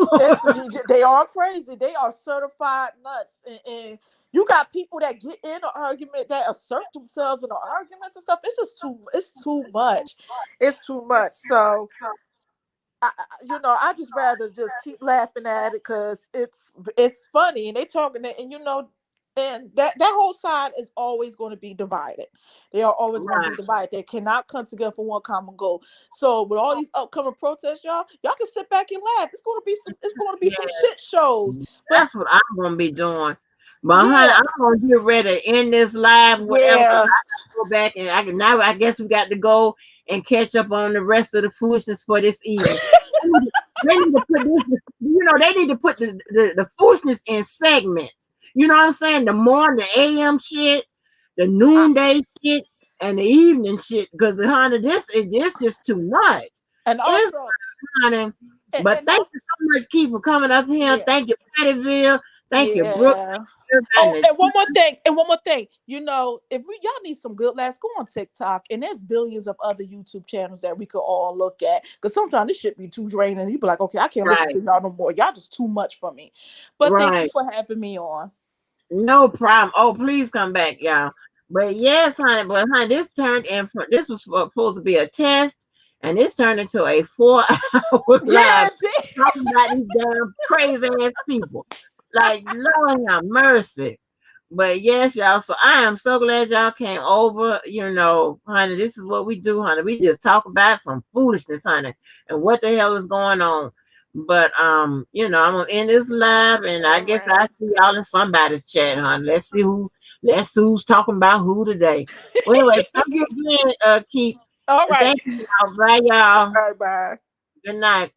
they are crazy. They are certified nuts, and you got people that get in an argument that assert themselves in the arguments and stuff. It's just too. It's too much. It's too much. So I just rather just keep laughing at it because it's funny, and they talking it, and and that whole side is always going to be divided. They are always going to be
Right.
divided. They cannot come together for one common goal. So with all these upcoming protests, y'all can sit back and laugh. It's going to be some
Yeah,
shit shows. But
that's what I'm gonna be doing. But honey,
Yeah.
I'm gonna get ready to end this live, whatever. 'Cause I
Yeah.
gotta go back and I can now. I guess we got to go and catch up on the rest of the foolishness for this evening. They need to put this. They need to put the foolishness in segments. You know what I'm saying? The morning, the AM shit, the noonday shit, and the evening shit. Because honey, this is just too much.
And
It's
also,
honey. But
and
thank
also,
you so much, Keith, for coming up here.
yeah,
Thank you, Pattyville. Thank you, Brooke.
yeah.
Everybody
Oh,
in the
and one more thing, if y'all need some good laughs, go on TikTok, and there's billions of other YouTube channels that we could all look at. Because sometimes this shit be too draining. You be like, okay, I can't listen
right,
to y'all no more. Y'all just too much for me. But thank you
right.
for having me on.
No problem. Oh, please come back, y'all. But yes, honey, this turned in this was supposed to be a test, and this turned into a 4 hour
Yeah,
live talking about these damn crazy ass people. Like, Lord have mercy. But yes, y'all. So I am so glad y'all came over. Honey, this is what we do, honey. We just talk about some foolishness, honey, and what the hell is going on. But I'm gonna end this live, and I
all
guess I
right.
see y'all in somebody's chat, honey. Let's see who's talking about who today. Well, anyway, thank you again, Keith.
All
And
right.
thank you, y'all. Bye, y'all.
Bye bye.
Good night.